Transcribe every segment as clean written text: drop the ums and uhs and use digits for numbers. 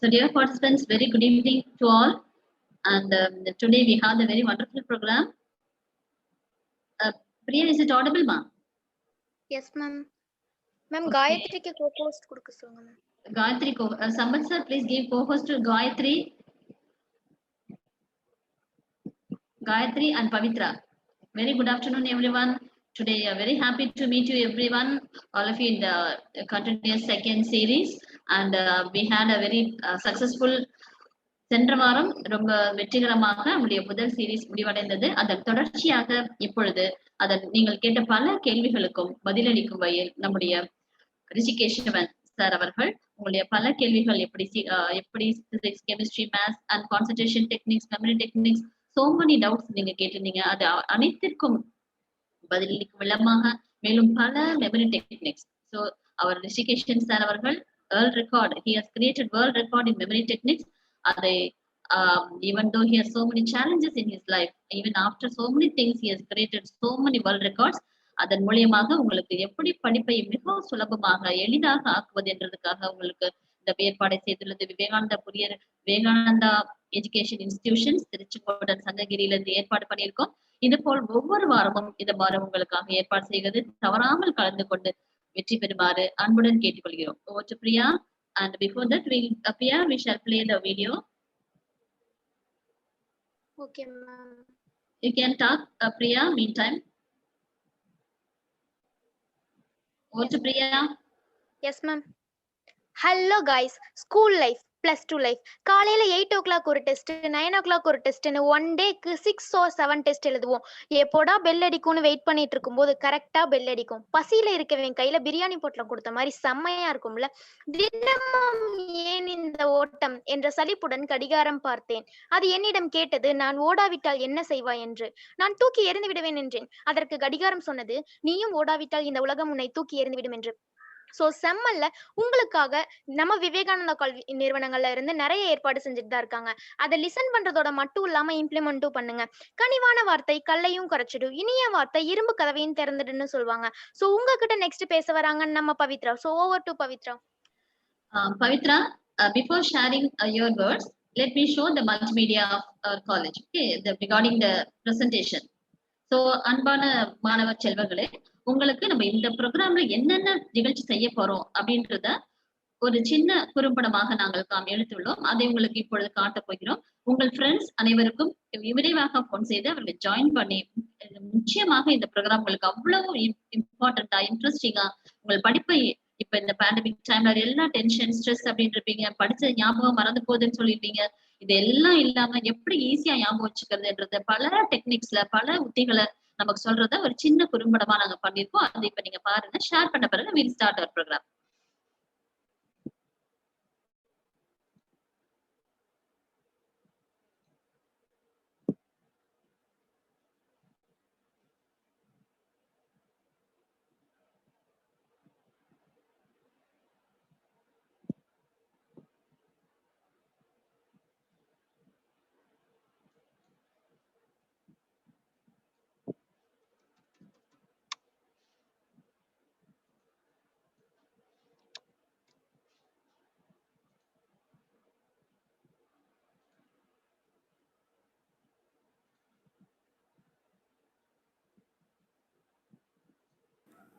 So dear participants, very good evening to all. And today we have a very wonderful program. Priya, is it audible, ma? Yes, ma'am. Ma'am, Okay. Gayatri ke co-host kudukka solunga, ma'am. Gayatri, Sambat sir, please give co-host to Gayatri. Gayatri and Pavitra. Very good afternoon, everyone. Today, very happy to meet you, everyone, all of you in the continuous second series. And we had a very successful சென்ற வாரம் ரொம்ப வெற்றிகரமாக நம்முடைய முதல் series முடிவடைந்தது. அதன் தொடர்ச்சியாக இப்பொழுது அதன் நீங்கள் கேட்ட பல கேள்விகளுக்கும் பதிலளிக்கும் வகையில் நம்முடைய ரிஷிகேஷவன் சார் அவர்கள் உங்களுடைய பல கேள்விகள் எப்படி physics, chemistry, maths and concentration techniques, memory techniques, so many doubts நீங்க கேட்டிருந்தீங்க. அது அனைத்திற்கும் பதிலளிக்கும் விதமாக மேலும் பல மெமரி டெக்னிக்ஸ். ஸோ அவர் ரிஷிகேஷன் சார் அவர்கள் world record, he has created world record in memory techniques. அதை even though he has so many challenges in his life, even after so many things, he has created so many world records. அதன் மூலியமாக உங்களுக்கு எப்படி படிப்பை மிகவும் சுலபமாக எளிதாக ஆக்குவது என்றதுக்காக உங்களுக்கு இந்த ஏற்பாடை செய்துள்ளது விவேகானந்தா எஜுகேஷன் இன்ஸ்டிடியூஷன்ஸ் திருச்செங்கோடன் சங்ககிரியில இருந்து ஏற்பாடு பண்ணியிருக்கோம். இது போல் ஒவ்வொரு வாரமும் இந்த வாரம் உங்களுக்காக ஏற்பாடு செய்வது தவறாமல் கலந்து கொண்டு வெற்றி பெறுமாறு அன்புடன் கேட்டுக்கொள்கிறோம். Over to Priya, and before that Priya, we shall play the video. Okay, ma'am. You can talk, Priya, meantime. Over to Priya. Yes, ma'am. Hello guys, school life, +2 life. காலையில 8 o'clock ஒரு டெஸ்ட், 9 o'clock ஒரு டெஸ்ட்னு one take 6 or 7 test எழுதுவோம். எப்போடா bell அடிக்கும்னு wait பண்ணிட்டு இருக்கும்போது கரெக்டா bell அடிக்கும். பசியில இருக்கவன் கையில பிரியாணி பொட்டலம் கொடுத்த மாதிரி செம்மையா இருக்கும்ல. தினமும் ஏன் இந்த ஓட்டம் என்ற சலிப்புடன் கடிகாரம் பார்த்தேன். அது என்னிடம் கேட்டது, நான் ஓடாவிட்டால் என்ன செய்வாய் என்று. நான் தூக்கி எறிந்து விடுவேன் என்றேன். அதற்கு கடிகாரம் சொன்னது, நீயும் ஓடாவிட்டால் இந்த உலகம் உன்னை தூக்கி எறிந்து விடும் என்று. ஸோ செம்மல்ல உங்களுக்காக நம்ம விவேகானந்தா கல்வி நிறுவனங்கள்ல இருந்து நிறைய ஏற்பாடு செஞ்சுட்டு தான் இருக்காங்க. அதை லிசன் பண்றதோட மட்டும் இல்லாம இம்ப்ளிமெண்ட்டும் பண்ணுங்க. கனிவான வார்த்தை கல்லையும் குறைச்சிடும், இனிய வார்த்தை இரும்பு கதவையும் திறந்துடுன்னு சொல்லுவாங்க. ஸோ உங்ககிட்ட நெக்ஸ்ட் பேச வராங்க நம்ம Pavithra. So over to Pavithra. Pavitra, before sharing your words, let me show the multimedia of our college. Okay, regarding the presentation. So அன்பான மாணவ செல்வங்களே, உங்களுக்கு நம்ம இந்த ப்ரோக்ராம்ல என்னென்ன நிகழ்ச்சி செய்ய போறோம் அப்படின்றத ஒரு சின்ன குறும்படமாக நாங்கள் எடுத்துள்ளோம். அதை உங்களுக்கு இப்பொழுது காட்டப் போகிறோம். உங்கள் ஃப்ரெண்ட்ஸ் அனைவருக்கும் விரைவாக போன் செய்து அவர்களை ஜாயின் பண்ணி, நிச்சயமாக இந்த ப்ரோக்ராம் உங்களுக்கு அவ்வளவு இம்பார்ட்டண்டா, இன்ட்ரெஸ்டிங்கா, உங்கள் படிப்பை இப்ப இந்த பேண்டமிக் டைம்ல எல்லா டென்ஷன், ஸ்ட்ரெஸ் அப்படின்னு இருப்பீங்க, படிச்ச ஞாபகம் மறந்து போகுதுன்னு சொல்லிருப்பீங்க. இது எல்லாம் இல்லாம எப்படி ஈஸியா ஞாபகம் வச்சுக்கிறதுன்றத பல டெக்னிக்ஸ்ல பல உத்திகளை நமக்கு சொல்றத ஒரு சின்ன குறும்படமா நாங்க பண்ணிருக்கோம். அது இப்ப நீங்க பாருங்க. ஷேர் பண்ண பிறகு we'll start our program.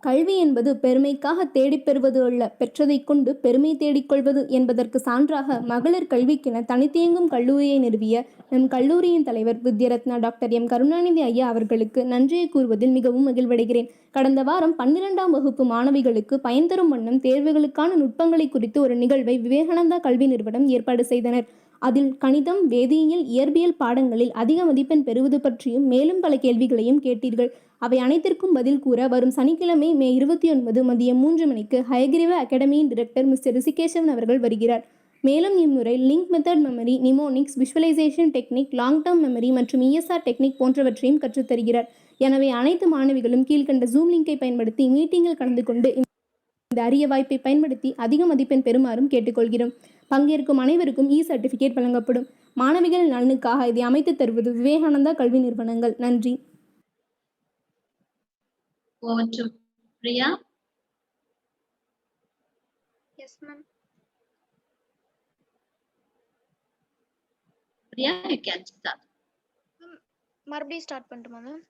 கல்வி என்பது பெருமைக்காக தேடிப் பெறுவது அல்ல, பெற்றதைக் கொண்டு பெருமை தேடிக்கொள்வது என்பதற்கு சான்றாக மகளிர் கல்விக்கென தனித்தியங்கும் கல்லூரியை நிறுவிய நம் கல்லூரியின் தலைவர் வித்யரத்னா டாக்டர் எம் கருணாநிதி ஐயா அவர்களுக்கு நன்றியை கூறுவதில் மிகவும் மகிழ்வடைகிறேன். கடந்த வாரம் 12ஆம் வகுப்பு மாணவிகளுக்கு பயன் தரும் வண்ணம் தேர்வுகளுக்கான நுட்பங்களை குறித்து ஒரு நிகழ்வை விவேகானந்தா கல்வி நிறுவனம் ஏற்பாடு செய்தனர். அதில் கணிதம், வேதியியல், இயற்பியல் பாடங்களில் அதிக மதிப்பெண் பெறுவது பற்றியும் மேலும் பல கேள்விகளையும் கேட்டீர்கள். அவை அனைத்திற்கும் பதில் கூற வரும் சனிக்கிழமை மே 29 மதியம் 3 மணிக்கு ஹயகிரிவ அகாடமியின் டிரெக்டர் மிஸ்டர் ரிஷிகேஷவன் அவர்கள் வருகிறார். மேலும் இம்முறை link method memory, mnemonics, visualization technique, long term memory மற்றும் இஎஸ்ஆர் டெக்னிக் போன்றவற்றையும் கற்றுத்தருகிறார். எனவே அனைத்து மாணவிகளும் கீழ்கண்ட ஜூம் லிங்கை பயன்படுத்தி மீட்டிங்கில் கலந்து கொண்டு இந்த அரிய வாய்ப்பை பயன்படுத்தி அதிக மதிப்பெண் பெறுமாறும் கேட்டுக்கொள்கிறோம். பங்கேற்கும் அனைவருக்கும் சர்டிபிகேட் வழங்கப்படும். மாணவிகள் நலனுக்காக இதை அமைத்து தருவது விவேகானந்தா கல்வி நிறுவனங்கள். நன்றி. Over to Priya. Yes, ma'am. Priya, you can start. மறுபடியும் ஸ்டார்ட் பண்ணட்டுமா ma'am?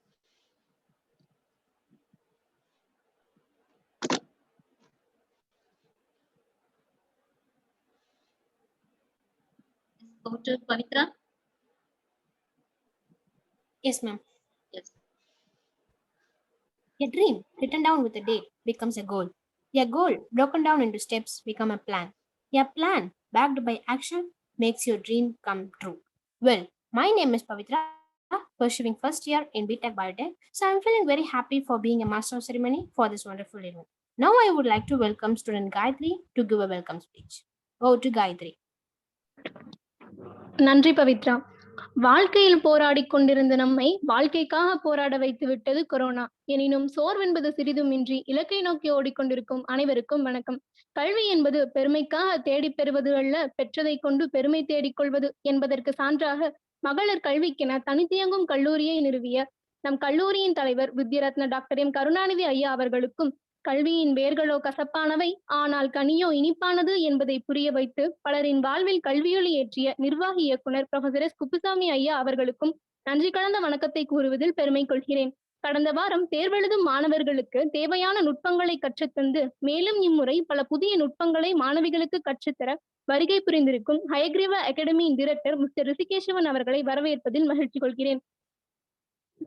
Over to Pavitra. Yes, ma'am. Yes. A dream written down with a date becomes a goal. A goal broken down into steps become a plan. A plan backed by action makes your dream come true. Well, my name is Pavitra, pursuing first year in BTech Biotech. So I'm feeling very happy for being a master of ceremony for this wonderful event. Now I would like to welcome student Gayatri to give a welcome speech. Over to Gayatri. நன்றி பவித்ரா. வாழ்க்கையில் போராடிக் கொண்டிருந்த நம்மை வாழ்க்கைக்காக போராட வைத்து விட்டது corona. எனினும் சோர்வென்பது சிறிதுமின்றி இலக்கை நோக்கி ஓடிக்கொண்டிருக்கும் அனைவருக்கும் வணக்கம். கல்வி என்பது பெருமைக்காக தேடிப் பெறுவது அல்ல, பெற்றதை கொண்டு பெருமை தேடிக்கொள்வது என்பதற்கு சான்றாக மகளிர் கல்விக்கென தனித்தியங்கும் கல்லூரியை நிறுவிய நம் கல்லூரியின் தலைவர் வித்யரத்ன டாக்டர் எம் கருணாநிதி ஐயா அவர்களுக்கும், கல்வியின் வேர்களோ கசப்பானவை, ஆனால் கனியோ இனிப்பானது என்பதை புரிய வைத்து பலரின் வாழ்வில் கல்வியொலி ஏற்றிய நிர்வாகி இயக்குனர் ப்ரொஃபசர் எஸ் குப்புசாமி ஐயா அவர்களுக்கும் நன்றி கலந்த வணக்கத்தை கூறுவதில் பெருமை கொள்கிறேன். கடந்த வாரம் தேர்வெழுதும் மாணவர்களுக்கு தேவையான நுட்பங்களை கற்றுத்தந்து, மேலும் இம்முறை பல புதிய நுட்பங்களை மாணவிகளுக்கு கற்றுத்தர வருகை புரிந்திருக்கும் ஹயக்ரீவ அகாடமியின் டிரெக்டர் மிஸ்டர் ரிஷிகேசவன் அவர்களை வரவேற்பதில் மகிழ்ச்சி கொள்கிறேன்.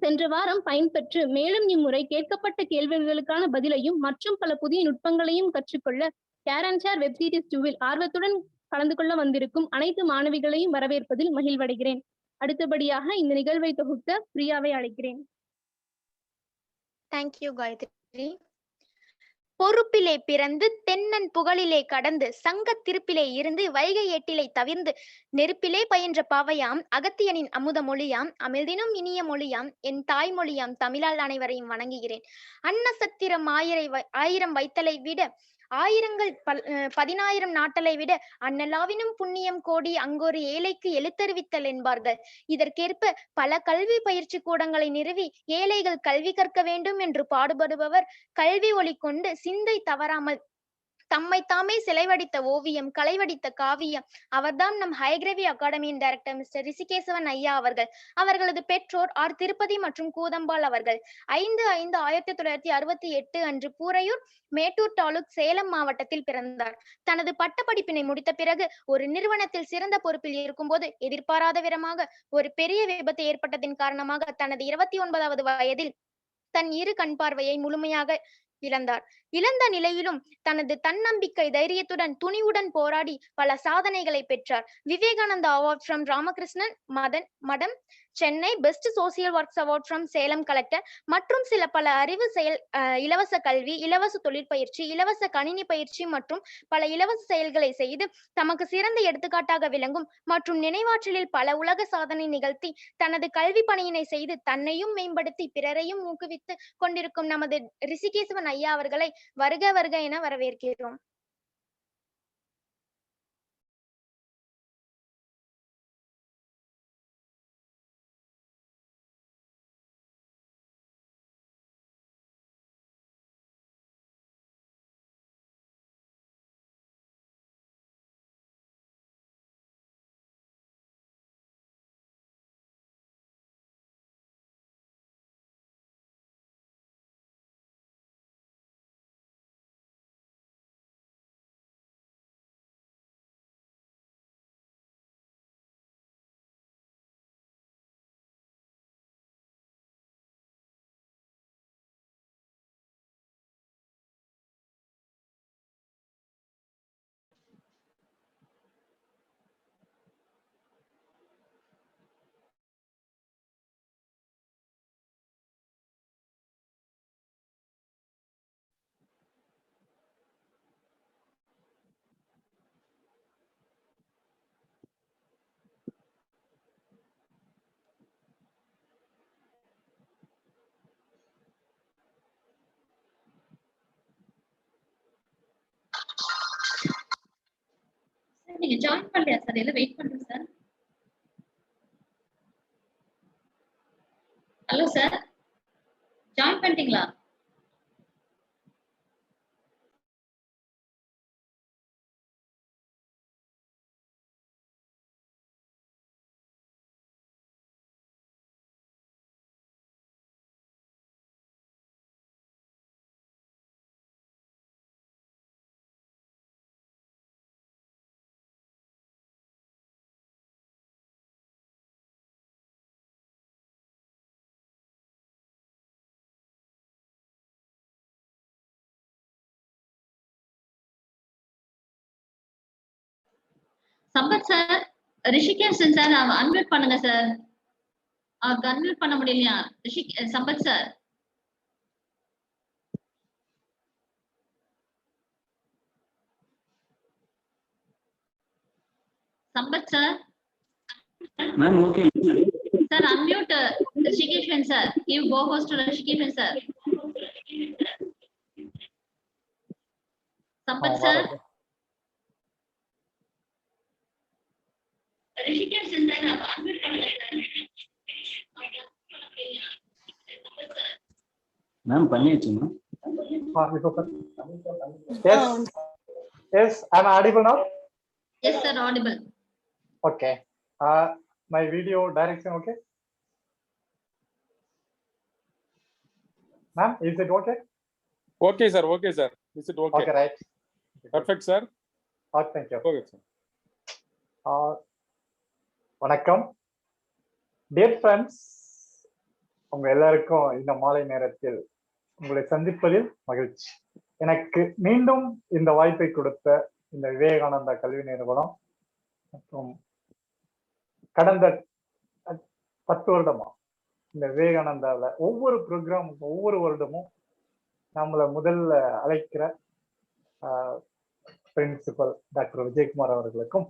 சென்ற வாரம் பயன்பெற்று மேலும் இம்முறை கேட்கப்பட்ட கேள்விகளுக்கான பதிலையும் மற்றும் பல புதிய நுட்பங்களையும் கற்றுக்கொள்ள care and share web series 2வில் ஆர்வத்துடன் கலந்து கொள்ள வந்திருக்கும் அனைத்து மாணவிகளையும் வரவேற்பதில் மகிழ்வடைகிறேன். அடுத்தபடியாக இந்த நிகழ்வை தொகுத்த பிரியாவை அழைக்கிறேன். தேங்க்யூ காயத்ரி. பொறுப்பிலே பிறந்து தென்னன் புகழிலே கடந்து சங்க திருப்பிலே இருந்து வைகை ஏட்டிலை தவிர்ந்து நெருப்பிலே பயின்ற பாவையாம் அகத்தியனின் அமுத மொழியாம் அமிழ்தினும் இனிய மொழியாம் என் தாய்மொழியாம் தமிழால் அனைவரையும் வணங்குகிறேன். அன்னசத்திரம் ஆயிரம் வைத்தலை விட ஆயிரங்கள் 10,000 நாட்டலை விட அன்னலாவினும் புண்ணியம் கோடி அங்கொரு ஏழைக்கு எழுத்தறிவித்தல் என்பார்கள். இதற்கேற்ப பல கல்வி பயிற்சி கூடங்களை நிறுவி ஏழைகள் கல்வி கற்க வேண்டும் என்று பாடுபடுபவர் கல்வி ஒளி கொண்டு சிந்தை தவறாமல் தம்மை தாமே சிலைவடித்த ஓவியம், கலைவடித்த காவியம். அவர்தான் நம் ஹயக்ரேவி அகாடமியின் டைரக்டர் மிஸ்டர் ரிஷிகேசவன் ஐயா அவர்கள். அவர்களது பெற்றோர் ஆர் திருப்பதி மற்றும் கூதம்பாள் அவர்கள். 5/5/1968 அன்று பூரையூர் மேட்டூர் தாலுக் சேலம் மாவட்டத்தில் பிறந்தார். தனது பட்டப்படிப்பினை முடித்த பிறகு ஒரு நிறுவனத்தில் சிறந்த பொறுப்பில் இருக்கும்போது எதிர்பாராத விதமாக ஒரு பெரிய விபத்து ஏற்பட்டதின் காரணமாக தனது 29வது வயதில் தன் இரு கண் பார்வையை முழுமையாக இழந்தார். இழந்த நிலையிலும் தனது தன்னம்பிக்கை தைரியத்துடன் துணிவுடன் போராடி பல சாதனைகளை பெற்றார். விவேகானந்தா அவார்ட் ஃப்ரம் ராமகிருஷ்ணன் மடம், Chennai best social works award from Salem collector மற்றும் சில பல அறிவு செயல், இலவச கல்வி, இலவச தொழிற்பயிற்சி, இலவச கணினி பயிற்சி மற்றும் பல இலவச செயல்களை செய்து தமக்கு சிறந்த எடுத்துக்காட்டாக விளங்கும் மற்றும் நினைவாற்றலில் பல உலக சாதனை நிகழ்த்தி தனது கல்வி பணியினை செய்து தன்னையும் மேம்படுத்தி பிறரையும் ஊக்குவித்து கொண்டிருக்கும் நமது ரிஷிகேசவன் ஐயா அவர்களை வருக வருக என வரவேற்கிறோம். நீங்க ஜாயின் பண்ணலையா சார்? எல்லாம் வெயிட் பண்றேன் சார். ஹலோ சார், ஜாயின் பண்ணிட்டீங்களா? Sampath sir, Rishikeshan sir unmute பண்ணுங்க சார். அன்மியூட் பண்ண முடியலையா Sampath sir? Sampath sir. Ma'am, okay. Sir, unmute Rishikesh sir. Give go host to Rishikesh sir. Sampath sir. Rishikesh sir, unmute பண்ணுங்க sir. Ma'am, பண்ணியாச்சு ma'am. Yes. Yes, I'm audible now. Yes sir, audible. Okay. My video direction okay? Ma'am, is it okay? Okay, sir. Okay, sir. Is it okay? Okay, right. Perfect, sir. Oh, thank you. Okay, sir. வணக்கம். Dear friends, உங்க எல்லாருக்கும் இந்த மாலை நேரத்தில் உங்களை சந்திப்பதில் மகிழ்ச்சி. எனக்கு மீண்டும் இந்த வாய்ப்பை கொடுத்த இந்த விவேகானந்தா கல்வி நிறுவனம் மற்றும் கடந்த 10 வருடமா இந்த விவேகானந்தாவில் ஒவ்வொரு ப்ரோக்ராமுக்கும் ஒவ்வொரு வருடமும் நம்மளை முதல்ல அழைக்கிற பிரின்சிபல் டாக்டர் விஜயகுமார் அவர்களுக்கும்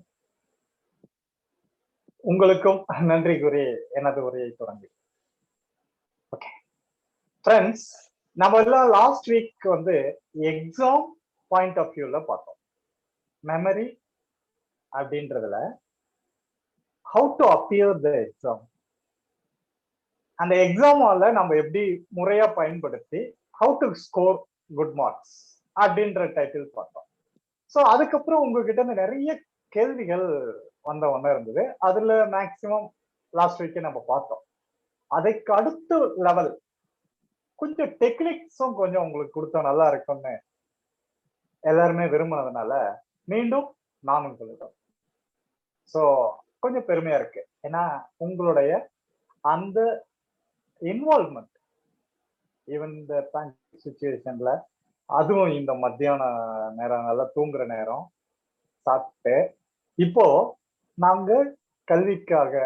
உங்களுக்கும் நன்றி கூறி எனது உரையை தொடங்கி. ஓகே ஃப்ரெண்ட்ஸ், நம்ம எல்லாம் last week exam point of வியூல பார்த்தோம். மெமரி அப்படின்றதுல how to appear the exam, அந்த எக்ஸாமால நம்ம எப்படி முறையா பயன்படுத்தி how to score good marks அப்படின்ற டைட்டில் பார்த்தோம். ஸோ அதுக்கப்புறம் உங்ககிட்ட இருந்து நிறைய கேள்விகள் வந்த ஒன்றா இருந்தது. அதுல மேக்சிமம் லாஸ்ட் வீக்கே நம்ம பார்த்தோம். அதுக்கு அடுத்த லெவல் கொஞ்சம் டெக்னிக்ஸும் கொஞ்சம் உங்களுக்கு கொடுத்தா நல்லா இருக்கும்னு எல்லாருமே விரும்பினதுனால மீண்டும் நானும் சொல்லிட்டோம். ஸோ கொஞ்சம் பெருமையா இருக்கு. ஏன்னா உங்களுடைய அந்த இன்வால்வ்மெண்ட் ஈவன் இந்த சுச்சுவேஷன்ல, அதுவும் இந்த மத்தியான நேரம் நல்லா தூங்குற நேரம் சாப்பிட்டு இப்போ நாங்க கல்விக்காக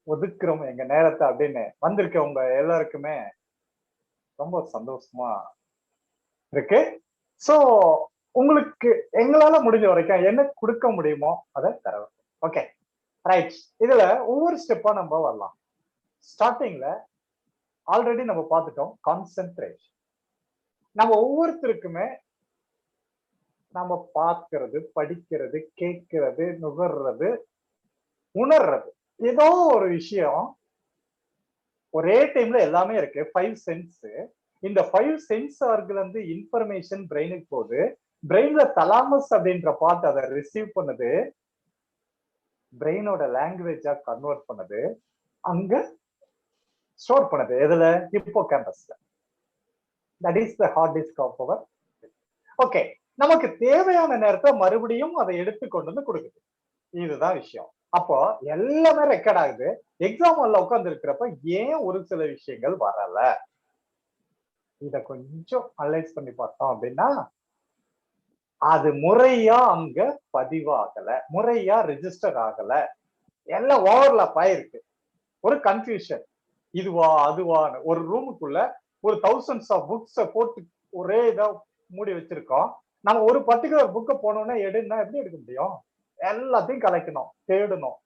ஒதுக்குறோம் எங்க நேரத்தை அப்படின்னு வந்திருக்க உங்க எல்லாருக்குமே ரொம்ப சந்தோஷமா இருக்கு. ஸோ உங்களுக்கு எங்களால முடிஞ்ச வரைக்கும் என்ன கொடுக்க முடியுமோ அதை தரவும். Okay right. இதுல ஒவ்வொரு ஸ்டெப்பா நம்ம வரலாம். ஸ்டார்டிங்ல ஆல்ரெடி நம்ம பார்த்துட்டோம் கான்சென்ட்ரேஷன். நம்ம ஒவ்வொருத்தருக்குமே நம்ம பார்க்கிறது, படிக்கிறது, கேட்கிறது, நுகர்றது, உணர்றது, ஏதோ ஒரு விஷயம் ஒரே டைம்ல எல்லாமே இருக்கு. 5 சென்ஸ். இந்த 5 சென்சார்கள் இன்ஃபர்மேஷன் பிரெயினுக்கு போகுது. பிரெயின்ல தலாமஸ் அப்படின்ற பார்ட் அதை ரிசீவ் பண்ணுது, பிரெயினோட லாங்குவேஜா கன்வெர்ட் பண்ணுது, அங்க ஸ்டோர் பண்ணுது. எதுல? ஹிப்போகாம்பஸ்ல. That is the hard disk of our. Okay, நமக்கு தேவையான நேரத்தை மறுபடியும் அதை எடுத்து கொண்டு வந்து கொடுக்குது. இதுதான் விஷயம். அப்போ எல்லாமே ரெக்கார்ட் ஆகுது. எக்ஸாம் ஹால்ல உட்கார்ந்து இருக்கிறப்ப ஏன் ஒரு சில விஷயங்கள் வரல, இத கொஞ்சம் அனலைஸ் பண்ணி பார்த்தோம் அப்படின்னா அது முறையா அங்க பதிவாகல, முறையா ரெஜிஸ்டர் ஆகல, எல்லாம் ஓவர்லாப் ஆயிருக்கு. ஒரு கன்ஃபியூஷன், இதுவா அதுவான்னு. ஒரு ரூமுக்குள்ள ஒரு thousands ஆஃப் புக்ஸை போட்டு ஒரே இதா மூடி வச்சிருக்கோம். நம்ம ஒரு பர்டிகுலர் புக்கை போனோம்னா எடுன்னா எப்படி எடுக்க முடியும்? எல்லாத்தையும் கலைக்கணும், தேடணும்.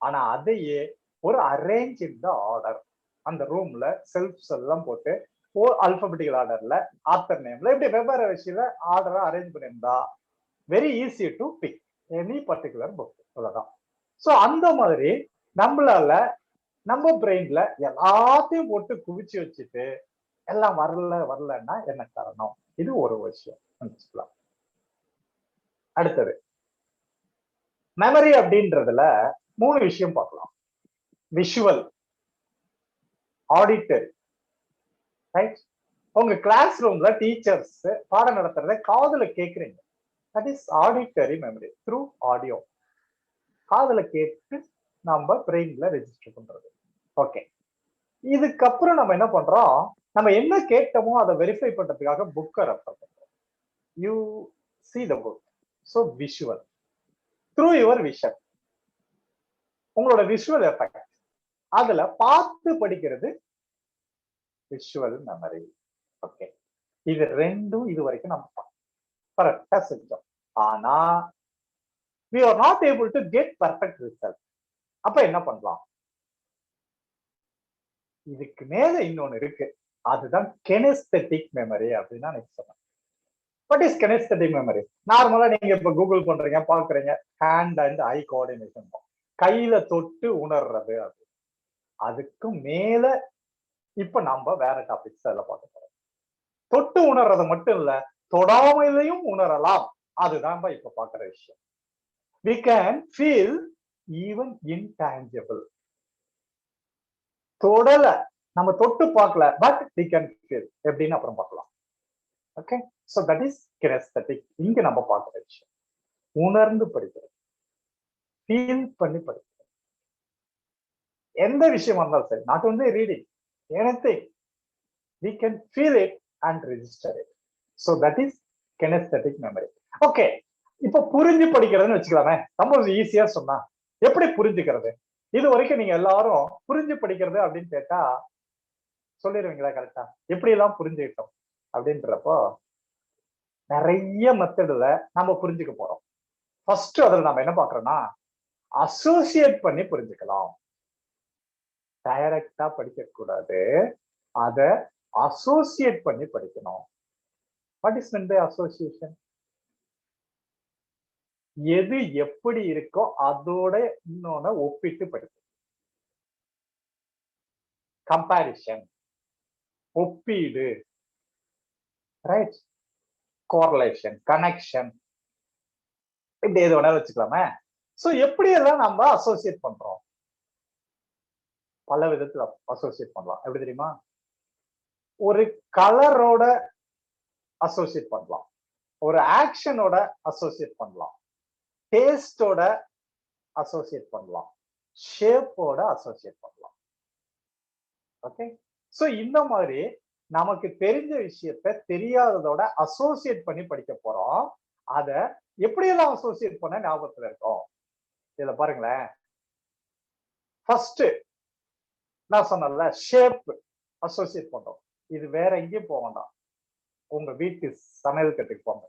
ஆனா அதையே ஒரு அரேஞ்ச் இன் த ஆர்டர், அந்த ரூம்ல செல்ஃப்ஸ் எல்லாம் போட்டு அல்பபெட்டிக்கல் ஆர்டர்ல, ஆத்தர் நேம்ல, இப்படி வெவ்வேறு விஷயத்துல ஆர்டரா அரேஞ்ச் பண்ணியிருந்தா very easy to big any particular book. அவ்வளவுதான். ஸோ அந்த மாதிரி நம்மளால நம்ம பிரெயின்ல எல்லாத்தையும் போட்டு குவிச்சு வச்சுட்டு எல்லாம் வரலன்னா என்ன காரணம்? இது ஒரு விஷயம். அடுத்தது மெமரி அப்படின்றதுல 3 விஷயம் பார்க்கலாம். Visual, auditory. ரைட்? உங்க கிளாஸ் ரூம்ல டீச்சர்ஸ் பாடம் நடத்துறத காதுல கேக்குறீங்க. That is auditory memory through audio. காதுல கேட்டு நம்ம பிரெயின்ல ரெஜிஸ்டர் பண்றது. ஓகே, இதுக்கப்புறம் நம்ம என்ன பண்றோம்? நம்ம என்ன கேட்டோமோ அதை வெரிஃபை பண்றதுக்காக புக்கை ரெஃபர் பண்றோம். You see the book. So visual. Through your vision, உங்களோட விஷுவல் எஃபெக்ட். அதுல பார்த்து படிக்கிறது விஷுவல் மெமரி. ஓகே, இது ரெண்டும் இது வரைக்கும் நம்ம கரெக்டா செஞ்சோம். ஆனா we are not able to get perfect result. அப்ப என்ன பண்ணலாம்? இதுக்கு மேல இன்னொன்னு இருக்கு, அதுதான் kinesthetic memory அப்படின்னு நான் சொன்னேன். What is kinesthetic memory? நார்மலா நீங்க இப்ப கூகுள் பண்றீங்க, பாக்குறீங்க, ஹேண்ட் அண்ட் ஐ கோஆர்டினேஷன், கையில தொட்டு உணர்றது. அது அதுக்கு மேல இப்ப நம்ம வேற டாபிக்ஸ் அதில் பார்க்க போறோம். தொட்டு உணர்றது மட்டும் இல்ல, தொடாமையிலையும் உணரலாம். அதுதான் இப்ப பாக்குற விஷயம். We can feel even intangible. தொடல, நம்ம தொட்டு பார்க்கல, பட் we can feel. எப்படின்னு அப்புறம் பார்க்கலாம். Okay, so that is kinesthetic. இங்க நம்ம பார்க்குற விஷயம் உணர்ந்து படிக்கிறது, ஃபீல் பண்ணி படிக்கிறது. எந்த விஷயம் வந்தாலும் சரி, not only reading, anything we can feel it and register it. So that is kinesthetic memory. Okay, இப்ப புரிஞ்சு படிக்கிறதுன்னு வச்சுக்கலாமே. ரொம்ப ஈஸியா சொன்னா எப்படி புரிஞ்சுக்கிறது? இது வரைக்கும் நீங்க எல்லாரும் புரிஞ்சு படிக்கிறது அப்படின்னு கேட்டா சொல்லிடுவீங்களா கரெக்டா? எப்படி எல்லாம் புரிஞ்சுக்கிட்டோம் அப்படின்றப்போ நிறைய மெத்தட்ல நம்ம புரிஞ்சுக்க போறோம். ஃபர்ஸ்ட் அதுல நம்ம என்ன பாக்குறோம்னா, அசோசியேட் பண்ணி புரிஞ்சுக்கலாம். டைரக்டா படிக்க கூடாது, அத அசோசியேட் பண்ணி படிக்கணும். What is mean by association? எது எப்படி இருக்கோ அதோட இன்னொன்னு ஒப்பிட்டு படிக்கணும். கம்பேரிஷன், ஒப்பீடு, ரைட்? கோரிலேஷன், கனெக்ஷன், இப்படி எது வேணாலும் வச்சுக்கலாமே. சோ எப்படி எல்லாம் நம்ம அசோசியேட் பண்றோம்? பல விதத்துல அசோசியேட் பண்ணலாம். எப்படி தெரியுமா? ஒரு கலரோட அசோசியேட் பண்ணலாம், ஒரு ஆக்ஷனோட அசோசியேட் பண்ணலாம், டேஸ்டோட அசோசியேட் பண்ணலாம், ஷேப்போட அசோசியேட் பண்ணலாம். ஓகே, சோ இந்த மாதிரி நமக்கு தெரிஞ்ச விஷயத்த தெரியாததோட அசோசியேட் பண்ணி படிக்க போறோம். அத எப்படியெல்லாம் அசோசியேட் பண்ண ஞாபகத்துல இருக்கும்? இதுல பாருங்களேன். ஃபர்ஸ்ட் நான் சொன்னல, ஷேப் அசோசியேட் பண்றோம். இது வேற எங்கேயும் போக வேண்டாம், உங்க வீட்டு சமையல் கட்டுக்கு போங்க,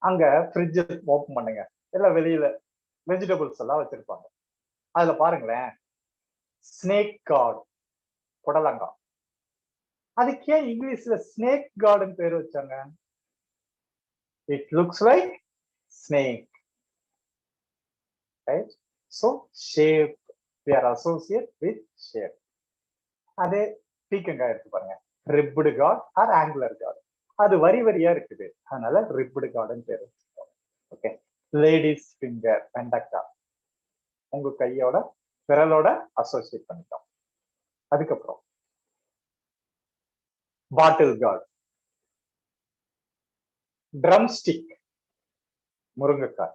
அங்க ஃப்ரிட்ஜ் ஓபன் பண்ணுங்க, இல்ல வெளியில வெஜிடபிள்ஸ் எல்லாம் வச்சிருப்பாங்க. அதுல பாருங்களேன், ஸ்னேக் கார்டு, புடலங்காய். அதுக்கு ஏன் இங்கிலீஷ்ல ஸ்னேக் கார்டுன்னு பேர் வச்சாங்க? It looks like snake, right? So shape, we are associate with shape. அதே பீக்கங்காய் எடுத்து பாருங்க, ribbed gourd or angular gourd. அது வரி வரியா இருக்குது, அதனால ரிப்டு கார்டுன்னு பேர் வச்சிருக்கோம். ஓகே, லேடிஸ் ஃபிங்கர், வெண்டைக்காய், உங்க கையோட விரலோட அசோசியேட் பண்ணிட்டோம். அதுக்கப்புறம் பாட்டில் கார்டு, ட்ரம் ஸ்டிக், முருங்கைக்காய்.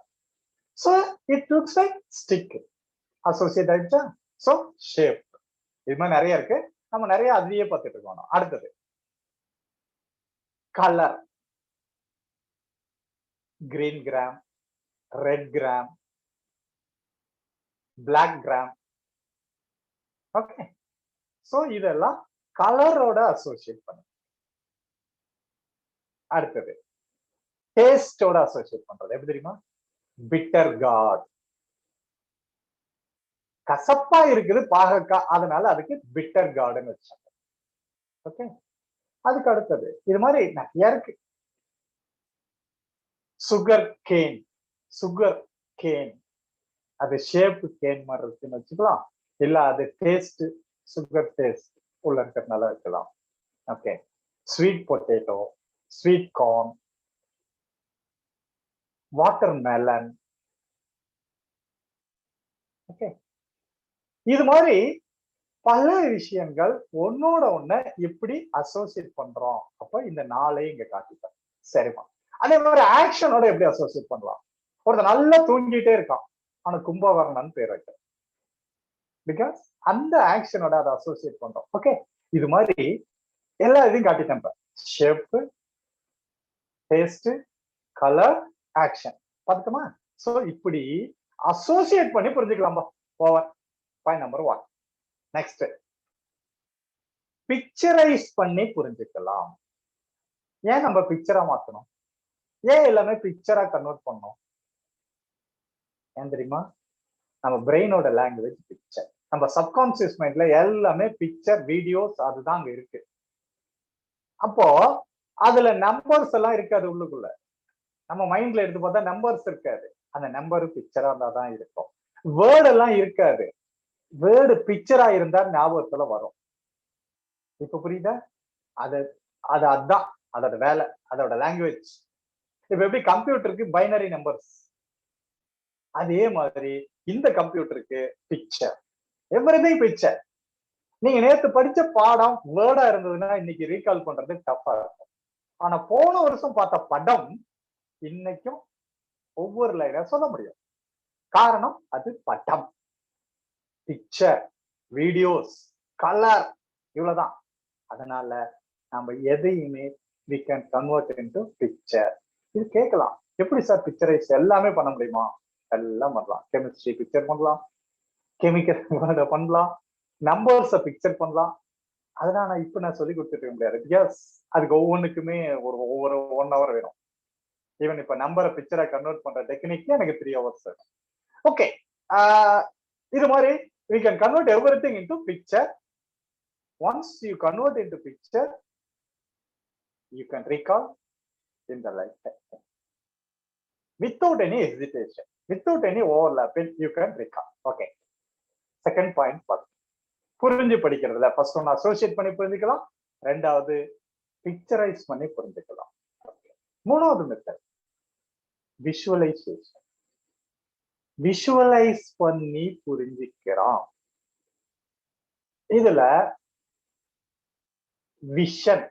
So it looks like stick, associate ஆயிடுச்சா? So shape. இது மாதிரி நிறைய இருக்கு, நம்ம நிறைய அதுலயே பார்த்துட்டு இருக்கோம். அடுத்தது colour, green gram, red gram, black gram. Okay, so இதெல்லாம் கலரோட அசோசியேட் பண்ணு. அடுத்தது டேஸ்டோட அசோசியேட் பண்றது. எப்படி தெரியுமா? பிட்டர் கார்ட், கசப்பா இருக்குது பாகக்காய், அதனால அதுக்கு பிட்டர் கார்டுன்னு வச்சாங்க. ஓகே, அதுக்கு அடுத்தது இது மாதிரி நிறைய இருக்கு. சுகர் கேன், சுகர் கேன், அது ஷேப் கேன் மாதிரி இருக்குன்னு வச்சுக்கலாம், இல்ல அது டேஸ்ட், சுகர் டேஸ்ட் உள்ள இருக்கிறதுனால வைக்கலாம். Okay, sweet potato, sweet corn, water melon. Okay, இது மாதிரி பல விஷயங்கள் ஒன்னோட ஒண்ண எப்படி அசோசியேட் பண்றோம். அப்ப இந்த நாளையும் இங்க காட்டிட்டேன். சரிமா? அதே மாதிரி ஆக்ஷனோட எப்படி அசோசியேட் பண்ணலாம்? ஒருத்தர் நல்லா தூங்கிட்டே இருக்கான், ஆனா கும்பகர்ணன் பேர் வைக்க, பிகாஸ் அந்த ஆக்ஷனோட அதை அசோசியேட் பண்றோம். ஓகே, இது மாதிரி எல்லா இதையும் காட்டிட்டேன். ஷேப், டேஸ்ட், கலர், ஆக்ஷன் பார்த்துக்கோமா? சோ இப்படி அசோசியேட் பண்ணி புரிஞ்சுக்கலாம்பா. Over. Point number 1. Next, picturise பண்ணி புரிஞ்சுக்கலாம். ஏன் நம்ம பிக்சரா மாத்தணும்? ஏன் எல்லாமே பிக்சரா கன்வெர்ட் பண்ணணும்? ஏன் தெரியுமா? நம்ம பிரெயினோட லாங்குவேஜ் பிக்சர். நம்ம சப்கான்சியஸ் மைண்ட்ல எல்லாமே பிக்சர், வீடியோஸ் அதுதான் அங்க இருக்கு. அப்போ அதுல நம்பர்ஸ் எல்லாம் இருக்காது உள்ளுக்குள்ள. நம்ம மைண்ட்ல எடுத்து பார்த்தா நம்பர்ஸ் இருக்காது. அந்த நம்பர் பிக்சரா இருந்தா தான் இருக்கும். வேர்டு எல்லாம் இருக்காது. வேர்டு பிக்சரா இருந்தா ஞாபகத்துல வரும். இப்ப புரியுதா? அதான் அதோட வேலை, அதோட லாங்குவேஜ். இப்ப எப்படி கம்ப்யூட்டருக்கு பைனரி நம்பர்ஸ், அதே மாதிரி இந்த கம்ப்யூட்டருக்கு பிக்சர். Everything picture. நீங்க நேத்து படிச்ச பாடம் வேர்டா இருந்ததுன்னா இன்னைக்கு ரீகால் பண்றது டஃபா இருக்கும். ஆனா போன வருஷம் பார்த்த படம் இன்னைக்கும் ஒவ்வொரு லைனா சொல்ல முடியும். காரணம் அது படம், பிக்சர், வீடியோஸ், கலர், இவ்வளவுதான். அதனால நம்ம எதையுமே we can convert into picture. இது கேட்கலாம், எப்படி சார் பிக்சரைஸ் எல்லாமே பண்ண முடியுமா? எல்லாம் பண்ணலாம். கெமிஸ்ட்ரி பிக்சர் பண்ணலாம், கெமிக்கல் பண்ணலாம், நம்பர்ஸை பிக்சர் பண்ணலாம். அதனால இப்ப நான் சொல்லி கொடுத்துட்டு முடியாது. எஸ், அதுக்கு ஒவ்வொன்றுக்குமே ஒவ்வொரு 1 hour வேணும். ஈவன் இப்ப நம்பரை பிக்சரா கன்வெர்ட் பண்ற டெக்னிக்ல எனக்கு 3 hours வேணும். ஓகே, இது மாதிரி we can convert everything into picture. Once you convert into picture, you can recall in the lifetime without any hesitation, without any overlapping. You can recall. Okay, second point, புரிஞ்சு படிக்கிறதுல first ஒன்னு associate பண்ணி புரிஞ்சுக்கலாம், ரெண்டாவது picturise பண்ணி புரிஞ்சுக்கலாம். மூணாவது method visualisation. Visualise பண்ணி புரிஞ்சுக்கிறோம். இதுல விஷன்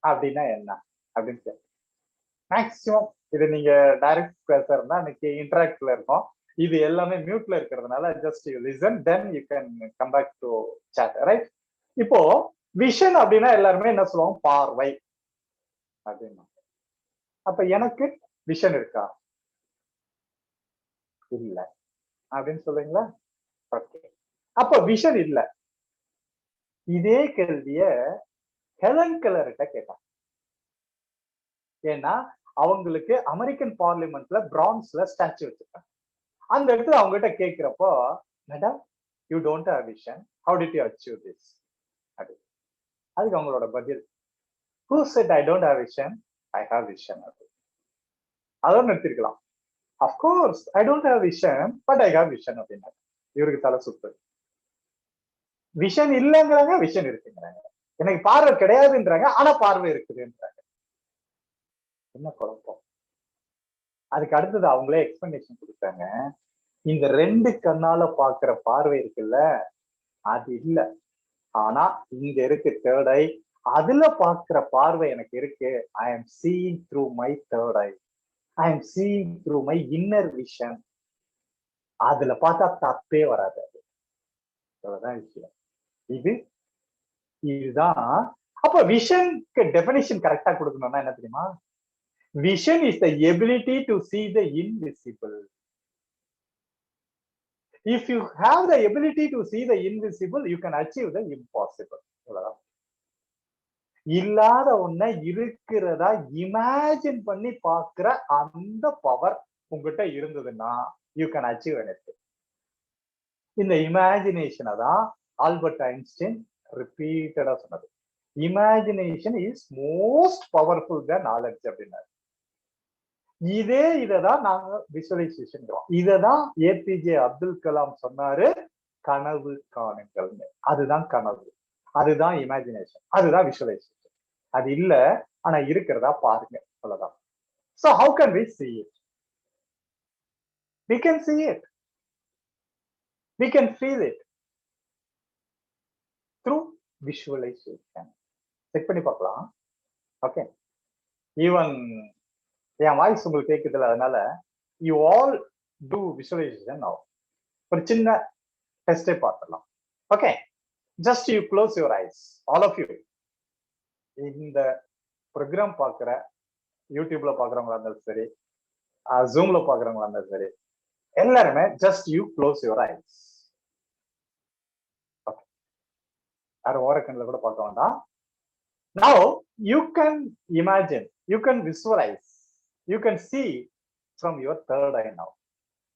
அப்படின்னா என்ன அப்படின்னு மேக்சிமம் இது நீங்க டைரக்ட் பேசுறதுனா இன்னைக்கு இன்டராக்ட்ல இருக்கும். இது எல்லாமே மியூட்ல இருக்கிறதுனால just you listen, then you can come back to chat, right? இப்போ விஷன் அப்படின்னா எல்லாருமே என்ன சொல்லுவாங்க? பார்வை அப்படின்னா. அப்ப எனக்கு விஷன் இருக்கா? இல்ல அப்படின்னு சொல்லுங்களா? ஓகே, அப்ப விஷன் இல்ல. இதே கேள்விய ஹெலன் கெல்லர்கிட்ட கேட்டாங்க. ஏன்னா அவங்களுக்கு அமெரிக்கன் பார்லிமெண்ட்ல பிரான்ஸ்ல ஸ்டாச்சு வச்சிருக்காங்க. அந்த இடத்துல அவங்க கிட்ட கேட்கிறப்போ, madam you don't have vision, how did you achieve this? அதுக்கு அவங்களோட பதில், who said I don't have vision, I have vision. அதோட நிறுத்திருக்கலாம். Of course I don't have vision but I have vision அப்படின்னா இவருக்கு தலை சுத்து. விஷன் இல்லைங்கிறாங்க, விஷன் இருக்குங்கிறாங்க. எனக்கு பார்வை கிடையாதுன்றாங்க, ஆனா பார்வை இருக்குதுன்றாங்க. என்ன குழப்பம்? அதுக்கு அடுத்தது அவங்களே எக்ஸ்பிளனேஷன் கொடுத்தாங்க. இந்த 2 கண்ணால பாக்குற பார்வை இருக்குல்ல, அது இல்ல. ஆனா இங்க இருக்கு தேர்ட் ஐ, அதுல பாக்குற பார்வை எனக்கு இருக்கு. I am seeing through my third I, I am seeing through my inner vision. அதுல பார்த்தா தப்பே வராது. அவ்வளவுதான் விஷயம். இதுதான். அப்ப விஷனுக்கு டெஃபினிஷன் கரெக்டா கொடுக்கணும்னா என்ன தெரியுமா? Vision is the ability to see the invisible. If you have the ability to see the invisible, you can achieve the impossible. இல்லாத ஒன்ன இருக்கிறதா இமேஜின் பண்ணி பார்க்கிற அந்த பவர் உங்ககிட்ட இருந்ததுன்னா you can achieve anything. இந்த இமேஜினேஷனை தான் ஆல்பர்ட் ஐன்ஸ்டைன் ரிப்பீட்டடா சொன்னது. Imagination is most powerful than knowledge அப்படின்னாரு. இததான் நாங்க விஷுவலைசேஷன். இததான் ஏபிஜே அப்துல் கலாம் சொன்னாரு, கனவு காணுங்கள். அதுதான் கனவு, அதுதான் இமேஜினேஷன், அதுதான் விஷுவலைசேஷன். அது இல்ல, ஆனா இருக்கிறதா பாருங்க, அவ்வளவுதான். So how can we see it? We can see it, we can feel it through visualization. Check பண்ணி பார்க்கலாம். ஓகே, ஈவன் என் வாய்ஸ் உங்களுக்கு கேட்குதுல, அதனால you all do visualization now. ஒரு சின்ன டெஸ்டே பார்த்துடலாம். Okay, just you close your eyes, all of you. இந்த ப்ரோக்ராம் பார்க்குற யூடியூப்ல பார்க்குறவங்களா இருந்தாலும் சரி, ஜூம்ல பாக்குறவங்களா இருந்தா சரி, எல்லாருமே just you close your ice. யாரும் ஓரக்கண்ணில் கூட பார்க்க வேண்டாம். Now you can imagine, you can visualize, you can see from your third eye now.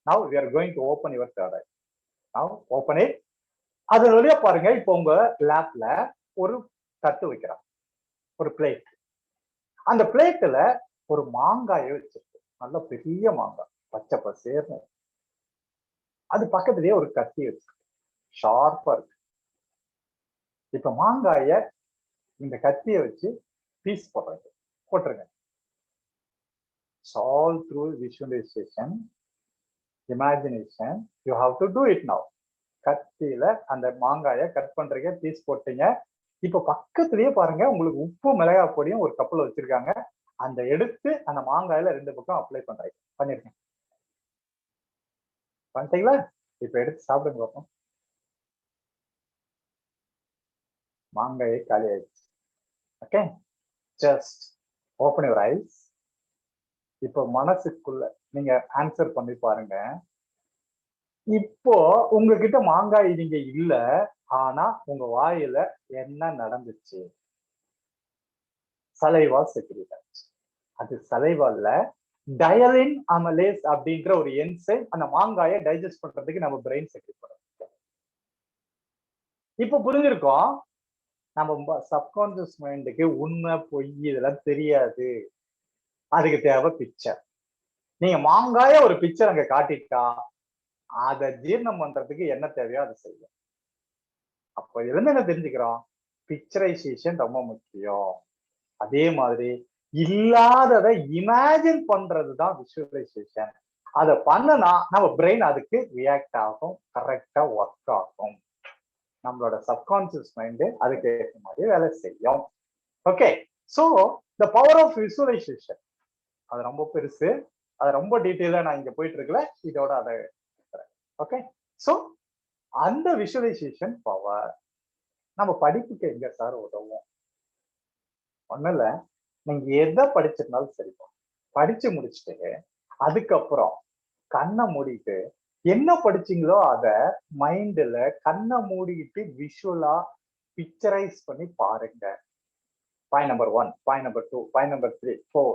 Now we are going to open your third eye. Now open it. அது வழியா பாருங்க, இப்போ உங்க லேப்ல ஒரு தட்டு வைக்கிறோம், ஒரு பிளேட். அந்த பிளேட்ல ஒரு மாங்காயை வச்சிருக்கு, நல்ல பெரிய மாங்காய், பச்சை பசேர்னு. அது பக்கத்துலயே ஒரு கத்தி வச்சிருக்கு, ஷார்ப்பா இருக்கு. இப்ப மாங்காய இந்த கத்தியை வச்சு பீஸ் போட்டுருங்க. All through visualization, imagination, you have to do it now. கத்தியில அந்த மாங்காய கட் பண்றீங்க, பீஸ் போட்டீங்க. இப்ப பக்கத்துலயே பாருங்க, உங்களுக்கு உப்பு மிளகாய் பொடியும் ஒரு கப்புல வச்சிருக்காங்க. அந்த எடுத்து அந்த மாங்காயில 2 பக்கம் அப்ளை பண்ணிருக்கேன். பண்ணிட்டீங்களா? இப்ப எடுத்து சாப்பிடுங்க பார்ப்போம். மாங்காயை காலி ஆயிடுச்சு. Okay, just open your eyes. இப்போ மனசுக்குள்ள நீங்க ஆன்சர் பண்ணி பாருங்க. இப்போ உங்ககிட்ட மாங்காய் நீங்க இல்ல, ஆனா உங்க வாயில என்ன நடந்துச்சு? Saliva secrete. அது சலைவால டயலின் அமலேஸ் அப்படின்ற ஒரு என்சைம் அந்த மாங்காயை டைஜஸ்ட் பண்றதுக்கு நம்ம பிரெயின் செக்ரீட் பண்ணுறோம். இப்போ புரிஞ்சிருக்கோம், நம்ம சப்கான்சியஸ் மைண்டுக்கு உண்மை பொய் இதெல்லாம் தெரியாது. அதுக்கு தேவை பிக்சர். நீங்க மாங்காய ஒரு பிக்சர் அங்க காட்டிட்டா அதை ஜீரணம் பண்றதுக்கு என்ன தேவையோ அதை செய்யும். அப்ப இதுல என்ன தெரிஞ்சுக்கிறோம்? பிக்சரைசேஷன் ரொம்ப முக்கியம். அதே மாதிரி இல்லாததை இமேஜின் பண்றதுதான் விஷுவலைசேஷன். அதை பண்ணனா நம்ம பிரெயின் அதுக்கு ரியாக்ட் ஆகும், கரெக்டா ஒர்க் ஆகும். நம்மளோட சப்கான்சியஸ் மைண்டு அதுக்கு ஏற்ற மாதிரி வேலை செய்யும். Okay, so the power of visualization அது ரொம்ப பெருசு, அது ரொம்ப டீட்டெயிலா நான் இங்க போயிட்டு இருக்கல, இதோட அதை. ஓகே, சோ அந்த விஷுவலைசேஷன் பவர் நம்ம படிப்புக்கு எங்க சார் உதவும்? ஒண்ணும் இல்ல, நீங்க எதை படிச்சிருந்தாலும் சரிப்பா, படிச்சு முடிச்சுட்டு அதுக்கப்புறம் கண்ணை மூடிட்டு என்ன படிச்சீங்களோ அத மைண்ட்ல கண்ணை மூடிட்டு விஷுவலா பிக்சரைஸ் பண்ணி பாருங்க. Point number 1, point number 2, point number 3, 4,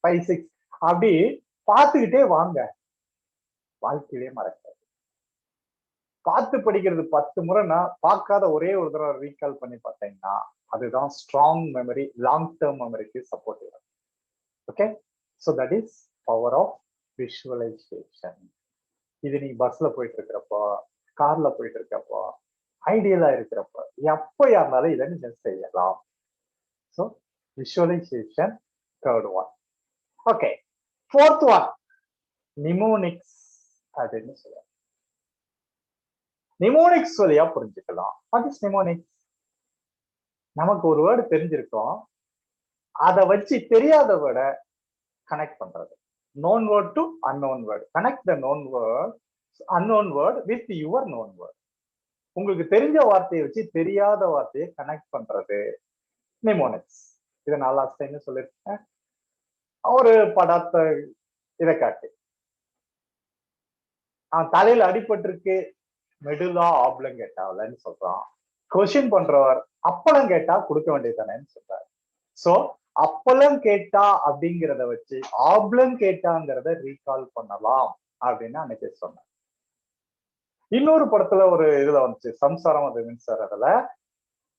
5, 6 அப்படி பார்த்துக்கிட்டே வாங்க. வாழ்க்கையிலே மறக்காது. பார்த்து படிக்கிறது 10 முறைனா பார்க்காத ஒரே ஒரு தடவை ரீகால் பண்ணி பார்த்தீங்கன்னா அதுதான் ஸ்ட்ராங் மெமரி, லாங் டேர்ம் மெமரிக்கு support. Okay, so that is power of visualization. இது நீ பஸ்ல போயிட்டு இருக்கிறப்போ, கார்ல போயிட்டு இருக்கப்போ, ஐடியலா இருக்கிறப்போ, எப்பயா இருந்தாலும் இதை நீங்க செய்யலாம். So visualization third one. Okay, fourth one mnemonics அப்படின்னு சொல்லுவாங்க. நிமோனிக்ஸ் வழியா புரிஞ்சுக்கலாம். What is mnemonics? நமக்கு ஒரு வேர்டு தெரிஞ்சிருக்கோம், அதை வச்சு தெரியாத வேர்டை கனெக்ட் பண்றது. known word to unknown word. Connect the known word, unknown word with your known word. உங்களுக்கு தெரிஞ்ச வார்த்தையை வச்சு தெரியாத வார்த்தையை கனெக்ட் பண்றது நிமோனிக்ஸ். இதை நான் லாஸ்ட் டைம் சொல்லிருக்கேன். ஒரு படத்தை இதை காட்டி, அவன் தலையில அடிபட்டிருக்கு, மெடுலா ஆப்ளங்கேட்டாவிலன்னு சொல்றான். கொஸ்டின் பண்றவர் அப்பளம் கேட்டா கொடுக்க வேண்டியதானேன்னு சொல்றாரு. சோ அப்பளம் கேட்டா அப்படிங்கிறத வச்சு ஆப்ளம் கேட்டாங்கிறத ரீகால் பண்ணலாம் அப்படின்னு அன்னைக்கு சொன்னேன். இன்னொரு படத்துல ஒரு இதுல வந்துச்சு, சம்சாரம் அது மின்சார். அதுல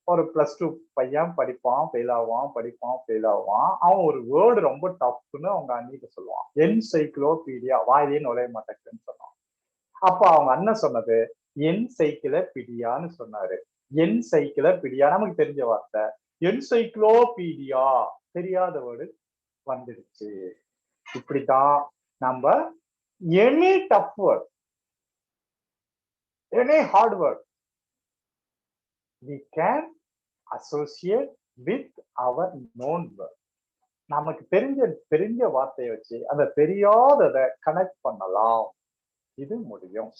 ஒரு +2 பையன் படிப்பான், ஃபெயில் ஆவான், படிப்பான், ஃபெயில் ஆவான். அவன் ஒரு வேர்டு ரொம்ப டஃப்னு அவங்க அண்ணிட்ட சொல்லுவான், என்சைக்ளோபீடியா, வாயிலே நுழைய மாட்டேங்குன்னு சொன்னான். அப்ப அவங்க அண்ணன் சொன்னது என்சைக்ளோபீடியான்னு சொன்னாரு. என்சைக்ளோபீடியா நமக்கு தெரிஞ்ச வார்த்தை, என்சைக்ளோபீடியா தெரியாத வேர்டு வந்துடுச்சு. இப்படித்தான் நம்ம any tough word, any hard word we can associate with our known word. நமக்கு தெரிஞ்ச வார்த்தையை வச்சு அந்த தெரியாததை கனெக்ட் பண்ணலாம். இது முடியும்.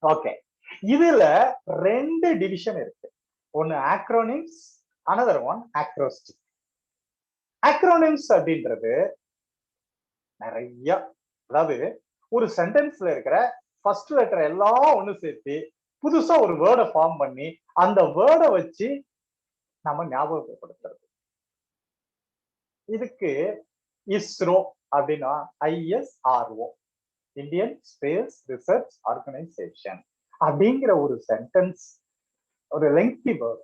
ஓகே, இதுல 2 டிவிஷன் இருக்கு. ஒன்னு ஆக்ரோனிம்ஸ், another one acrostic. ஆக்ரோனிம்ஸ் அப்படின்றது நிறைய, அதாவது ஒரு சென்டென்ஸ்ல இருக்கிற ஃபர்ஸ்ட் லெட்டர் எல்லாம் ஒண்ணு சேர்த்து புதுசா ஒரு வேர்டை ஃபார்ம் பண்ணி அந்த வேர்டை வச்சு நம்ம ஞாபகப்படுத்துறது. இதுக்கு இஸ்ரோ அப்படின்னா ISRO, Indian space research organisation அப்படிங்கிற ஒரு சென்டென்ஸ், ஒரு லெங்தி வேர்ட்,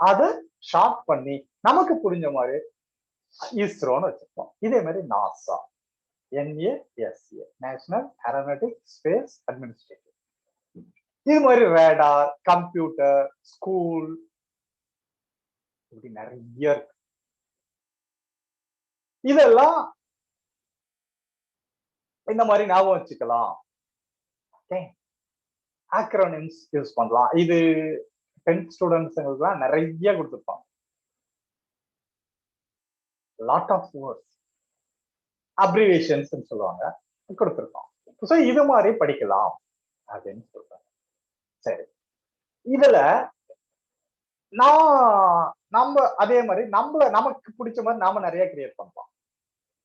அதை ஷார்ட் பண்ணி நமக்கு புரிஞ்ச மாதிரி இஸ்ரோன்னு வச்சிருக்கோம். இதே மாதிரி NASA, NASA, national aeronautic space administration. இது மாதிரி ரேடார், கம்ப்யூட்டர், ஸ்கூல், இப்படி நிறைய இருக்கு. இதெல்லாம் இந்த மாதிரி ஞாபகம் வச்சுக்கலாம். ஆக்ரோனிம்ஸ் யூஸ் பண்ணலாம். இது 10th ஸ்டூடெண்ட்ஸ்லாம் நிறைய கொடுத்துருப்பாங்க. லாட் ஆஃப் வேர்ட்ஸ், அப்ரிவேஷன்ஸ் சொல்லுவாங்க, கொடுத்துருக்கோம். ஸோ இது மாதிரி படிக்கலாம் அப்படின்னு சொல்றாங்க. சரி, இதுல நம்ம அதே மாதிரி நமக்கு பிடிச்ச மாதிரி நாம நிறைய கிரியேட் பண்ணலாம்.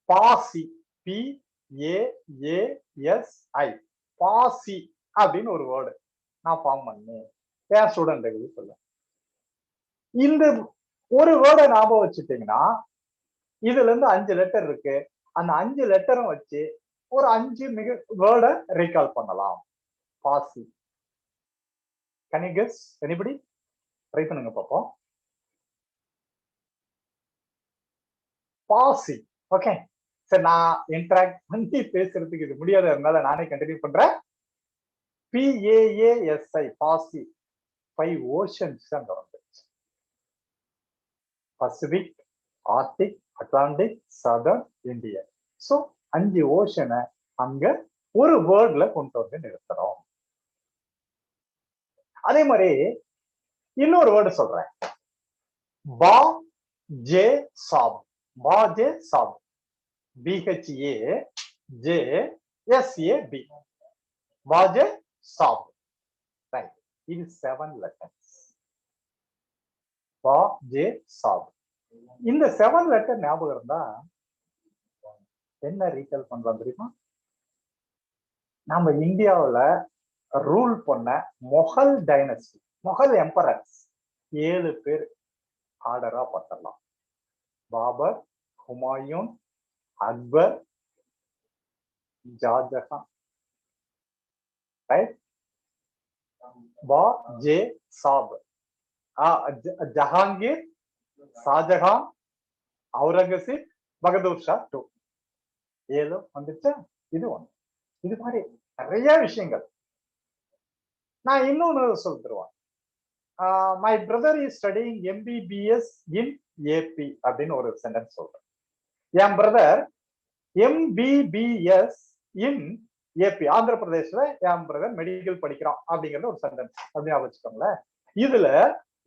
பாசி, PAASI, பாசி அப்படின்னு ஒரு வேர்டு நான் ஃபார்ம் பண்ணேன். என் ஸ்டூடெண்ட்டுக்கு சொல்ல, இந்த ஒரு வேர்டை ஞாபகம் வச்சுட்டீங்கன்னா இதுல இருந்து 5 லெட்டர் இருக்கு. அந்த 5 லெட்டரும் வச்சு ஒரு 5 வேர்டை ரீகால் பண்ணலாம். பாசி. Can you guess? Anybody? Try பண்ணுங்க பாப்போம். பாசி. ஓகே, சரி, நான் இன்டராக்ட் பண்ணி பேசுறதுக்கு இது முடியாத இருந்தால நானே கண்டினியூ பண்றேன். PAASI, பாசி. 5 ஓஷன்ஸ் அங்க வந்துருச்சு. Pacific, Arctic, Atlantic, southern, Indian. So 5 ஓஷனை அங்க ஒரு வேர்ட்ல கொண்டு வந்து நிறுத்துறோம். அதே மாதிரி இன்னொரு வேர்டு சொல்றேன். பா ஜே சாப். பா ஜே சாப். BHAJSAB. பாஜே சாப். ரைட். இது 7 லெட்டர்ஸ். பா ஜே சாப். இந்த 7 லெட்டர் ஞாபகம் இருந்தா என்ன ரீகால் பண்றோம் தெரியுமா? நம்ம இந்தியாவுல ரூல் பண்ண மொகல் டைனஸ்டி, மொகல் எம்பரர்ஸ் 7 பேர் ஆர்டரா பார்த்தலாம். பாபர், ஹுமாயூன், அக்பர், ஷாஜஹான். ரைட்? பா ஜே சாப். ஜஹாங்கீர், ஷாஜஹான், அவுரங்கசீப், பகதூர் ஷா 2. 7 வந்துச்சா? இது 1. இது மாதிரி நிறைய விஷயங்கள். நான் இன்னொன்னு சொல்லிடுவேன். My brother is studying MBBS in AP அப்படின்னு ஒரு சென்டென்ஸ் சொல்றேன். என் பிரதர் MBBS இன் AP, ஆந்திர பிரதேஷ்ல என் பிரதர் மெடிக்கல் படிக்கிறான் அப்படிங்கிறது ஒரு சென்டென்ஸ். அப்படின்னு வச்சுக்கோங்களேன். இதுல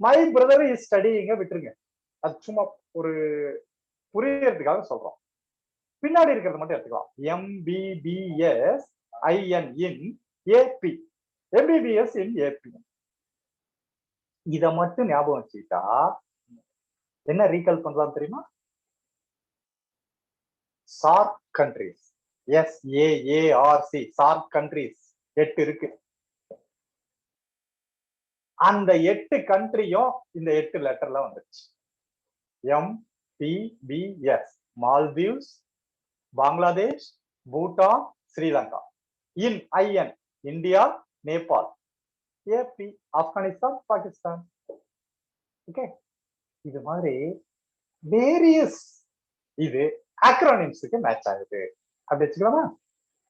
மை பிரதர் இஸ் ஸ்டடிங்க விட்டுருங்க, அது சும்மா ஒரு புரியறதுக்காக சொல்றோம். பின்னாடி இருக்கிறது மட்டும் எடுத்துக்கலாம். MBBS IN in AP, MBBS in AP. இத மட்டும் ஞாபகம் வச்சுக்கிட்டா என்ன ரீகால் பண்ணலாம் தெரியுமா? SAARC countries, SAARC, SAARC countries 8 இருக்கு. அந்த 8 கண்ட்ரியும் இந்த 8 லெட்டர்ல வந்துருச்சு. MPBS, Maldives, Bangladesh, Bhutan, Sri Lanka. IN India, Nepal. AP, Afghanistan, Pakistan. Okay, இது மாதிரி வேரியஸ் இது ஆக்ரோனிம்ஸுக்கு மேட்ச் ஆகுது. அப்படி வச்சுக்கலாமா?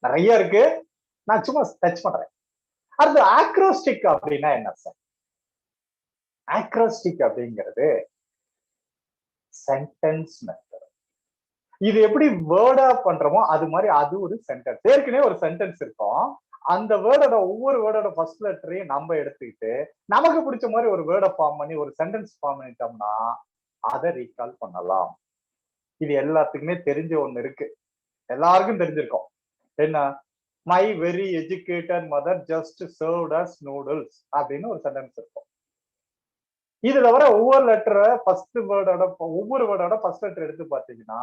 நிறைய இருக்கு, நான் சும்மா டச் பண்றேன். அடுத்து ஆக்ரோஸ்டிக் அப்படின்னா என்ன சார்? ஆக்ரோஸ்டிக் அப்படிங்கிறது சென்டென்ஸ் மெத்தட். இது எப்படி வேர்டா பண்றோமோ அது மாதிரி அது ஒரு சென்டென்ஸ். ஏற்கனவே ஒரு சென்டென்ஸ் இருக்கும். அந்த வேர்டோட ஒவ்வொரு வேர்டோட ஃபர்ஸ்ட் லெட்டரையும் நம்ம எடுத்துக்கிட்டு நமக்கு பிடிச்ச மாதிரி ஒரு வேர்டை ஃபார்ம் பண்ணி ஒரு சென்டென்ஸ் ஃபார்ம் பண்ணிட்டோம்னா அதை ரீகால் பண்ணலாம். இது எல்லாத்துக்குமே தெரிஞ்ச ஒண்ணு இருக்கு, எல்லாருக்கும் தெரிஞ்சிருக்கும். என்ன? My very educated mother just served as noodles அப்படின்னு ஒரு சென்டென்ஸ் இருக்கும். இதுல வர ஒவ்வொரு லெட்டரை ஒவ்வொரு வேர்டோட ஃபர்ஸ்ட் லெட்டர் எடுத்து பார்த்தீங்கன்னா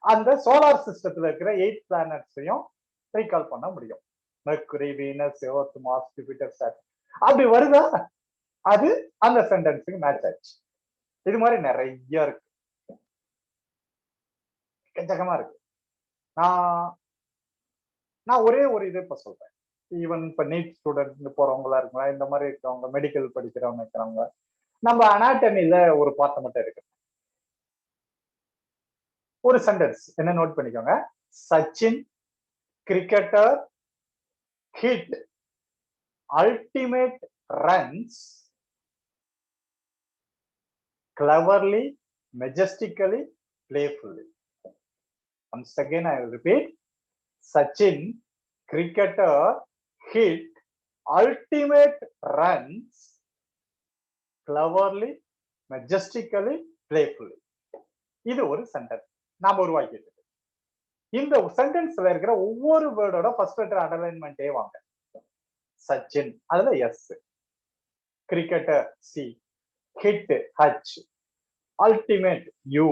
அந்த சோலார் சிஸ்டத்துல இருக்கிற 8 பிளானட்ஸையும் ரீகால் பண்ண முடியும். Mercury, Venus, Earth, Mars, Jupiter, Saturn. அப்படி வருதா? அது அந்த சென்டென்ஸுக்கு மேட்ச் ஆச்சு. இது மாதிரி நிறைய இருக்கு, எக்கச்சக்கமா இருக்கு. நான் ஒரே ஒரு இது இப்ப சொல்றேன். ஈவன் இப்ப நீட் ஸ்டூடெண்ட் போறவங்களா இருக்கலாம், இந்த மாதிரி இருக்கிறவங்க, மெடிக்கல் படிக்கிறவங்க இருக்கிறவங்க, நம்ம அனாட்டமில ஒரு பார்ட் மட்டும் இருக்கு. ஒரு சென்டென்ஸ் என்ன நோட் பண்ணிக்கோங்க. Sachin cricketer hit ultimate runs cleverly, majestically, playfully. Once again I will repeat. Sachin cricketer hit ultimate runs cleverly, majestically, playfully. இது ஒரு சென்டென்ஸ் நாம உருவாக்கிட்டு. இந்த சென்டென்ஸ்ல இருக்கிற ஒவ்வொரு வேர்டோட ஃபர்ஸ்ட் லெட்டர் அண்டர்லைன்மெண்டே வாங்க. சச்சின் அதுல S, cricketer C, hit H, ultimate U,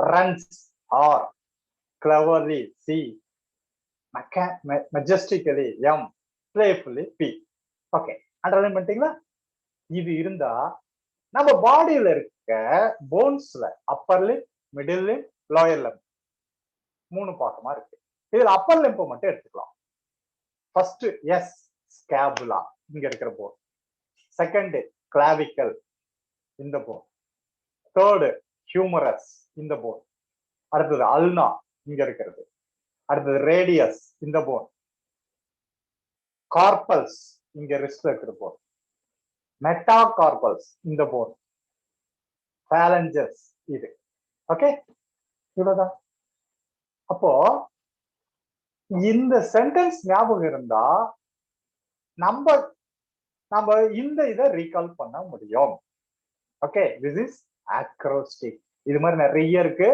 runs R, cleverly C, majestically M, playfully P. Okay, underline பண்ணிட்டீங்களா? இது இருந்தா நம்ம பாடியில இருக்க போன்ஸ்ல upper limb, middle limb, lower limb 3 பாகமா இருக்கு. இதுல அப்பர் லிம்ப் மட்டும் எடுத்துக்கலாம். ஃபர்ஸ்ட் எஸ், ஸ்கேபுலா இங்க இருக்கிற போன். செகண்ட் கிளாவிக்கல் இந்த போன். தேர்டு ஹியூமரஸ் இந்த போன். அடுத்தது அல்னா இங்க இருக்கிறது. அடுத்தது ரேடியஸ் இந்த போன். கார்பல்ஸ் இங்க ரிஸ்ட்ல இருக்கிற போன். மெட்டாகார்பல்ஸ் இந்த போன். phalanges இது. ஓகே, இவ்வளவுதான். அப்போ இந்த சென்டென்ஸ் ஞாபகம் இருந்தா நம்ம இந்த இதை ரீகால் பண்ண முடியும். Okay, this is acrostic. இது மாதிரி நிறைய இருக்கு,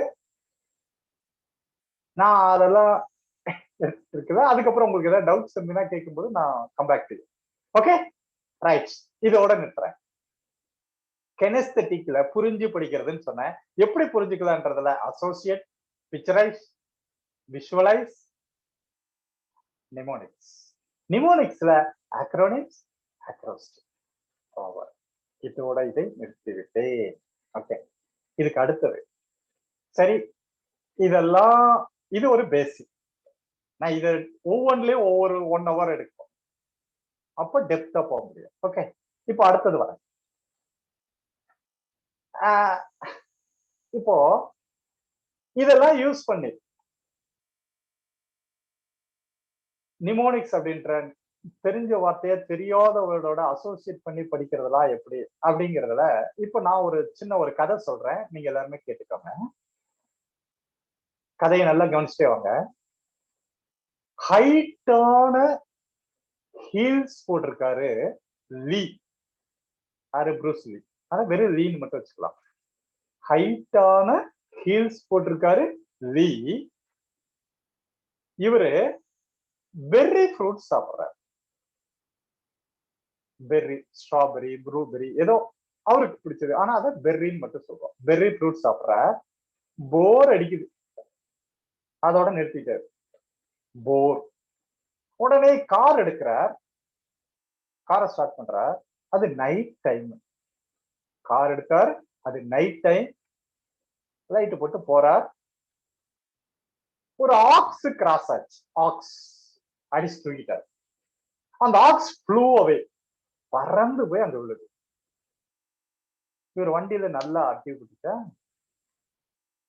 நான் அதெல்லாம் இருக்குது. அதுக்கப்புறம் உங்களுக்கு ஏதாவது டவுட்ஸ் இருந்துன்னா கேட்கும்போது நான் கம்பேக் டு. ஓகே ரைட், இதோட நிறுத்துறேன். கெனஸ்தெட்டிக்ல புரிஞ்சு படிக்கிறதுன்னு சொன்னேன். எப்படி புரிஞ்சுக்கலான்றதுல அசோசியேட், பிக்சரைஸ், விஷுவலைஸ், நிமோனிக்ஸ். நிமோனிக்ஸ்ல அக்ரோனிம்ஸ், அக்ரோஸ்டிக். ஓவர். இதோட இதை நிறுத்திவிட்டேன். ஓகே, இதுக்கு அடுத்தது சரி, இதெல்லாம் இது ஒரு பேசிக். நான் இதை ஒவ்வொன்றுலயும் ஒவ்வொரு 1 hour எடுக்கும், அப்ப டெப்தா போக முடியும். ஓகே, இப்போ அடுத்தது வரேன். இப்போ இதெல்லாம் யூஸ் பண்ணி நிமோனிக்ஸ் அப்படின்ற தெரிஞ்ச வார்த்தைய தெரியாத வேர்டோட அசோசியேட் பண்ணி படிக்கிறதெல்லாம் எப்படி அப்படிங்கிறதுல இப்ப நான் ஒரு சின்ன ஒரு கதை சொல்றேன், நீங்க எல்லாருமே கேட்டுக்கோங்க. கதையை நல்லா கவனிச்சுட்டே வாங்க. ஹைட்டான ஹீல்ஸ் போட்டிருக்காரு லீ. யாரு? ப்ரூஸ் லீ. ஆனா வெறும் லீன்னு மட்டும் வச்சுக்கலாம். ஹைட்டான ஹீல்ஸ் போட்டிருக்காரு லீ. இவரு பெர்ரி ஃப்ரூட் சாப்பிடுறாரு. பெர்ரி, ஸ்ட்ராபெரி, ப்ளூபெரி, ஏதோ அவருக்கு பிடிச்சது, ஆனா அதை பெர்ரின்னு மட்டும் சொல்றோம். பெர்ரி ஃப்ரூட் சாப்பிடுற, போர் அடிக்குது, அதோட நிறுத்திட்டாரு. போர். உடனே கார் எடுக்கிறார், காரை ஸ்டார்ட் பண்றார். அது நைட் டைம். கார் எடுத்தார், அது நைட் டைம். லைட் போட்டு போறார். ஒரு ஆக்ஸ் கிராஸ் ஆச்சு. ஆக்ஸ் அடிச்சு தூக்கிட்டார். அந்த ஆக்ஸ் ஃப்ளூ அவே, பறந்து போய் அங்க விழுது. இவர் வண்டியில நல்லா அட்டி பிடிச்சா,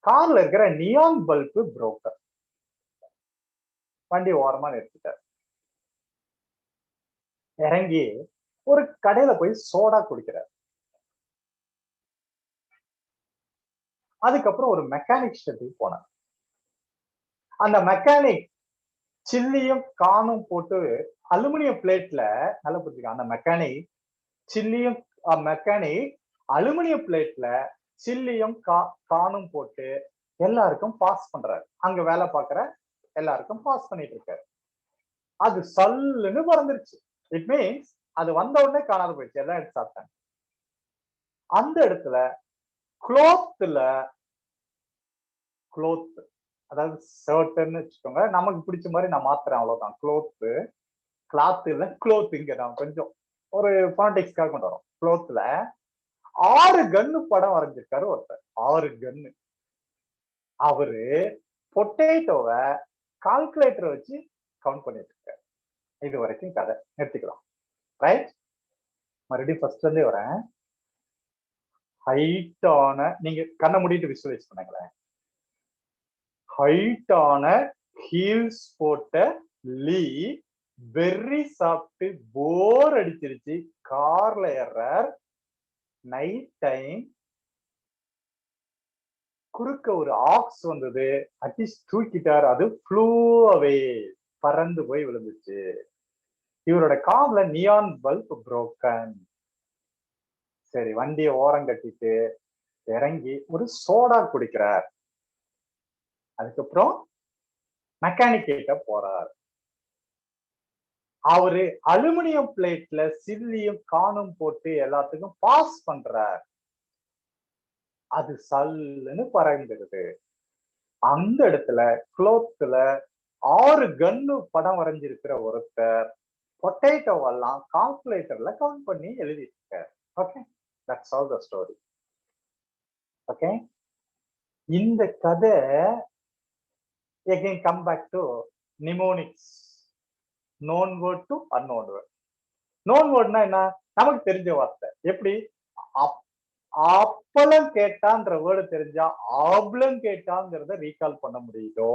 கார்ல இருக்கிற நியான் பல்பு புரோக்கர். வண்டி ஓரமா நிறுத்திட்டார். இறங்கி ஒரு கடையில போய் சோடா குடிக்கிறார். அதுக்கப்புறம் ஒரு மெக்கானிக் ஷெட்டுக்கு போனார். அந்த மெக்கானிக் சில்லியும் காணும் போட்டு அலுமினியம் பிளேட்ல, நல்லா புரிஞ்சுக்க, அந்த மெக்கானிக் அலுமினியம் பிளேட்ல சில்லியும் காணும் போட்டு எல்லாருக்கும் பாஸ் பண்றாரு. அங்க வேலை பார்க்கிற எல்லாருக்கும் பாஸ் பண்ணிட்டு இருக்காரு. அது சல்லுன்னு பறந்துருச்சு. இட் மீன்ஸ் அது வந்த உடனே காணாத போயிடுச்சு, எல்லாம் எடுத்து சாப்பிட்டாங்க. அந்த இடத்துல கிளோத் அதாவது ஷர்ட்னு வச்சுக்கோங்க, நமக்கு பிடிச்ச மாதிரி நான் மாத்துறேன் அவ்வளவுதான். கிளாத் இல்ல க்ளோத்துங்க. நான் கொஞ்சம் ஒரு பாலிடிக்ஸ்க்காக கொண்டு வரோம். க்ளோத்ல 6 கன்னு படம் வரைஞ்சிருக்காரு ஒருத்தர். 6 கன்னு. அவரு பொட்டேட்டோவை கால்குலேட்டரை வச்சு கவுண்ட் பண்ணிட்டு இருக்காரு. இது வரைக்கும் கதை நிறுத்திக்கலாம். ரைட், மறுபடியும் ஃபர்ஸ்ட்ல இருந்தே வரேன். ஹைட்டான, நீங்க கண்ணை மூடிட்டு விசுவலைஸ் பண்ணுங்களேன். ஹைட்டான ஹீல்ஸ் போட்ட லீ வெரி சாப்பிட்டு போர் அடிச்சிருச்சு, கார்ல ஏறார். நைட் டைம் குறுக்க ஒரு ஆக்ஸ் வந்தது, அட்லீஸ்ட் தூக்கிட்டார். அது ஃப்ளூ அவே, பறந்து போய் விழுந்துச்சு. இவரோட கார்ல நியான் பல்ப் புரோக்கன். சரி, வண்டியை ஓரம் கட்டிட்டு இறங்கி ஒரு சோடா குடிக்கிறார். அதுக்கப்புறம் மெக்கானிக் கிட்ட போறார். அவரு அலுமினியம் பிளேட்ல சில்லியும் காணும் போட்டு எல்லாத்துக்கும் பாஸ் பண்றார். அது சல்லுன்னு பறந்துடுது. அந்த இடத்துல க்ளோத்ல 6 கன்னு படம் வரைஞ்சிருக்கிற ஒருத்தர் பொட்டேட்டோவெல்லாம் கால்குலேட்டர்ல கவுண்ட் பண்ணி எழுதியிருக்கார். Okay, that's all the story. Okay, இந்த கதை again come back to mnemonics, known word to unknown word. known wordனா என்ன? நமக்கு தெரிஞ்ச வார்த்தை. எப்படி அப்பளம் கேட்டான்ற வேர்டு தெரிஞ்சா ஆப்ளம் கேட்டாங்கிறத ரீகால் பண்ண முடியுதோ,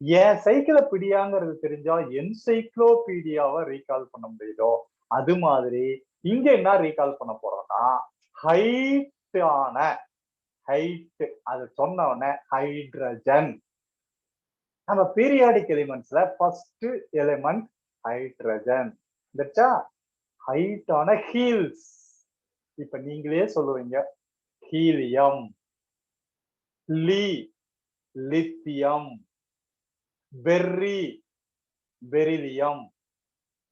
என் சைக்கிளை பிடியாங்கிறது தெரிஞ்சா என்சைக்ளோபீடியாவை ரீகால் பண்ண முடியுதோ, அது மாதிரி இங்க என்ன ரீகால் பண்ண போறோம்னா ஹைட்டான, ஹைட் அது சொன்ன உடனே ஹைட்ரஜன். நம்ம பீரியாடிக் எலிமெண்ட்ஸ்ல ஃபர்ஸ்ட் எலிமெண்ட் ஹைட்ரஜன். ஹைட்டான ஹீல்ஸ். இப்ப நீங்களே சொல்லுவீங்க helium, Lee lithium, berry beryllium,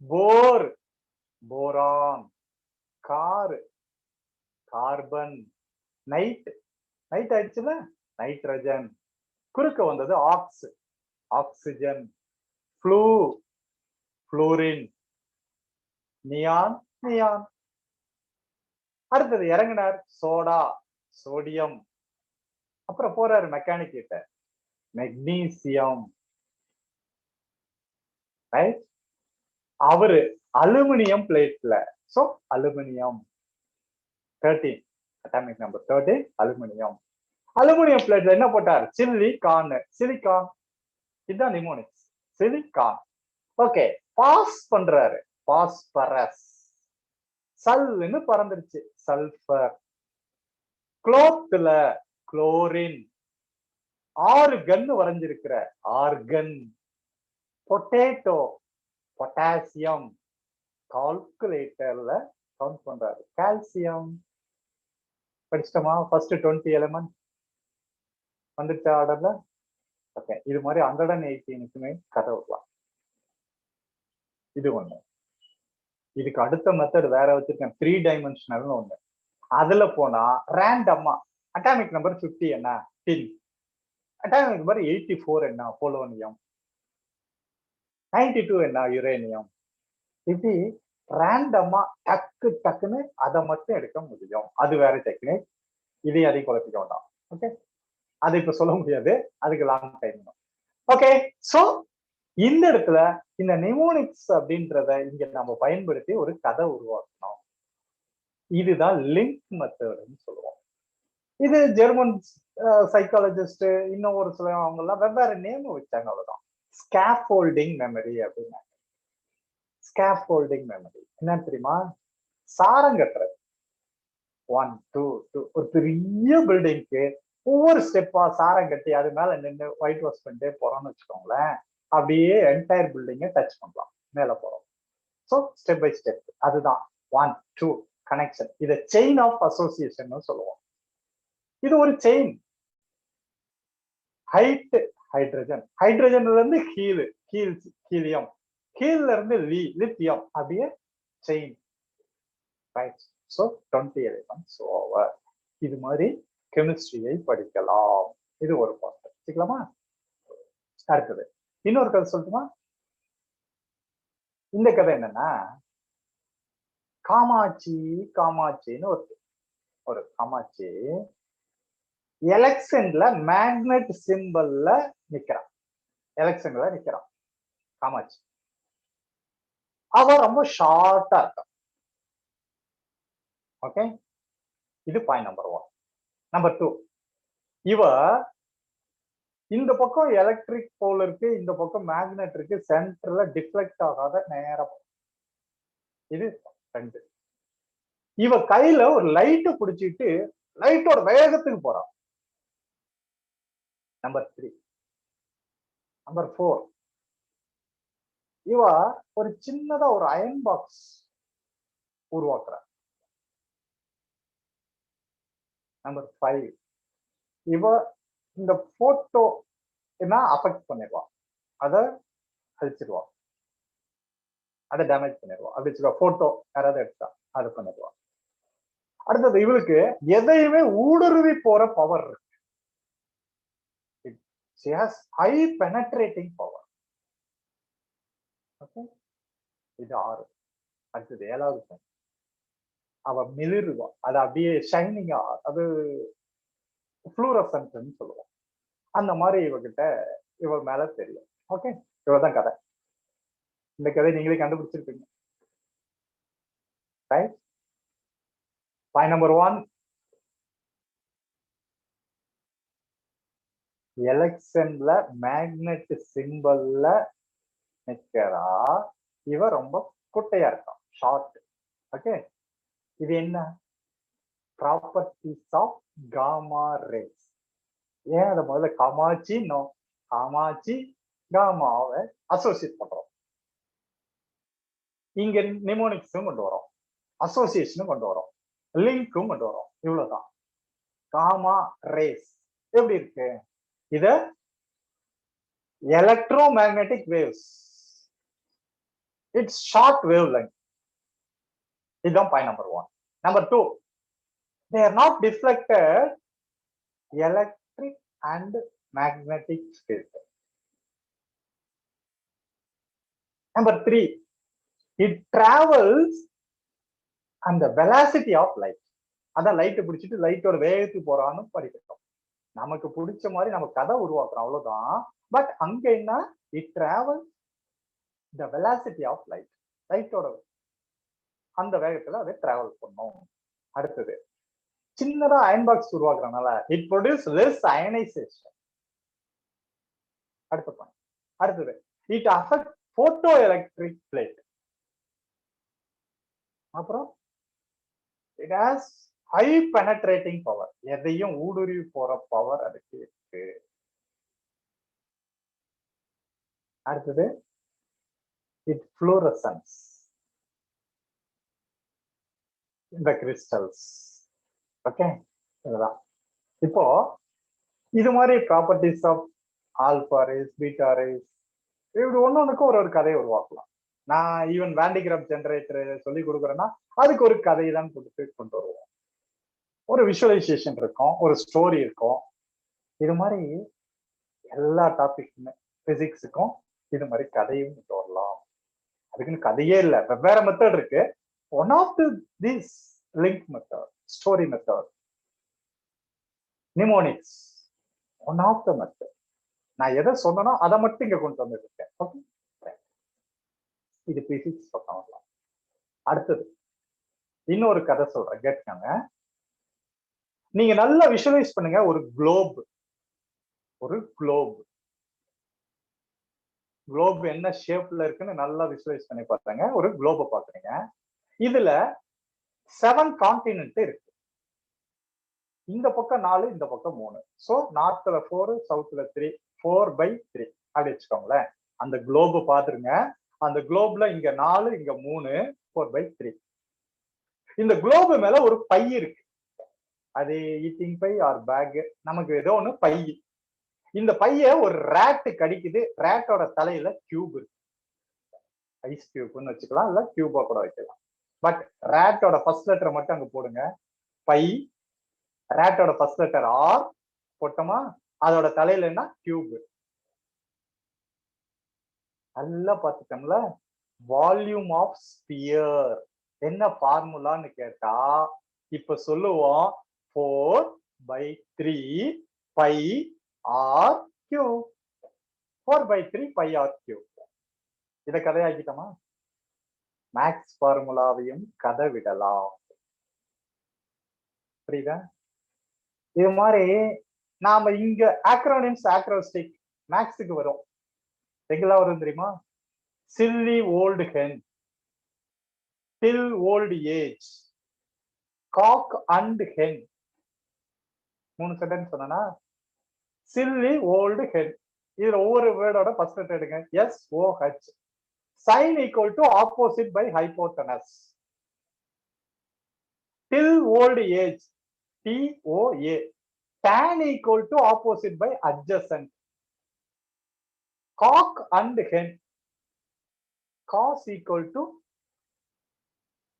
போர் boron, car carbon, night night ஆயிடுச்சுல நைட்ரஜன், குறுக்க வந்தது ox oxygen, flu fluorine, neon neon. அடுத்தது இறங்கினார் சோடா சோடியம். அப்புறம் போறாரு மெக்கானிக் கிட்ட மெக்னீசியம். ரைட், அவரு அலுமினியம் பிளேட்ல, so aluminium 13, atomic number 13 aluminium. Aluminium பிளேட்ல என்ன போட்டார்? Silicon, silicon. இதுதான் நிமோனிக்ஸ், சிலிகான். ஓகே, பாஸ் பண்றாரு பாஸ்பரஸ், சல்லுன்னு பறந்துருச்சு சல்பர். க்ளோத்ல குளோரின், 6 கன்னு வரைஞ்சிருக்கிற ஆர்கன். பொட்டேட்டோ பொட்டாசியம், கால்குலேட்டர்ல கவுண்ட் பண்றாரு கால்சியம். படிச்சிட்டோமா? ஃபர்ஸ்ட் 20 எலிமெண்ட் வந்துட்டு ஆர்டர்ல. ஓகே, இது மாதிரி 118க்குமே கதை விடலாம். இது ஒண்ணு. இதுக்கு அடுத்த மெத்தட் வேற வச்சிருக்கேன், 3 டைமென்ஷனல்னு ஒண்ணு. அதுல போனா ரேண்டமா அட்டாமிக் நம்பர் 50 என்ன? டின். அட்டாமிக் நம்பர் 84 என்ன? போலோனியம். 92 என்ன? யுரேனியம். இப்படி ரேண்டமா டக்கு டக்குன்னு அதை மட்டும் எடுக்க முடியும். அது வேற டெக்னிக், இதையும் அதையும் குழப்பிக்க வேண்டாம். ஓகே, அது இப்ப சொல்ல முடியாது, அதுக்கு லாங் டைம். ஓகே, சோ இந்த இடத்துல இந்த நிமோனிக்ஸ் அப்படின்றத இங்க நம்ம பயன்படுத்தி ஒரு கதை உருவாக்கணும். இதுதான் லிங்க் மெத்தட்னு சொல்லுவோம். இது ஜெர்மன் சைக்காலஜிஸ்ட் இன்னும் ஒரு சில அவங்க எல்லாம் வெவ்வேறு நேம் வச்சாங்க, அவ்வளவுதான். ஸ்கேஃபோல்டிங் மெமரி அப்படின்னா. ஸ்கேஃபோல்டிங் மெமரி என்ன தெரியுமா? சாரம் கட்டுறது. 1 2 2 ஒரு பெரிய பில்டிங்க்கு ஒவ்வொரு ஸ்டெப்பா சாரம் கட்டி அது மேல நின்று ஒயிட் வாஷ் பண்ணிட்டே போறோம்னு வச்சுக்கோங்களேன். அப்படியே என்டையர் பில்டிங்கை டச் பண்ணலாம், மேல போறோம். ஸோ ஸ்டெப் பை ஸ்டெப், அதுதான் 1 2 கனெக்ஷன். இதை செயின் ஆஃப் அசோசியேஷன் சொல்லுவோம். இது ஒரு செயின். ஹைட் ஹைட்ரஜன், ஹைட்ரஜன்ல இருந்து ஹீலியம், ஹீல்ல இருந்து லித்தியம், அப்படியே chain. Right, so 20 elements over. இது மாதிரி கெமிஸ்ட்ரியை படிக்கலாம். இது ஒரு பார்ட் வச்சுக்கலாமா? அடுத்தது இன்னொரு கதை சொல்லட்டுமா? இந்த கதை என்னன்னா, காமாட்சின்னு ஒரு காமாட்சி எலெக்ஷன்ல மேக்னெட் சிம்பல்ல நிக்கிறான். காமாட்சி. அவ ரொம்ப ஷார்ட்டா இருக்கான். ஓகே, இது பாயிண்ட் நம்பர் 1. நம்பர் 2, இவ இந்த பக்கம் எலக்ட்ரிக் போல் இருக்கு, இந்த பக்கம் மேக்னெட் இருக்கு, சென்டர்ல டிஃப்ளெக்ட் ஆகாத நேரம். இது 2. இவ கையில ஒரு லைட்டை பிடிச்சிட்டு லைட்டோட வேகத்துக்கு போறான். நம்பர் 3. நம்பர் 4, இவ ஒரு சின்னதா ஒரு அயன் பாக்ஸ் உருவாக்குற. நம்பர் 5, இவ இந்த போட்டோ என்ன அஃபெக்ட் பண்ணிடுவா, அதை அழிச்சிடுவா, அதை டேமேஜ் பண்ணிடுவா. அப்படி போட்டோ யாராவது எடுத்தா அதை பண்ணிடுவா. அடுத்தது இவளுக்கு எதையுமே ஊடுருவி போற பவர் இருக்கு. She has high penetrating power. Okay, இது 6. அடுத்தது 7வது, அவ மிளிருவா, அது அப்படியே ஷைனிங்கா, அது ஃப்ளூரசன்ட்னு சொல்லுவோம். அந்த மாதிரி இவ மேல தெரியும். ஓகே, இவ்வளவுதான் கதை. இந்த கதை நீங்களே கண்டுபிடிச்சிருப்பீங்க. ரைட்? பாயிண்ட் நம்பர் 1, எலெக்ஷன்ல மேக்னெட் சிம்பல்ல நிக்கிறா. இவ ரொம்ப குட்டையா இருக்கான், ஷார்ட். ஓகே, இது என்ன? Properties of gamma rays. ஏன் அதை முதல்ல காமாட்சி காமாவை அசோசியேட் பண்றோம். இங்க நிமோனிக்ஸும் கொண்டு வரோம், அசோசியேஷனும் கொண்டு வரோம், லிங்க்கும் கொண்டு வரோம். இவ்வளவுதான். காமா ரேஸ் எப்படி இருக்கு? இது electromagnetic waves, it's short wavelength. இதுதான் point number 1. Number 2, they are not deflected electric and magnetic field. Number 3, it travels and the velocity of light. அதான் லைட் பிடிச்சிட்டு லைட்டோட வேகத்துக்கு போறான்னு படிக்கிறோம். நமக்கு பிடிச்ச மாதிரி நம்ம கதை உருவாக்குறோம், அவ்வளவுதான். பட் அங்க என்ன? it travels the velocity of light. லைட்டோட அந்த வேகத்துல அதை டிராவல் பண்ணும். அடுத்தது சின்னதா அயன் பாக்ஸ் உருவாக்குறதுனால it produces less ionization. அடுத்தது it affects photoelectric plate. அப்புறம் it has high penetrating power. எதையும் ஊடுருவி போற பவர் அதுக்கு இருக்கு. அடுத்தது it fluorescence in the crystals. Okay, இதுதான். இப்போ இது மாதிரி properties of alpha rays, beta rays, இப்படி ஒன்னொன்னுக்கும் ஒரு கதையை உருவாக்கலாம். நான் ஈவன் வேண்டிகிராஃப் ஜெனரேட்டர் சொல்லி கொடுக்குறேன்னா அதுக்கு ஒரு கதையை தான் கொண்டு வருவோம். ஒரு விஷுவலைசேஷன் இருக்கும், ஒரு ஸ்டோரி இருக்கும். இது மாதிரி எல்லா டாபிக்குமே, பிசிக்ஸுக்கும் இது மாதிரி கதையும் கொண்டு வரலாம். அதுக்குன்னு கதையே இல்லை, வெவ்வேறு மெத்தட் இருக்கு. One of this link method, story method, mnemonics, one of the method. நான் எதை சொன்னனோ அதை மட்டும் இங்க கொண்டு வந்துருக்கேன். ஓகே, இது பிசிக்ஸ் பக்கம் வரலாம். அடுத்தது இன்னொரு கதை சொல்றேன், கேட்காங்க. நீங்க நல்லா விஷுவலைஸ் பண்ணுங்க. ஒரு குளோப் என்ன ஷேப்ல இருக்குன்னு நல்லா விஷுவலைஸ் பண்ணி பாருங்க. ஒரு குளோபை பாக்குறீங்க. இதுல 7 கான்டினென்ட் இருக்கு. இந்த பக்கம் 4, இந்த பக்கம் 3. சோ நார்த்ல 4, சவுத்ல 3, 4/3 அப்படி வச்சுக்கோங்களேன். அந்த குளோபை பாத்துருங்க. அந்த குளோப்ல இங்க 4, இங்க 3, 4/3. இந்த குளோபு மேல ஒரு பை இருக்கு. அது ஈட்டிங் பை ஆர் பேக், நமக்கு ஏதோ ஒண்ணு பை. இந்த பைய ஒரு ரேட் கடிக்குது. ரேட்டோட தலையில கியூப் இருக்கு. ஐஸ் கியூப்னு வச்சுக்கலாம், இல்ல கியூபா கூட வைக்கலாம். பட் ரேட்டோட ஃபர்ஸ்ட் லெட்டர் மட்டும் அங்க போடுங்க, பை. ரேட்டோட ஃபர்ஸ்ட் லெட்டர் ஆர் போட்டோமா, அதோட தலையில என்ன? கியூப். நல்லா பார்த்துட்டோம்ல. வால்யூம் ஆஃப் ஸ்பியர் என்ன ஃபார்முலான்னு கேட்டா இப்ப சொல்லுவோம் 4/3 pi r cube. 4/3 pi r cube. இதை கதையாக்கிட்டோமா? மேக்ஸ் ஃபார்முலாவையும் கதை விடலாம். புரியுதா? இது மாதிரி நாம இங்க ஆக்ரோனிம்ஸ் ஆக்ரோஸ்டிக் மேக்ஸுக்கு வரும். எங்கெல்லாம் வரும் தெரியுமா? Silly old hen, till old age, cock and hen. 3 sentence சொன்னா சில்லி ஓல்டு ஹென். இதுல ஒவ்வொரு வேர்டோட ஃபர்ஸ்ட் லெட்டர் எடுங்க. SOH. Sine equal to opposite by hypotenuse. Till old age TOA. tan equal to opposite by adjacent. Cock and hen. Cos equal to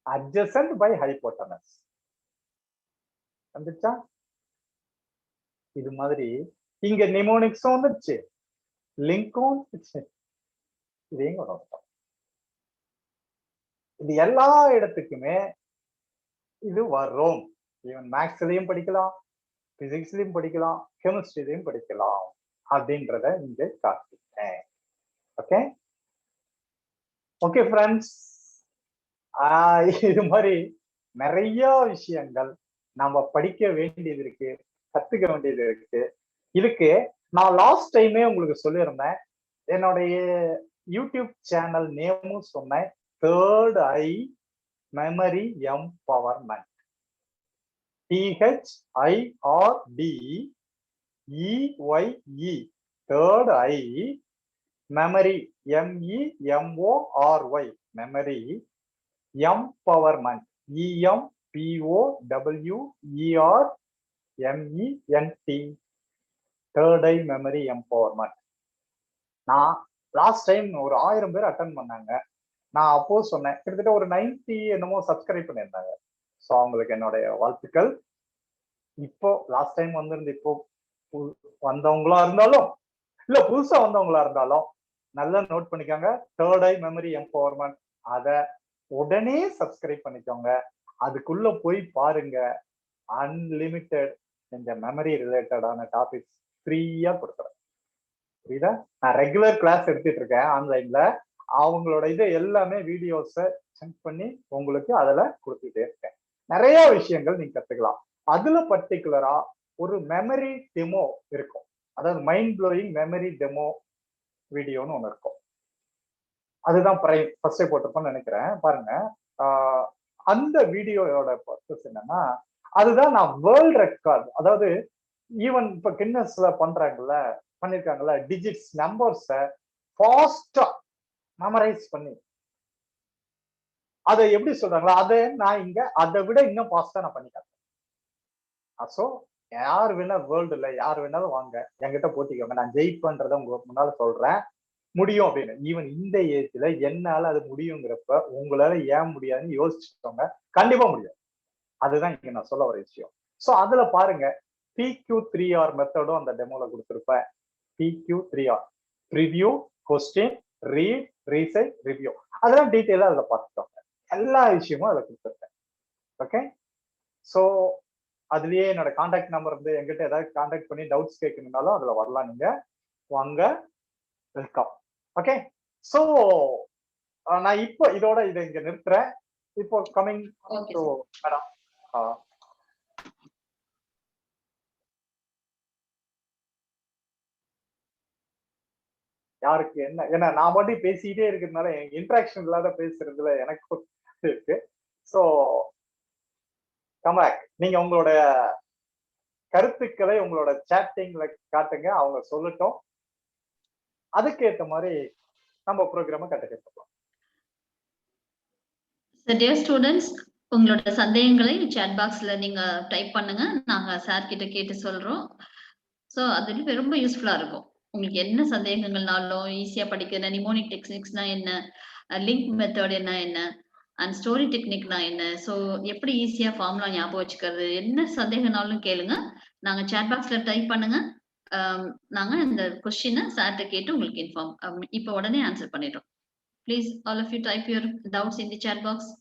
adjacent by hypotenuse. வந்துச்சா? இது மாதிரி இங்க நிமோனிக்ஸும் வந்துச்சு, லிங்கும் வந்துச்சு. இதையும் கொண்டு வந்தோம். இது எல்லா இடத்துக்குமே இது வரும். ஈவன் மேக்ஸ்லயும் படிக்கலாம், பிசிக்ஸ்லயும் படிக்கலாம், கெமிஸ்ட்ரிலையும் படிக்கலாம் அப்படின்றத இங்க காட்டிட்டேன். ஓகே ஓகே ஃப்ரெண்ட்ஸ், இது மாதிரி நிறைய விஷயங்கள் நம்ம படிக்க வேண்டியது இருக்கு, கத்துக்க வேண்டியது இருக்கு. இதுக்கு நான் லாஸ்ட் டைமே உங்களுக்கு சொல்லியிருந்தேன். என்னுடைய யூடியூப் சேனல் நேமும் சொன்னேன். Third eye memory empowerment. THIRDEYE. Third eye memory MEMORY. Memory empowerment EMPOWERMENT. Third eye memory empowerment. நான் லாஸ்ட் டைம் ஒரு 1000 பேர் அட்டன் பண்ணாங்க. நான் அப்போ சொன்னேன், கிட்டத்தட்ட ஒரு 90 என்னமோ சப்ஸ்கிரைப் பண்ணியிருந்தாங்க. ஸோ அவங்களுக்கு என்னுடைய வாழ்த்துக்கள். இப்போ லாஸ்ட் டைம் வந்திருந்து இப்போ வந்தவங்களா இருந்தாலும் இல்ல புதுசா வந்தவங்களா இருந்தாலும் நல்லா நோட் பண்ணிக்கோங்க. தேர்ட் ஐ மெமரி எம்பவர்மெண்ட், அதை உடனே சப்ஸ்கிரைப் பண்ணிக்கோங்க. அதுக்குள்ள போய் பாருங்க. அன்லிமிட்டெட் இந்த மெமரி ரிலேட்டடான டாபிக்ஸ் ஃப்ரீயா கொடுக்குறேன். புரியுதா? நான் ரெகுலர் கிளாஸ் எடுத்துட்டு இருக்கேன் ஆன்லைன்ல. அவங்களோட இது எல்லாமே வீடியோஸை செக் பண்ணி உங்களுக்கு அதுல கொடுத்துட்டே இருக்கேன். நிறைய விஷயங்கள் நீங்க கத்துக்கலாம். அதுல பர்டிகுலரா ஒரு மெமரி டெமோ இருக்கும். அதாவது மைண்ட் ப்ளோயிங் மெமரி டெமோ வீடியோன்னு ஒண்ணு இருக்கும். அதுதான் ஃபர்ஸ்டே போட்டிருப்போம்னு நினைக்கிறேன். பாருங்க, அந்த வீடியோட பர்பஸ் என்னன்னா, அதுதான் நான் வேர்ல்ட் ரெக்கார்ட், அதாவது ஈவன் இப்ப கின்னஸ்ல பண்ணிருக்காங்கல்ல, டிஜிட்ஸ் நம்பர்ஸை ஃபாஸ்டா மெமரைஸ் பண்ணி அதை எப்படி சொல்றாங்களா, அதை நான் இங்க அதை விட இன்னும் ஃபாஸ்டா நான் பண்ணி காட்டுறேன். ஸோ யார் வேணா வேர்ல்டுல யார் வேணாலும் வாங்க, என்கிட்ட போட்டிக்கோங்க. நான் ஜெயிப்பேன்றதை உங்களுக்கு முன்னால சொல்றேன். முடியும் அப்படின்னு. ஈவன் இந்த ஏஜ்ல என்னால அது முடியுங்கிறப்ப உங்களால ஏன் முடியாதுன்னு யோசிச்சுக்கோங்க. கண்டிப்பா முடியும். அதுதான் இங்க நான் சொல்ல வர விஷயம். ஸோ அதுல பாருங்க, PQ3R மெத்தடும் அந்த டெமோல கொடுத்துருப்பேன். PQ3R preview, question, read, recite, review. அதெல்லாம் டீட்டெயிலா அதுல பார்த்துக்கோங்க. எல்லா விஷயமும் அதுல கொடுத்துருக்கேன். ஓகே, ஸோ அதுலயே என்னோட கான்டாக்ட் நம்பர் இருந்து எங்கிட்ட ஏதாவது கான்டாக்ட் பண்ணி டவுட்ஸ் கேட்கணும்னாலும் அதுல வரலாம். நீங்க வாங்க, வெல்கம். ஓகே, ஸோ நான் இப்போ இதோட இதை இங்க நிறுத்துறேன். இப்போ கமிங் டு மேடம். யாருக்கு என்ன, ஏன்னா நான் மட்டும் பேசிக்கிட்டே இருக்கிறதுனால இன்ட்ராக்ஷன் இல்லாத பேசுறதுல எனக்கு இருக்கு. ஸோ கம்பேக், நீங்க உங்களோட கருத்துக்களை உங்களோட சேட்டிங்ல காட்டுங்க, அவங்க சொல்லட்டும். அதுக்கேற்ற மாதிரி நம்ம ப்ரோக்ராமை கட்டுக்கலாம். டியர் ஸ்டூடெண்ட்ஸ், உங்களோட சந்தேகங்களை சாட் பாக்ஸ்ல நீங்க டைப் பண்ணுங்க. நாங்க சார் கிட்ட கேட்டு சொல்றோம். ஸோ அது ரொம்ப யூஸ்ஃபுல்லா இருக்கும். உங்களுக்கு என்ன சந்தேகங்கள்னாலும் ஈஸியா படிக்கிற நிமோனிக் டெக்னிக்ஸ்னா என்ன, லிங்க் மெத்தட் என்ன அண்ட் ஸ்டோரி டெக்னிக்னா என்ன, ஸோ எப்படி ஈஸியா ஃபார்முலா ஞாபகம் வச்சுக்கிறது, என்ன சந்தேகம்னாலும் கேளுங்க. நாங்க சாட் பாக்ஸ்ல டைப் பண்ணுங்க. நாங்க இந்த கொஸ்டினை சார்ட்ட கேட்டு உங்களுக்கு இன்ஃபார்ம் இப்போ உடனே ஆன்சர் பண்ணிடுறோம். Please all of you type your doubts in the chat box.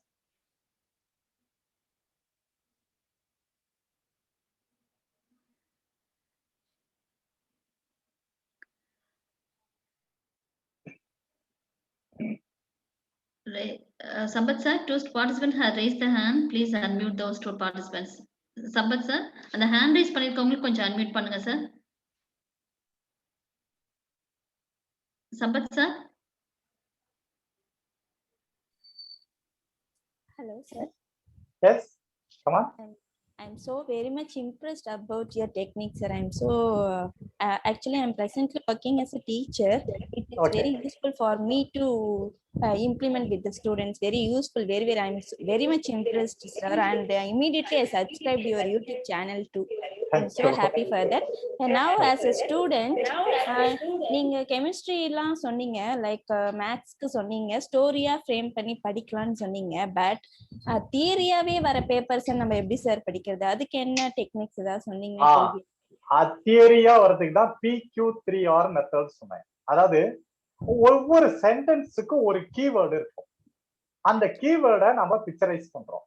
Sambat sir, two participants have raised the hand. Please unmute those two participants. Sambat sir, அந்த hand raise பண்ணிருக்கவங்களுக்கு கொஞ்சம் unmute பண்ணுங்க sir. Sambat sir. Hello, sir. Yes, come on. I'm so very much impressed about your technique, sir. I'm so actually I'm presently working as a teacher. It is Okay. very useful for me to implement with the students. Very useful. Very I'm very much impressed, sir. And immediately I subscribed your YouTube channel too. I'm so happy for that. And now as a student, நீங்க chemistry எல்லாம் சொன்னீங்க, like மேத்ஸ்க்கு சொன்னீங்க, ஸ்டோரியா frame பண்ணி படிக்கலாம்னு சொன்னீங்க. But தியரியாவே வர papers நம்ம எப்படி சார் படிக்கிறது? அதுக்கு என்ன டெக்னிக்ஸ் ஏதாவது சொன்னீங்க? தியரியா வரதுக்கு தான் PQ3R மெத்தட் சொன்னேன். அதாவது ஒவ்வொரு சென்டென்ஸுக்கும் ஒரு கீவேர்டு இருக்கும். அந்த கீவேர்டை நம்ம பிக்சரைஸ் பண்றோம்.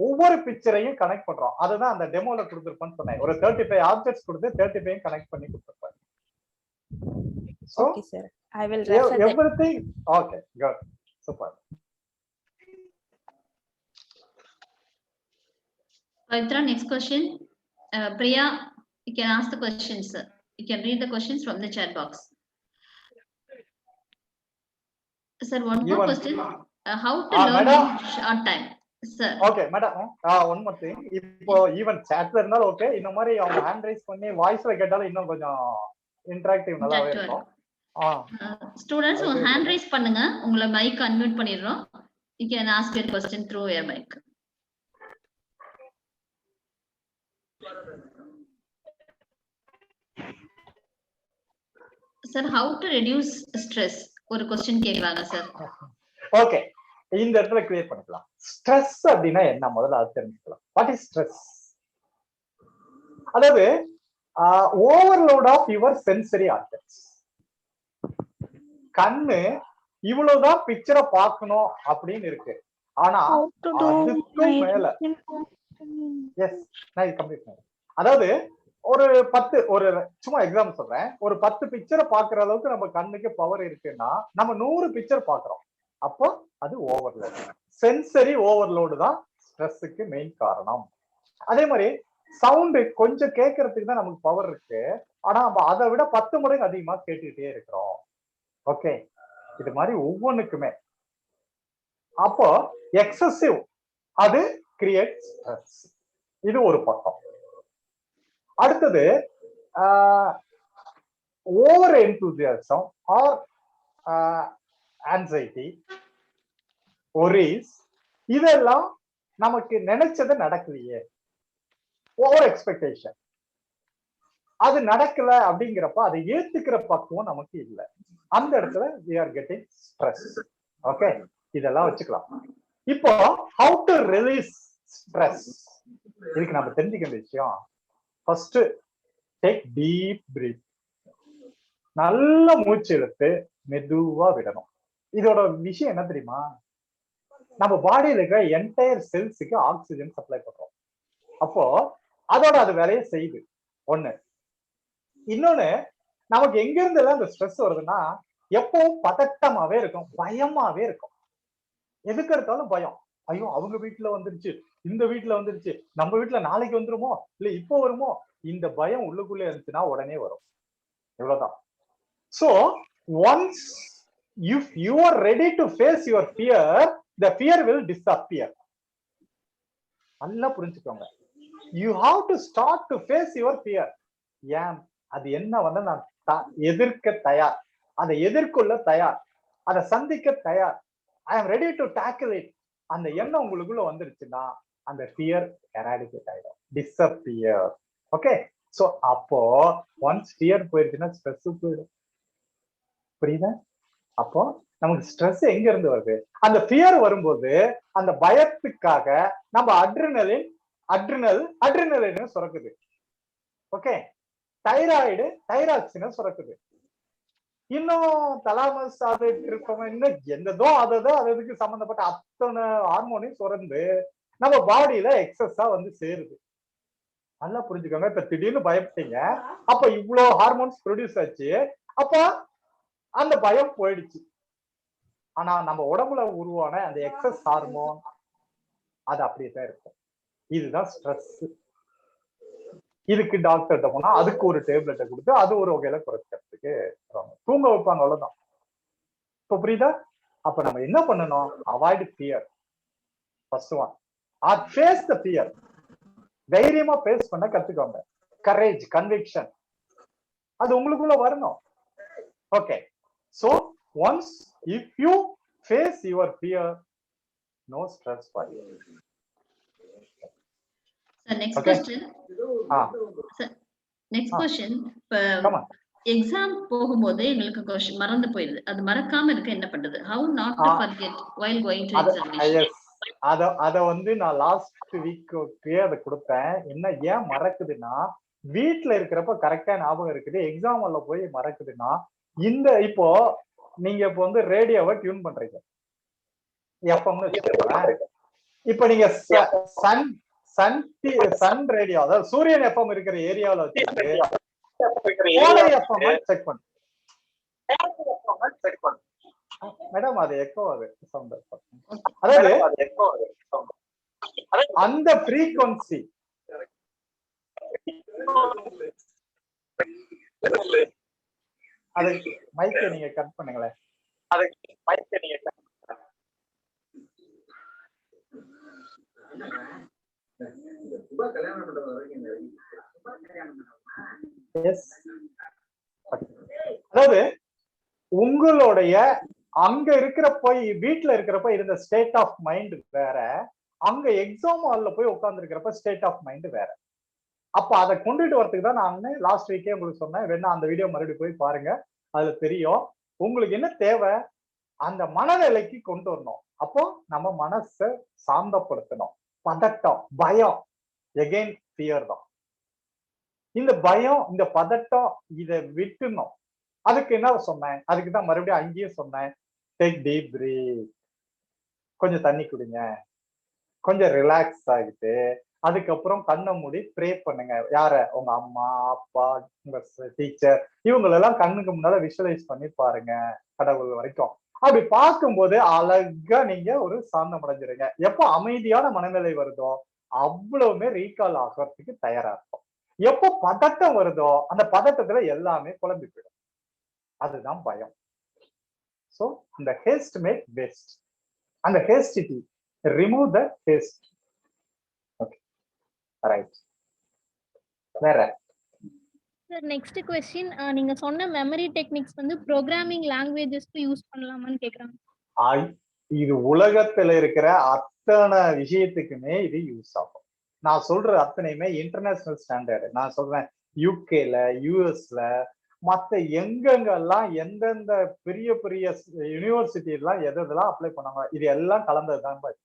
ஒவ்வொரு பிக்சரையும் கனெக்ட் பண்றோம். அதுதான் அந்த டெமோல கொடுத்திருப்பேன்னு சொன்னேன். ஒரு 35 ஆப்ஜெக்ட்ஸ் கொடுத்து 35 கனெக்ட் பண்ணி கொடுத்திருப்பேன். So, okay sir, I will refer everything. Okay, good, super. Pavitra, next question. Priya, you can ask the questions. You can read the questions from the chat box. Sir, one more question. How to learn in short time? Sir. Okay, madam. One more thing. இப்போ even chatல இருந்தாலும் okay, இந்த மாதிரி அவங்க hand rice பண்ணி வாய்ஸ்ல கேட்டாலும் இன்னும் கொஞ்சம் இன்டராக்டிவ் நல்லாவே இருக்கும். ஸ்டூடண்ட்ஸ் உங்க ஹேண்ட் ரைஸ் பண்ணுங்க. உங்களை மைக் அன்மியூட் பண்ணிடுறோம். You can ask your question through your mic. Sir, how to reduce stress? ஒரு क्वेश्चन கேக்குறாங்க சார். ஓகே, இந்த இடத்துல கிளியர் பண்ணிக்கலாம். ஸ்ட்ரெஸ் அப்படினா என்ன முதல்ல அது தெரிஞ்சுக்கலாம். What is stress? அதாவது overload of your sensory organs. கண்ணு இவ்வளவுதான் பிக்சரை பார்க்கணும் அப்படின்னு இருக்கு. ஆனா அதுக்கும் மேல எஸ் நான் இது கம்ப்ளீட் பண்ணேன். அதாவது ஒரு 10 ஒரு சும்மா எக்ஸாம்பிள் சொல்றேன். ஒரு 10 பிக்சரை பாக்குற அளவுக்கு நம்ம கண்ணுக்கு பவர் இருக்குன்னா நம்ம 100 பிக்சர் பாக்குறோம். அப்போ அது ஓவர்லோடு. சென்சரி ஓவர்லோடு தான் ஸ்ட்ரெஸ்ஸுக்கு மெயின் காரணம். அதே மாதிரி சவுண்டு கொஞ்சம் கேட்கறதுக்கு தான் நமக்கு பவர் இருக்கு. ஆனா நம்ம அதை விட 10 மடங்கு அதிகமா கேட்டுக்கிட்டே இருக்கிறோம். ஓகே, இது மாதிரி ஒவ்வொன்றுக்குமே. அப்போ எக்ஸசிவ் அது கிரியேட் ஸ்ட்ரெஸ். இது ஒரு பக்கம். அடுத்தது over enthusiasm or anxiety, worries, இதெல்லாம் நமக்கு நினைச்சது நடக்கலையே, ஓவர் எக்ஸ்பெக்டேஷன், அது நடக்கல அப்படிங்கிறப்ப அதை ஏத்துக்கிற பக்குவம் நமக்கு இல்லை. அந்த இடத்துல we are getting stress. Okay, இதெல்லாம் வச்சுக்கலாம். இப்போ how to release stress, இதுக்கு நம்ம தெரிஞ்சுக்க வேண்டிய விஷயம், ஃபர்ஸ்ட் டேக் டீப் பிரீத். நல்ல மூச்சு இழுத்து மெதுவா விடணும். இதோட விஷயம் என்ன தெரியுமா? நம்ம பாடியில இருக்கிற என்டையர் செல்ஸுக்கு ஆக்சிஜன் சப்ளை பண்றோம். அப்போ அதோட அது வேலையை செய்யுது ஒண்ணு. இன்னொன்னு, நமக்கு எங்க இருந்து எல்லாம் இந்த ஸ்ட்ரெஸ் வருதுன்னா எப்பவும் பதட்டமாவே இருக்கும், பயமாவே இருக்கும். எதுக்கு எடுத்தாலும் பயம். ஐயோ அவங்க வீட்டுல வந்துருச்சு, இந்த வீட்டுல வந்துருச்சு, நம்ம வீட்டுல நாளைக்கு வந்துருமோ இல்ல இப்போ வருமோ, இந்த பயம் உள்ளுக்குள்ளே இருந்துச்சுன்னா உடனே வரும். இவ்வளவுதான். So once if you are ready to face your fear, the fear will disappear. நல்லா புரிஞ்சுக்கோங்க. You have to start to face your fear. ஏன் அது என்ன வந்து நான் எதிர்க்க தயார், அதை எதிர்கொள்ள தயார், அதை சந்திக்க தயார். I am ready to tackle it. அந்த எண்ணம் உங்களுக்குள்ள வந்துருச்சுன்னா அந்த ஃபியர் எராடிகேட் ஆயிடும், டிஸப்பியர். ஓகே, சோ அப்போ ஒன்ஸ் ஃபியர் போயிடுச்சுன்னா ஸ்ட்ரெஸ் போயிடும். புரியுதா? அப்போ நமக்கு ஸ்ட்ரெஸ் எங்க இருந்து வருது? அந்த ஃபியர் வரும்போது அந்த பயத்துக்காக நம்ம அட்ரினலின் சுரக்குது. ஓகே, தைராக்சினை சுரக்குது. இன்னும் தலாமஸ் அது இன்னும் என்னதோ அதுக்கு சம்பந்தப்பட்ட அத்தனை ஹார்மோனையும் சுரந்து நம்ம பாடியில எக்ஸஸா வந்து சேருது. நல்லா புரிஞ்சுக்கோங்க. இப்ப திடீர்னு பயப்பட்டீங்க, அப்ப இவ்வளவு ஹார்மோன்ஸ் ப்ரொடியூஸ் ஆச்சு, அப்ப அந்த பயம் போயிடுச்சு. ஆனா நம்ம உடம்புல உருவான அந்த எக்ஸஸ் ஹார்மோன் அது அப்படியே தான் இருக்கும். இதுதான் ஸ்ட்ரெஸ். இதுக்கு டாக்டர்கிட்ட போனா அதுக்கு ஒரு டேப்லெட்டை கொடுத்து அது ஒரு வகையில குறைக்கிறதுக்கு தூங்க வைப்பாங்க, அவ்வளவுதான். இப்ப புரியுதா? அப்ப நம்ம என்ன பண்ணணும்? Avoid fear. First one, face the fear. தைரியமா ஃபேஸ் பண்ண கத்துக்கோங்க. கரேஜ், கன்விக்ஷன் அது உங்களுக்குள்ள வரணும். Okay, so once if you face your fear, no stress for you. Next question. Next question. Exam போகும்போது எங்களுக்கு क्वेश्चन மறந்து போயிடுது. அது மறக்காம இருக்க என்ன பண்றது? How not to forget while going to examination? அத வந்து நான் லாஸ்ட் வீக்கு அதை கொடுத்தேன். என்ன ஏன் மறக்குதுன்னா, வீட்டுல இருக்கிறப்ப கரெக்டா ஞாபகம் இருக்குது, எக்ஸாம் ஹால்ல போய் மறக்குதுன்னா, இந்த இப்போ நீங்க இப்போ வந்து ரேடியோவை டியூன் பண்றீங்க, எஃப்எம்னு வச்சுக்கோங்களேன். இப்ப நீங்க சன் ரேடியோ, அதாவது சூரியன் எஃப்எம் இருக்கிற ஏரியாவில் வச்சுட்டு செக் பண்ணு மேடம். அது எக்கோ, அது சவுண்ட். அதாவது அந்த ஃப்ரீக்வன்சி அது மைக்கை நீங்க கட் பண்ணுங்களேன். அதாவது உங்களுடைய அங்க இருக்கிறப்ப, வீட்டுல இருக்கிறப்ப இருந்த ஸ்டேட் ஆஃப் மைண்ட் வேற, அங்க எக்ஸாம் ஹால்ல போய் உட்கார்ந்து இருக்கிறப்ப ஸ்டேட் ஆஃப் மைண்ட் வேற. அப்ப அதை கொண்டுட்டு வரதுக்கு தான் நான் லாஸ்ட் வீக்கே உங்களுக்கு சொன்னேன். வேணா அந்த வீடியோ மறுபடியும் போய் பாருங்க, அதுல தெரியும் உங்களுக்கு என்ன தேவை. அந்த மனநிலைக்கு கொண்டு வரணும். அப்போ நம்ம மனசை சாந்தப்படுத்தணும். பதட்டம், பயம், எகெயின் ஃபியர் தான். இந்த பயம், இந்த பதட்டம், இதை விட்டுணும். அதுக்கு என்ன சொன்னேன்? அதுக்கு தான் மறுபடியும் அங்கேயும் சொன்னேன், டேக் டீப் பிரீத், கொஞ்சம் தண்ணி குடிங்க, கொஞ்சம் ரிலாக்ஸ் ஆகிட்டு அதுக்கப்புறம் கண்ணை மூடி ப்ரே பண்ணுங்க. யார? உங்க அம்மா, அப்பா, உங்க டீச்சர், இவங்களெல்லாம் கண்ணுக்கு முன்னால விஷுவலைஸ் பண்ணி பாருங்க, கடவுள் வரைக்கும். அப்படி பார்க்கும்போது அழகா நீங்க ஒரு சாந்தம் அடைஞ்சிருங்க. எப்போ அமைதியான மனநிலை வருதோ அவ்வளவுமே ரீகால் ஆகிறதுக்கு தயாரா இருக்கும். எப்போ பதட்டம் வருதோ அந்த பதட்டத்துல எல்லாமே குழம்பி போயிடும். அதுதான் பயம். சோ அந்த ஹேஸ்ட் மேக் பெஸ்ட். அந்த ஹேஸ்டிட்டி remove the haste. Okay, right. வேற சார் நெக்ஸ்ட் क्वेश्चन, நீங்க சொன்ன மெமரி டெக்னிக்ஸ் வந்து ப்ரோகிராமிங் லாங்குவேஜஸ்க்கு யூஸ் பண்ணலாமான்னு கேக்குறாங்க. இது உலகத்துல இருக்கிற அத்தனை விஷயத்துக்குமே இது யூஸ் ஆகும். நான் சொல்ற அத்தனையுமே இன்டர்நேஷனல் ஸ்டாண்டர்டு. நான் சொல்றேன் யூகேல, யூஎஸ்ல, மற்ற எங்கெங்கெல்லாம் எந்தெந்த பெரிய பெரிய யூனிவர்சிட்டி எல்லாம் எதெல்லாம் அப்ளை பண்ணாங்க, இது எல்லாம் கலந்ததுதான்.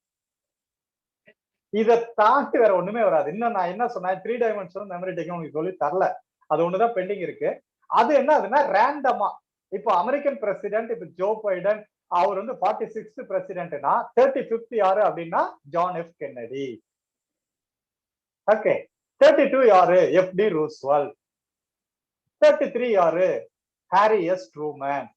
இதை தாண்டி வேற ஒண்ணுமே வராது. இன்னும் நான் என்ன சொன்னேன், 3 டைமென்ஷனல் மெமரி டெக்னிக் உங்களுக்கு சொல்லி தரல. அது ஒண்ணுதான் பெண்டிங் இருக்கு. அது என்ன ஆகுதுன்னா ரேண்டமா, இப்போ அமெரிக்கன் பிரசிடென்ட், இப்ப ஜோ பைடன், அவர் வந்து 46th பிரசிடென்ட்னா 35th யாரு அப்படின்னா ஜான் எஃப் கென்னடி. ஓகே, 32 யாரு? FD Roosevelt. 33 யாரு? Harry S Truman.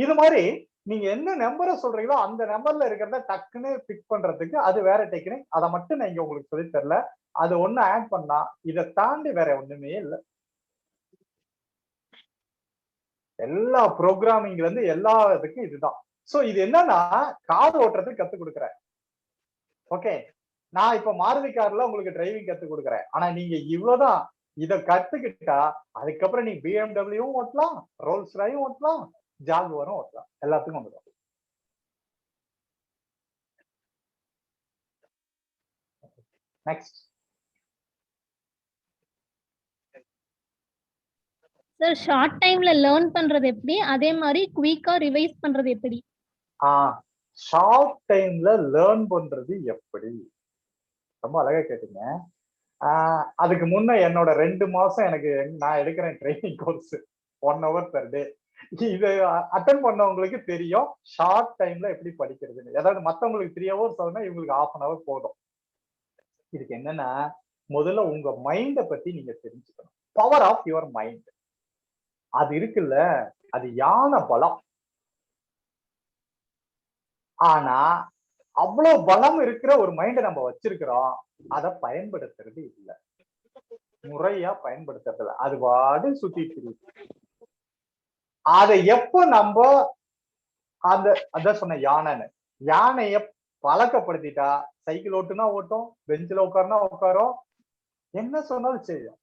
இது மாதிரி நீங்க என்ன நம்பரை சொல்றீங்களோ அந்த நம்பர்ல இருக்கிறத டக்குன்னு பிக் பண்றதுக்கு அது வேற டெக்னிக். அதை மட்டும் நான் இங்க உங்களுக்கு சொல்லி தரல. அது ஒண்ணு ஆட் பண்ணா இதை தாண்டி வேற ஒண்ணுமே இல்லை. எல்லா ப்ரோக்ராமிங்ல இருந்து எல்லா இதுக்கும் இதுதான். சோ இது என்னன்னா கார் ஓட்டுறதுக்கு கத்து கொடுக்குறேன். ஓகே, நான் இப்ப மாருதி கார்ல உங்களுக்கு டிரைவிங் கத்து கொடுக்குறேன். ஆனா நீங்க இவ்வளவுதான். இத கத்துக்கிட்டா அதுக்கப்புறம் நீ பிஎம்டபிள்யூவும் ஓட்டலாம், ரோல்ஸ் ராயும் ஓட்டலாம், ஜாகுவாரும் ஓட்டலாம், எல்லாத்துக்கும் வந்துடும். நெக்ஸ்ட் சார், ஷார்ட் டைம்ல லேர்ன் பண்றது எப்படி, அதே மாதிரி குயிக்கா ரிவைஸ் பண்றது எப்படி? ஷார்ட் டைம்ல லேர்ன் பண்றது எப்படி? ரொம்ப அழகா கேட்டீங்க. அதுக்கு முன்ன என்னோட 2 மாசம் எனக்கு நான் எடுக்கிறேன் training course 1 hour per day. இது அட்டன் பண்ணவங்களுக்கு தெரியும் ஷார்ட் டைம்ல எப்படி படிக்கிறதுன்னு. அதாவது மத்தவங்களுக்கு 3 hours ஆகுனா இவங்களுக்கு 1/2 hour போதும். இதுக்கு என்னன்னா முதல்ல உங்க மைண்ட பத்தி நீங்க தெரிஞ்சுக்கணும். பவர் ஆஃப் யுவர் மைண்ட் அது இருக்குல்ல, அது யானை பலம். ஆனா அவ்வளவு பலம் இருக்கிற ஒரு மைண்டை நம்ம வச்சிருக்கிறோம், அதை பயன்படுத்துறது இல்லை, முறையா பயன்படுத்துறது இல்லை. அது வாடு சுத்திட்டு இருக்கு. அதை எப்போ நம்ம அதான் சொன்ன யானைய பழக்கப்படுத்திட்டா சைக்கிள் ஓட்டுனா ஓட்டும், பெஞ்சில் உட்காருனா உட்காரும், என்ன சொன்னாலும் செய்யும்.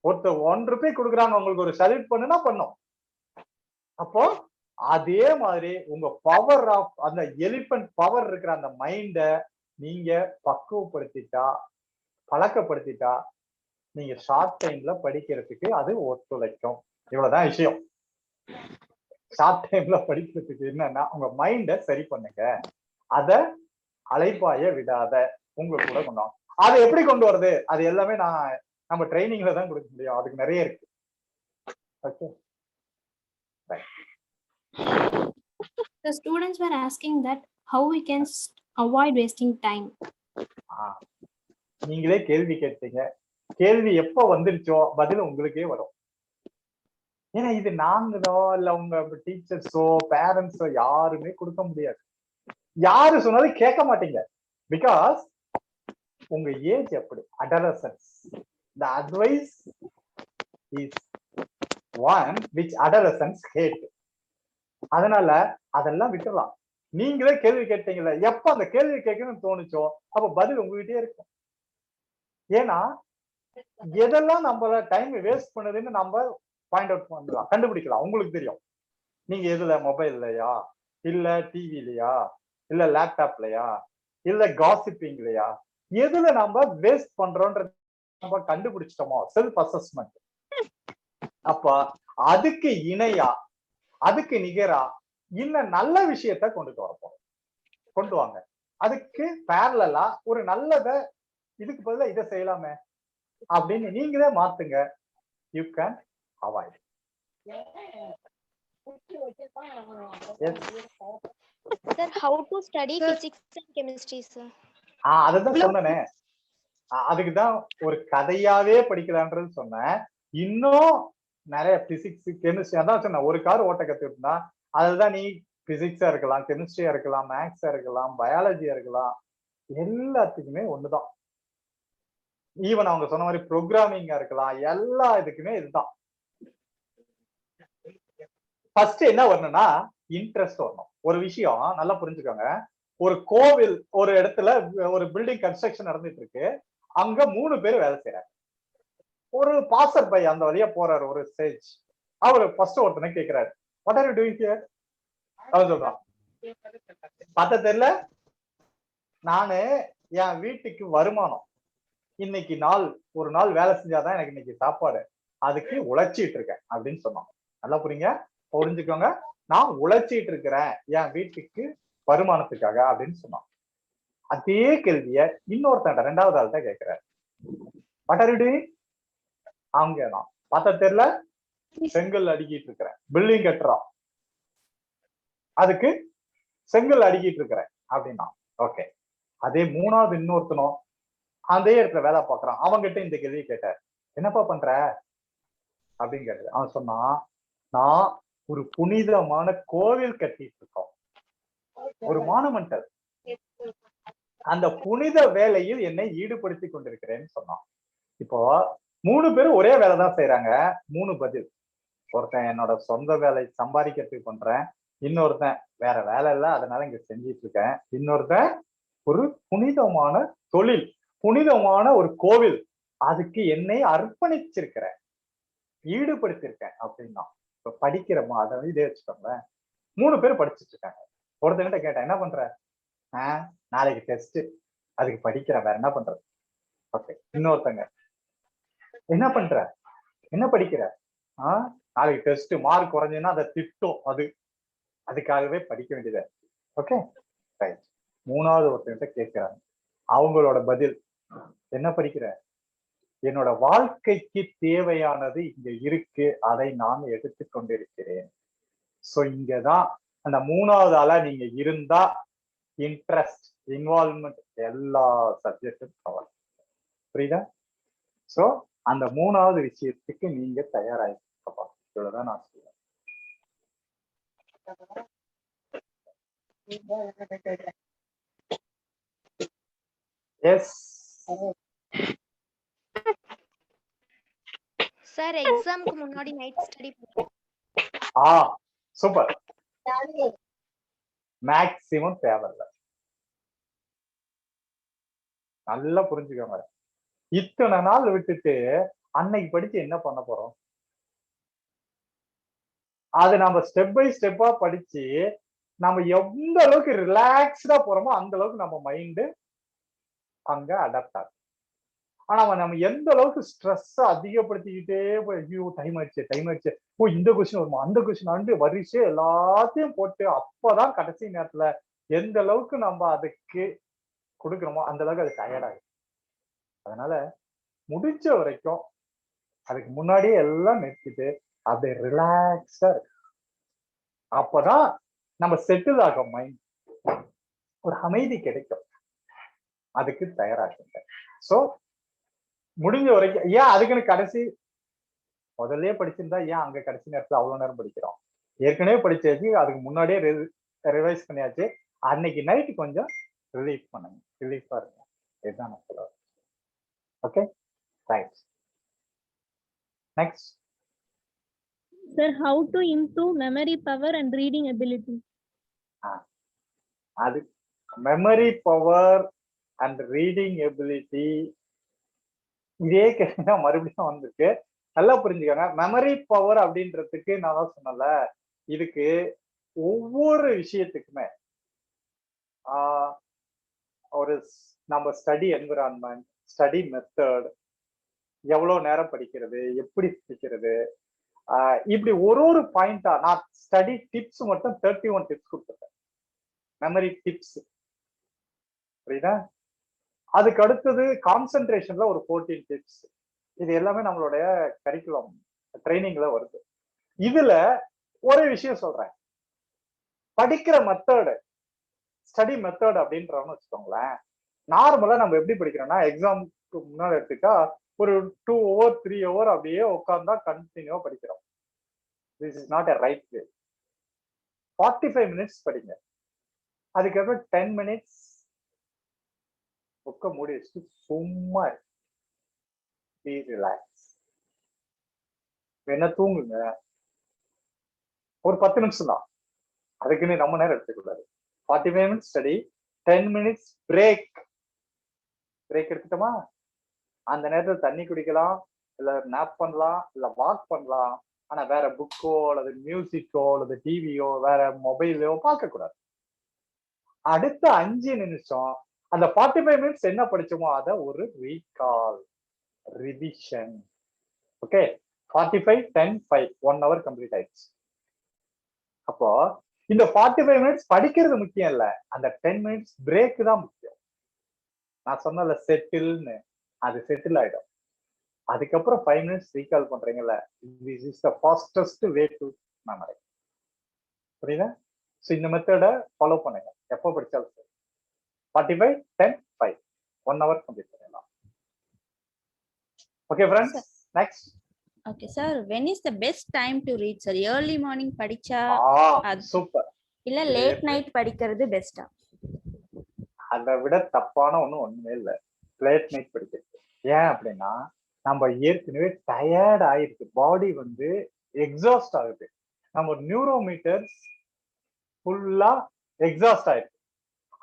ஒருத்தர் 1 ரூபாய் கொடுக்குறாங்க உங்களுக்கு ஒரு சல்யூட் பண்ணுனா பண்ணும். அப்போ அதே மாதிரி உங்க பவர் ஆஃப் அந்த எலிபென்ட் பவர் இருக்கிற அந்த மைண்ட நீங்க பக்குவப்படுத்திட்டா பழக்கப்படுத்திட்டா நீங்க ஷார்ட் டைம்ல படிக்கிறதுக்கு அது ஒத்துழைக்கும். இவ்வளவுதான் விஷயம். ஷார்ட் டைம்ல படிக்கிறதுக்கு என்னன்னா உங்க மைண்ட சரி பண்ணுங்க, அத அலைப்பாய விடாத உங்க கூட கொண்டு. அதை எப்படி கொண்டு வருது அது எல்லாமே நம்ம ட்ரைனிங்ல தான் கொடுக்க முடியும். அதுக்கு நிறைய இருக்கு. Okay. The students were asking that how we can avoid wasting time. நீங்களே கேள்வி கேட்டீங்க. கேள்வி எப்ப வந்துருச்சோ பதில் உங்களுக்கே வரும். ஏன்னா இது நாங்களோ இல்ல உங்க டீச்சர்ஸோ பேரண்ட்ஸோ யாருமே கொடுக்க முடியாது. யாரு சொன்னாலும் கேட்க மாட்டீங்க. பிகாஸ் உங்க ஏஜ் எப்படி adolescence. The advice is one which adolescents hate. அதனால அதெல்லாம் விட்டுலாம். நீங்களே கேள்வி கேட்டீங்கல்ல, எப்ப அந்த கேள்வி கேட்கணும்னு தோணுச்சோ அப்ப பதில் உங்ககிட்டயே இருக்கும். ஏன்னா எதெல்லாம் நம்மள டைம் வேஸ்ட் பண்ணுதுன்னு நம்ம பாயிண்ட் அவுட் பண்ணலாம், கண்டுபிடிக்கலாம். உங்களுக்கு தெரியும் நீங்க எதுல, மொபைல்லையா இல்ல டிவிலையா இல்ல லேப்டாப்லயா இல்ல காசிப்பிங்லையா, எதுல நம்ம வேஸ்ட் பண்றோம்ன்றது நம்ம கண்டுபிடிச்சிட்டோமோ செல்ஃப் அசஸ்மெண்ட். அப்ப அதுக்கு இணையா அதுக்கு நிகரா இன்னும் நல்ல விஷயத்த கொண்டு வாங்க. அதுக்கு பேரலா ஒரு நல்லத இதுக்கு பதிலா இதை செய்யலாமே அப்படின்னு நீங்களே மாத்துங்க. You can avoid. Sir, how to study physics and chemistry, sir? அதுதான் சொன்னேனே, அதுக்குதான் ஒரு கதையாவே படிக்கலான்றது சொன்னேன். இன்னும் நிறைய பிசிக்ஸ் கெமிஸ்ட்ரி அதான் சொன்னேன். ஒரு கார் ஓட்ட கத்துக்கிட்டா அதுதான் நீ பிசிக்ஸா இருக்கலாம், கெமிஸ்ட்ரியா இருக்கலாம், மேக்ஸா இருக்கலாம், பயாலஜியா இருக்கலாம், எல்லாத்துக்குமே ஒண்ணுதான். ஈவன் அவங்க சொன்ன மாதிரி ப்ரோக்ராமிங்கா இருக்கலாம், எல்லா இதுக்குமே இதுதான். ஃபர்ஸ்ட் என்ன வரணும்னா இன்ட்ரெஸ்ட் வரணும். ஒரு விஷயம் நல்லா புரிஞ்சுக்கோங்க. ஒரு கோவில் ஒரு இடத்துல ஒரு பில்டிங் கன்ஸ்ட்ரக்ஷன் நடந்துட்டு இருக்கு. அங்க 3 பேர் வேலை செய்யறாங்க. ஒரு பாசர் பை அந்த வழியா போறாரு ஒரு ஸ்டேஜ். அவரு ஃபர்ஸ்ட் ஒருத்தனை கேட்கிறாரு, what are you doing here? அவன் சொல்றான், பார்த்த தெரியல, நானு என் வீட்டுக்கு வருமானம், இன்னைக்கு ஒரு நாள் வேலை செஞ்சாதான் எனக்கு இன்னைக்கு சாப்பாடு, அதுக்கு உழைச்சிட்டு இருக்கேன் அப்படின்னு சொன்னான். நல்லா புரிஞ்சுக்கோங்க, நான் உழைச்சிட்டு இருக்கிறேன் என் வீட்டுக்கு வருமானத்துக்காக அப்படின்னு சொன்னான். அதே கேள்விய இன்னொருத்தன் 2வது ஆள்கிட்ட கேட்கிறாரு, வாட் ஆர் யூ டூயிங்? அவங்க நான் பார்த்தா தெரியல, செங்கல் அடிக்கிட்டு இருக்கிறேன், பில்டிங் கட்டுறான், அதுக்கு செங்கல் அடிக்கிட்டு இருக்கிறேன் அப்படின்னா. ஓகே. அதே 3வது இன்னொருத்தனும் அதே இடத்துல வேலை பார்க்கறான். அவன்கிட்ட இந்த கேள்வி கேட்டார், என்னப்பா பண்ற அப்படின்னு கேட்டாரு. அவன் சொன்னான், நான் ஒரு புனிதமான கோவில் கட்டிட்டு இருக்கோம், ஒரு மானுமெண்டல், அந்த புனித வேலையில் என்னை ஈடுபடுத்தி கொண்டிருக்கிறேன்னு சொன்னான். இப்போ 3 பேரும் ஒரே வேலை தான் செய்யறாங்க. 3 பதில். ஒருத்தன் என்னோட சொந்த வேலை சம்பாதிக்கிறதுக்கு பண்றேன், இன்னொருத்தன் வேற வேலை இல்லை அதனால இங்க செஞ்சிட்டு இருக்கேன், இன்னொருத்தன் ஒரு புனிதமான தொழில், புனிதமான ஒரு கோவில், அதுக்கு என்னை அர்ப்பணிச்சிருக்கிறேன், ஈடுபடுத்திருக்கேன் அப்படின்னா. இப்ப படிக்கிறோமா அதை இதே வச்சுக்கோங்களேன். 3 பேர் படிச்சுட்டு இருக்காங்க. ஒருத்தங்கிட்ட கேட்டேன், என்ன பண்ற? நாளைக்கு டெஸ்ட், அதுக்கு படிக்கிறேன், வேற என்ன பண்றது? ஓகே. இன்னொருத்தங்க, என்ன பண்ற, என்ன படிக்கிற? நாளைக்கு டெஸ்ட், மார்க் குறைஞ்சுன்னா அதை திட்டும், அதுக்காகவே படிக்க வேண்டியது. Okay right. 3வது ஒருத்தங்கிட்ட கேட்கிறாங்க. அவங்களோட பதில், என்ன படிக்கிற? என்னோட வாழ்க்கைக்கு தேவையானது இங்க இருக்கு, அதை நான் எடுத்துக்கொண்டிருக்கிறேன். சோ இங்கதான் அந்த 3வது ஆளா நீங்க இருந்தா இன்ட்ரெஸ்ட், இன்வால்வ்மெண்ட் எல்லா சப்ஜெக்டும் கவர். புரியுதா? சோ அந்த 3வது விஷயத்துக்கு நீங்க தயாராகிப்பா. இவ்வளவுதான் நான் சொல்லுவேன். எஸ் சார் எக்ஸாம்க்கு முன்னாடி நைட் ஸ்டடி சூப்பர். மேக்சிமம் தேவையில்லை. நல்லா புரிஞ்சுக்கோங்க. இத்தனை நாள் விட்டுட்டு அன்னைக்கு படிச்சு என்ன பண்ண போறோம்? அது நம்ம ஸ்டெப் பை ஸ்டெப்பா படிச்சு நம்ம எந்த அளவுக்கு ரிலாக்ஸ்டா போறோமோ அந்த அளவுக்கு நம்ம மைண்டு அங்க அடாப்ட் ஆகும். ஆனா நம்ம எந்த அளவுக்கு ஸ்ட்ரெஸ் அதிகப்படுத்திக்கிட்டே போய் ஐயோ டைம் ஆயிடுச்சு, ஓ இந்த கொஸ்டின் வருமா, அந்த கொஸ்டின் வந்து வரிசை எல்லாத்தையும் போட்டு அப்பதான் கடைசி நேரத்துல எந்த அளவுக்கு நம்ம அதுக்கு கொடுக்கணுமோ அந்த அளவுக்கு அது டயர்டாகும். அதனால முடிஞ்ச வரைக்கும் அதுக்கு முன்னாடியே எல்லாம் நிறுத்திட்டு அப்படியே ரிலாக்ஸா இருக்கு. அப்பதான் நம்ம செட்டில் ஆகும் மைண்ட், ஒரு அமைதி கிடைக்கும். அதுக்கு தயாராகுங்க. சோ முடிஞ்ச வரைக்கும் ஏன் அதுக்குன்னு கடைசி முதல்ல படிச்சிருந்தா ஏன் அங்க கடைசி நேரத்துல அவ்வளவு நேரம் படிக்கிறோம்? ஏற்கனவே படிச்சாச்சு, அதுக்கு முன்னாடியே ரிவைஸ் பண்ணியாச்சு. அன்னைக்கு நைட்டு கொஞ்சம் ரிலீஃப் பண்ணுங்க, ரிலீஃபா இருங்க. இதுதான் நான் சொல்லுவேன். Okay, right. Next Sir, how to improve memory power and reading ability? அது memory power and reading ability இதே கேட்டா மறுபடியும் வந்திருக்கு. நல்லா புரிஞ்சுக்கோங்க. மெமரி பவர் அப்படின்றதுக்கு நான் தான் சொன்னல, இதுக்கு ஒவ்வொரு விஷயத்துக்குமே ஒரு நம்ம ஸ்டடி என்விரான்மெண்ட், ஸ்டடி மெத்தட், எவ்வளவு நேரம் படிக்கிறது, எப்படி படிக்கிறது, இப்படி ஒரு பாயிண்டா நான் ஸ்டடி டிப்ஸ் மட்டும் 31 டிப்ஸ் கொடுத்துருக்கேன். மெமரி டிப்ஸ் புரியுதா? அதுக்கு அடுத்தது கான்சென்ட்ரேஷன்ல ஒரு 14 டிப்ஸ். இது எல்லாமே நம்மளுடைய கரிக்குலம் ட்ரைனிங்ல வருது. இதுல ஒரு விஷயம் சொல்றேன், படிக்கிற மெத்தடு, ஸ்டடி மெத்தட் அப்படின்றவங்க வச்சுக்கோங்களேன். நார்மலா நம்ம எப்படி படிக்கிறோம்னா எக்ஸாமுக்கு முன்னாடி எடுத்துட்டா ஒரு 2 hour 3 hour அப்படியே உட்கார்ந்தா கண்டினியூவா படிக்கிறோம். This is not a right way. 45 minutes படிங்க. அதுக்கப்புறம் 10 minutes புக்க மூடி வச்சுட்டு சும்மா பி ரிலாக்ஸ். வேணா தூங்குங்க, ஒரு 10 நிமிஷம் தான், அதுக்குன்னு நம்ம நேரம் எடுத்துக்கூடாது. 45 minutes study, 10 minutes break. Break எடுத்துட்டோமா, அந்த நேரத்துல தண்ணி குடிக்கலாம், இல்ல நாப் பண்ணலாம், இல்ல வாக் பண்ணலாம். ஆனா வேற புக்கோ அல்லது மியூசிக்கோ அல்லது டிவியோ வேற மொபைலோ பார்க்க கூடாது. அடுத்த 5 நிமிஷம் அந்த 45 minutes என்ன படிச்சோமோ அதை ஒரு recall, revision. Okay, 45, 10, 5 1 hour complete ஆயிடுச்சு. அப்போ இந்த 45 minutes படிக்கிறது முக்கியம் இல்ல, அந்த 10 minutes பிரேக் தான் முக்கியம். நான் சொன்னல செட்டில்னு, அது செட்டில் ஆயிடும். அதுக்கப்புறம் 5 minutes ரீகால் பண்றீங்கல்ல, this is the fastest way to memory. புரியுதா? ஸோ இந்த மெத்தடை ஃபாலோ பண்ணுங்க எப்போ படிச்சாலும் சரி. 45, 10, 5 1 hour கம்ப்ளீட் பண்ணலாம். Okay friends, next. Okay sir, when is the best time to read sir? Early morning படிச்சா சூப்பர், இல்ல லேட் நைட் படிக்கிறது பெஸ்டா? அதை விட தப்பான ஒண்ணுமே இல்ல லேட் நைட் படிக்கிறது. ஏன் அப்படின்னா நம்ம ஏற்கனவே டயர்ட் ஆயிருக்கு, பாடி வந்து எக்ஸாஸ்ட் ஆகுது, நம்ம நியூரோமீட்டர்ஸ் ஃபுல்லா எக்ஸாஸ்ட் ஆயிருக்கு.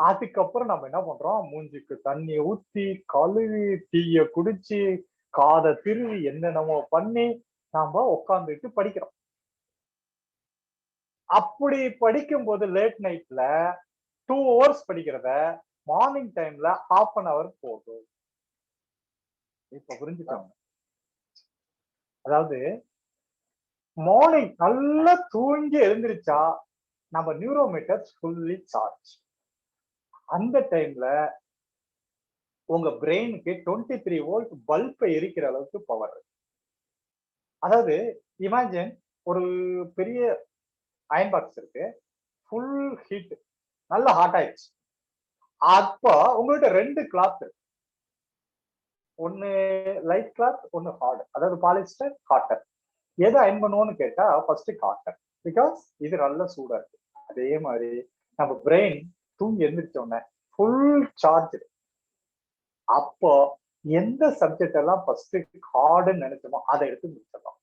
அதுக்கப்புறம் நம்ம என்ன பண்றோம், மூஞ்சிக்கு தண்ணியை ஊத்தி கழுவி டீய குடிச்சு காதை திருவி என்னென்னமோ பண்ணி நாம உட்காந்துட்டு படிக்கிறோம். அப்படி படிக்கும் போது லேட் நைட்ல 2 hours படிக்கிறத மார்னிங் டைம்ல 1/2 hour போதும். இப்ப புரிஞ்சுக்கோங்க. அதாவது மார்னிங் நல்லா தூங்கி எழுந்திருச்சா நம்ம நியூரோமீட்டர் ஃபுல்லி சார்ஜ். அந்த டைம்ல உங்க பிரெயினுக்கு 23 வோல்ட் பல்பை எரிக்கிற அளவுக்கு பவர். அதாவது இமேஜின் ஒரு பெரிய அயன் பாக்ஸ் இருக்கு, ஃபுல் ஹீட், நல்ல ஹாட் ஆயிடுச்சு. அப்போ உங்கள்கிட்ட 2 கிளாத் இருக்கு, ஒன்னு லைட் கிளாத், ஒன்னு ஹார்ட். அதாவது பாலிஸ்டர், காட்டன். எதை அயன் பண்ணுவோம்னு கேட்டா ஃபர்ஸ்ட் காட்டன், பிகாஸ் இது நல்ல சூடா இருக்கு. அதே மாதிரி நம்ம பிரெயின் தூங்கி எழுந்திரிச்சோடனே ஃபுல் சார்ஜ். அப்போ எந்த சப்ஜெக்ட் எல்லாம் ஃபர்ஸ்ட் ஹார்டுன்னு நினைச்சோமோ அதை எடுத்து முடிச்சிடலாம்,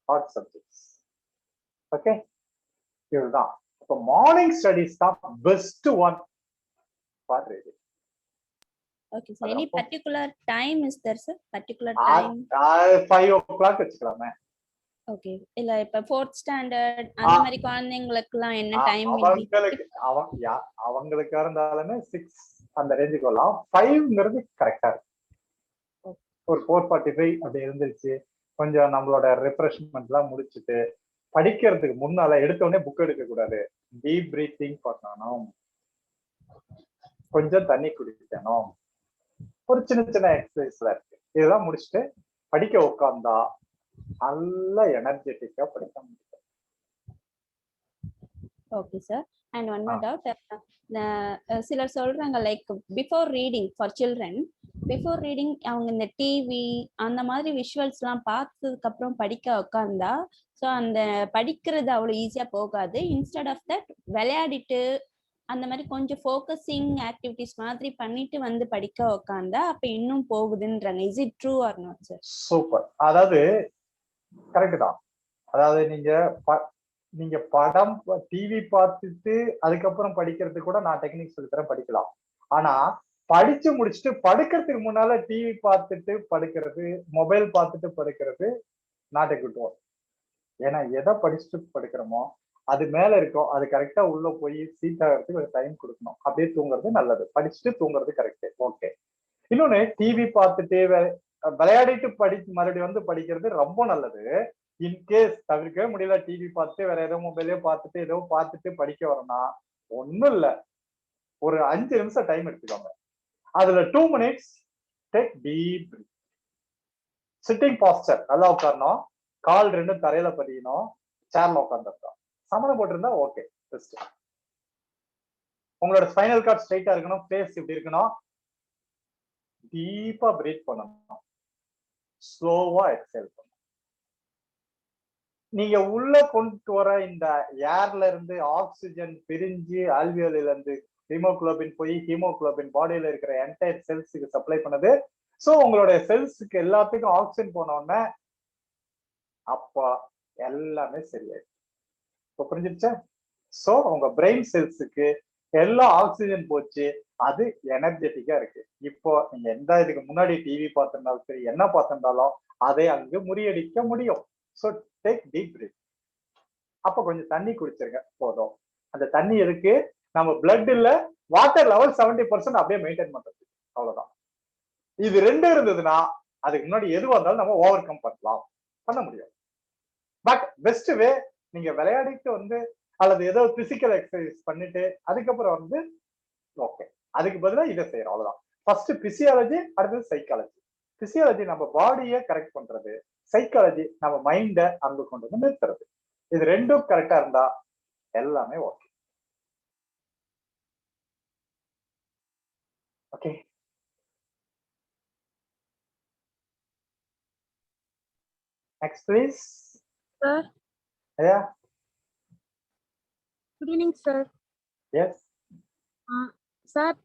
ஹார்ட் சப்ஜெக்ட்ஸ். ஓகே, இதுதான். இப்போ மார்னிங் ஸ்டடிஸ் தான் best one for reading. Okay, sir. Any particular time is there, sir? Particular time? 5 o'clock வச்சுக்கலாமே. Okay. இல்ல இப்ப 4th standard அந்த மாதிரி குழந்தைங்களுக்குலாம் என்ன டைம்? அவங்களுக்கு இருந்தாலுமே 6 அந்த ரேஞ்சுக்கு வரலாம். 5ங்கிறது கரெக்டா இருக்கு. ஒரு 4:45 அப்படி இருந்துச்சு, கொஞ்சம் நம்மளோட ரிஃப்ரெஷ்மெண்ட் எல்லாம் முடிச்சுட்டு படிக்கிறதுக்கு முன்னால எடுத்த உடனே புக் எடுக்க கூடாது. டீப் பிரீத்திங் பண்ணணும், கொஞ்சம் தண்ணி குடிக்கணும், ஒரு சின்ன சின்ன எக்ஸசைஸ்ல இருக்கு. இதெல்லாம் முடிச்சுட்டு படிக்க உட்கார்ந்தா நல்ல எனர்ஜெட்டிக்கா படிக்க முடியும். Okay sir. And one more doubt. சிலர் சொல்றாங்க like before reading for children, before reading அவங்க இந்த டிவி அந்த மாதிரி விஷுவல்ஸ் எல்லாம் பார்த்ததுக்கு அப்புறம் படிக்க உட்கார்ந்தா ஸோ அந்த படிக்கிறது அவ்வளோ ஈஸியா போகாது. இன்ஸ்டெட் ஆஃப் தட் விளையாடிட்டு அந்த மாதிரி கொஞ்சம் ஃபோக்கஸிங் ஆக்டிவிட்டிஸ் மாதிரி பண்ணிட்டு வந்து படிக்க உட்காந்தா அப்ப இன்னும் போகுதுன்றாங்க. Is it true or not sir? Super. அதாவது கரெக்ட் தான். அதாவது நீங்க படம் டிவி பார்த்துட்டு அதுக்கப்புறம் படிக்கிறதுக்கு கூட நான் டெக்னிக் சொல்லி தரேன், படிக்கலாம். ஆனா படிச்சு முடிச்சுட்டு படுக்கிறதுக்கு முன்னால டிவி பார்த்துட்டு படுக்கிறது, மொபைல் பார்த்துட்டு படுக்கிறது நாட் எ குட் ஒர்க். ஏன்னா எதை படிச்சுட்டு படுக்கிறோமோ அது மேல இருக்கும், அது கரெக்டா உள்ள போய் சீட் ஆகிறதுக்கு ஒரு டைம் கொடுக்கணும். அப்படியே தூங்குறது நல்லது, படிச்சுட்டு தூங்குறது கரெக்ட். ஓகே. இன்னொன்னு, டிவி பார்த்துட்டு விளையாடிட்டு மறுபடியும் வந்து படிக்கிறது ரொம்ப நல்லது. இன்கேஸ் தவிர்க்கவே முடியல, டிவி பார்த்துட்டு வேற ஏதோ மொபைலே பார்த்துட்டு ஏதோ பார்த்துட்டு படிக்க வரணும்னா ஒன்னும் இல்ல, ஒரு 5 நிமிஷம் டைம் எடுத்துக்கோங்க. அதுல 2 minutes take deep breath. Sitting posture, நல்லா உட்காரணும், கால் 2 தரையில பதியணும், சேர்ல உட்கார்ந்துருக்கோம். சமணம் போட்டிருந்தா ஓகே, பெஸ்ட். உங்களோட ஸ்பைனல் கார்ட் ஸ்ட்ரைட்டா இருக்கணும், ஃபேஸ் இப்படி இருக்கணும். டீப்பா பிரீத் பண்ணணும், ஸ்லோவா எக்ஸேல் பண்ணணும். நீங்க உள்ள கொண்டு வர இந்த ஏர்ல இருந்து ஆக்சிஜன் பிரிஞ்சு ஆல்வியோலில இருந்து ஹீமோகுளோபின் போய் ஹீமோகுளோபின் பாடியில இருக்கிற என்டையர் செல்ஸுக்கு சப்ளை பண்ணுது. சோ உங்களுடைய செல்ஸுக்கு எல்லாத்துக்கும் ஆக்சிஜன் போன உடனே அப்ப எல்லாமே சரியாயிடும். இப்போ புரிஞ்சிருச்சா? சோ உங்க பிரெயின் செல்ஸுக்கு எல்லா ஆக்சிஜன் போச்சு, அது எனர்ஜெட்டிக்கா இருக்கு. இப்போ நீங்க எந்த இதுக்கு முன்னாடி டிவி பார்த்திருந்தாலும் சரி, என்ன பார்த்திருந்தாலும் அதை அங்கு முறியடிக்க முடியும். So take deep breath. அப்ப கொஞ்சம் தண்ணி குடிச்சிருங்க போதும். அந்த தண்ணி இருக்கு, நம்ம பிளட்ல வாட்டர் லெவல் 70% அப்படியே மெயின்டைன் பண்றது, அவ்வளவுதான். இது 2 இருந்ததுன்னா அதுக்கு முன்னாடி எதுவாக இருந்தாலும் நம்ம ஓவர் கம் பண்ண முடியும். பட் பெஸ்ட் வே, நீங்க விளையாடிட்டு வந்து அல்லது ஏதோ பிசிக்கல் எக்ஸசைஸ் பண்ணிட்டு அதுக்கப்புறம் வந்து ஓகே, அதுக்கு பதிலாக இதை செய்யறோம், அவ்வளவுதான். ஃபர்ஸ்ட் பிசியாலஜி, அடுத்தது சைக்காலஜி. பிசியாலஜி நம்ம பாடியை கரெக்ட் பண்றது, சைக்காலஜி நம்ம மைண்டை அங்க கொண்டு வந்து நிறுத்துறது. இது 2ம் கரெக்டா இருந்தா எல்லாமே okay. Okay, next please. Sir. ஐயா. Good evening sir. Yes sir,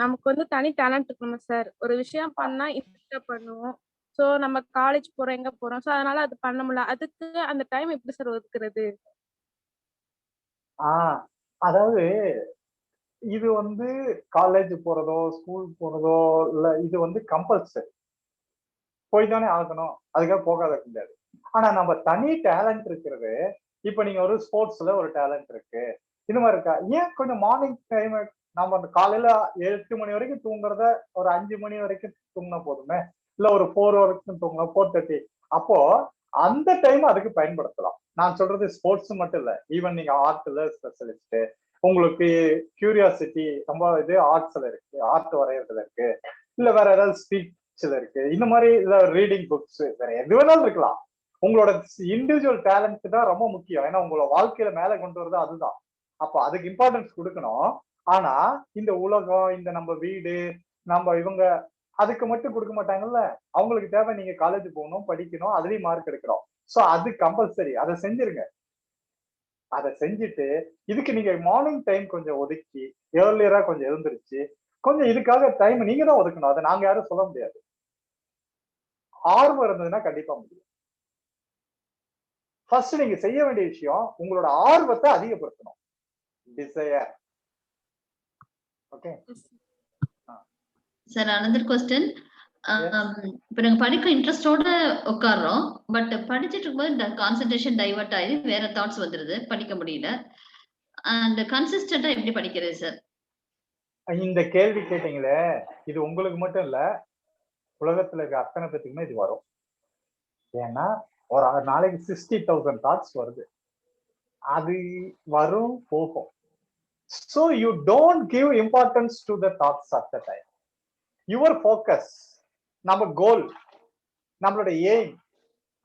நமக்கு வந்து தனி டேலண்ட் இருக்கணும் சார். ஒரு விஷயம் பண்ணா இன்ட்ரெஸ்டா பண்ணுவோம். சோ நம்ம காலேஜ் போறோம், எங்க போறோம், சோ அதனால அது பண்ண முடியல. அதுக்கு அந்த டைம் எப்படி சார் ஒதுக்குறது? அதாவது இது வந்து காலேஜ் போறதோ ஸ்கூல் போறதோ இல்ல, இது வந்து கம்பல்சரி போய் தானே ஆகணும், அதுக்காக போகாத முடியாது. ஆனா நம்ம தனி டேலண்ட் இருக்கிறது, இப்ப நீங்க ஒரு ஸ்போர்ட்ஸ்ல ஒரு டேலண்ட் இருக்கு, இந்த மாதிரி இருக்கா, ஏன் கொஞ்சம் மார்னிங் டைம் நம்ம அந்த காலையில 8 மணி வரைக்கும் தூங்குறத ஒரு 5 மணி வரைக்கும் தூங்கினா போதுமே, இல்ல ஒரு 4 வரைக்கும் தூங்கலாம், 4:30. அப்போ அந்த டைம் அதுக்கு பயன்படுத்தலாம். நான் சொல்றது ஸ்போர்ட்ஸ் மட்டும் இல்ல, ஈவன் நீங்க ஆர்ட்ல ஸ்பெஷலிஸ்ட், உங்களுக்கு கியூரியாசிட்டி ரொம்ப இது ஆர்ட்ஸ்ல இருக்கு, ஆர்ட் வரையறதுல இருக்கு, இல்ல வேற ஏதாவது ஸ்பீச்ல இருக்கு, இந்த மாதிரி ரீடிங் புக்ஸ், வேற எது வேணாலும் இருக்கலாம். உங்களோட இண்டிவிஜுவல் டேலண்ட் தான் ரொம்ப முக்கியம். ஏன்னா உங்களோட வாழ்க்கையில மேல கொண்டு வரது அதுதான். அப்ப அதுக்கு இம்பார்ட்டன்ஸ் கொடுக்கணும். ஆனா இந்த உலகம், இந்த நம்ம வீடு, நம்ம இவங்க அதுக்கு மட்டும் கொடுக்க மாட்டாங்கல்ல. அவங்களுக்கு தேவை நீங்க காலேஜ் போகணும், படிக்கணும், அதுலயும் மார்க் எடுக்கணும். சோ அது கம்பல்சரி, அதை செஞ்சிருங்க. அதை செஞ்சுட்டு இதுக்கு நீங்க மார்னிங் டைம் கொஞ்சம் ஒதுக்கி ஏர்லியரா கொஞ்சம் எழுந்திருச்சு கொஞ்சம் இதுக்காக டைம் நீங்க தான் ஒதுக்கணும். அதை நாங்க யாரும் சொல்ல முடியாது. ஆர்வம் இருந்ததுன்னா கண்டிப்பா முடியும். ஃபர்ஸ்ட் நீங்க செய்ய வேண்டிய விஷயம் உங்களோட ஆர்வத்தை அதிகப்படுத்தணும். Desire. Okay sir, another question. இப்ப நாங்க படிக்க இன்ட்ரெஸ்டோட உட்கார்றோம். பட் படிச்சுட்டு இருக்கும்போது இந்த கான்சென்ட்ரேஷன் டைவர்ட் ஆகி வேற தாட்ஸ் வந்துருது, படிக்க முடியல. அண்ட் கன்சிஸ்டன்டா எப்படி படிக்கிறது சார்? இந்த கேள்வி கேட்டீங்களே, இது உங்களுக்கு மட்டும் இல்ல, உலகத்துல இருக்க அத்தனை பேத்துக்குமே இது வரும். ஏன்னா ஒரு நாளைக்கு 60,000 தாட்ஸ் வருது. அது வரும் போகும். So you don't give importance to the thoughts at the time. Your focus, நம்ம கோல், நம்மளோட எய்ம்,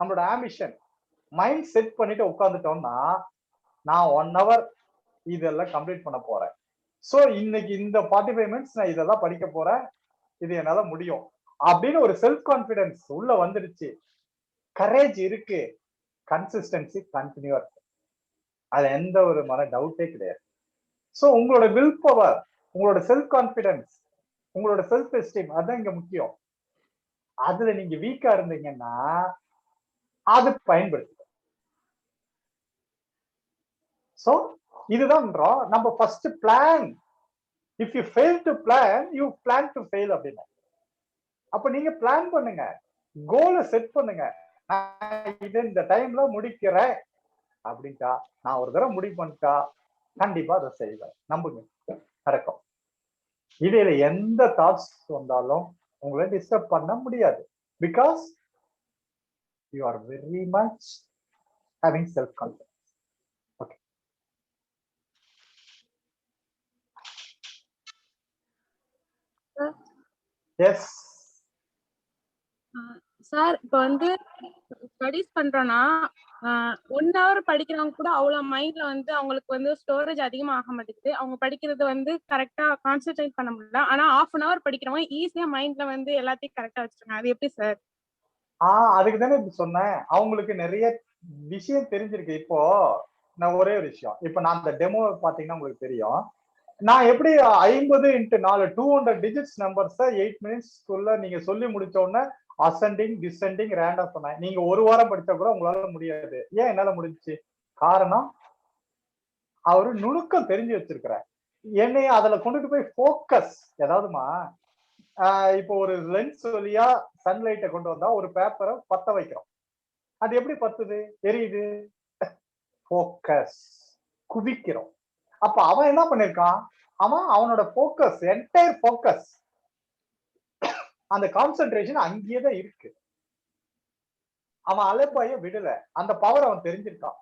நம்மளோட ஆம்பிஷன், மைண்ட் செட் பண்ணிட்டு உட்காந்துட்டோம்னா நான் 1 hour இதெல்லாம் கம்ப்ளீட் பண்ண போறேன். சோ இன்னைக்கு இந்த 45 மினிட்ஸ் நான் இதெல்லாம் படிக்க போறேன், இது என்னால முடியும் அப்படின்னு ஒரு செல்ஃப் கான்பிடன்ஸ் உள்ள வந்துடுச்சு. கரேஜ் இருக்கு, கன்சிஸ்டன்சி கண்டினியூவா இருக்கு. அது எந்த ஒரு டவுட்டே கிடையாது. சோ உங்களோட வில் பவர், உங்களோட செல்ஃப் கான்பிடன்ஸ், உங்களோட செல்ஃப் எஸ்டீம் அதான் இங்க முக்கியம். அதுல நீங்க வீக்கா இருந்தீங்கன்னா அது பயன்படுத்து. சோ இதுதான் நம்ம first plan. If you fail to plan, you plan to fail அப்படின்னு. அப்ப நீங்க பிளான் பண்ணுங்க, கோலை செட் பண்ணுங்க. நான் இது இந்த டைம்ல முடிக்கிறேன் அப்படின்ட்டா, நான் ஒரு தடவை முடிவு பண்ணிட்டா கண்டிப்பா அதை செய்வேன். நம்புங்க, நடக்கும். இடையில எந்த தாட்ஸ் வந்தாலும் உங்களை டிஸ்டர்ப் பண்ண முடியாது. Because you are very much having self confidence. Okay. Yes sir, இப்போ வந்து ஸ்டடிஸ் பண்றோம்னா 1 hour படிக்கிறவங்க கூட அவ்வளவு மைண்ட்ல வந்து அவங்களுக்கு வந்து ஸ்டோரேஜ் அதிகமா ஆக மாட்டேங்குது. அவங்க படிக்கிறது வந்து கரெக்டா கான்சென்ட்ரேட் பண்ண முடியல. ஆனா 1/2 hour படிக்கிறவங்க ஈஸியா மைண்ட்ல வந்து எல்லாத்தையும் கரெக்டா வச்சிருக்காங்க. அது எப்படி சார்? அதுக்கு தானே இப்ப சொன்னேன், அவங்களுக்கு நிறைய விஷயம் தெரிஞ்சிருக்கு. இப்போ நான் ஒரே ஒரு விஷயம், இப்ப நான் அந்த டெமோ பாத்தீங்கன்னா உங்களுக்கு தெரியும். நான் எப்படி 50 × 4 200 டிஜிட்ஸ் நம்பர்ஸை 8 மினிட்ஸ்க்குள்ள நீங்க சொல்லி முடிச்ச உடனே அசெண்டிங் டிசெண்டிங் ரேண்டம் சொன்னேன். நீங்க ஒரு வாரம் படிச்சா கூட உங்களால முடியாது. ஏன் என்னால முடிஞ்சுச்சு? காரணம் அவரு நுணுக்கம் தெரிஞ்சு வச்சிருக்கிறார். என்னைய அதுல கொண்டுட்டு போய் போக்கஸ். ஏதாவதுமா இப்போ ஒரு லென்ஸ் வழியா சன்லைட்டை கொண்டு வந்தா ஒரு பேப்பரை பத்த வைக்கிறோம். அது எப்படி பத்துது? தெரியுது. போக்கஸ், குவிக்கிறோம். அப்ப அவன் என்ன பண்ணிருக்கான்? அவனோட போக்கஸ், என்டையர் போக்கஸ், அந்த கான்சென்ட்ரேஷன் அங்கேயே தான் இருக்கு. அவன் அலைப்பாய விடல. அந்த பவர் அவன் தெரிஞ்சிருக்கான்.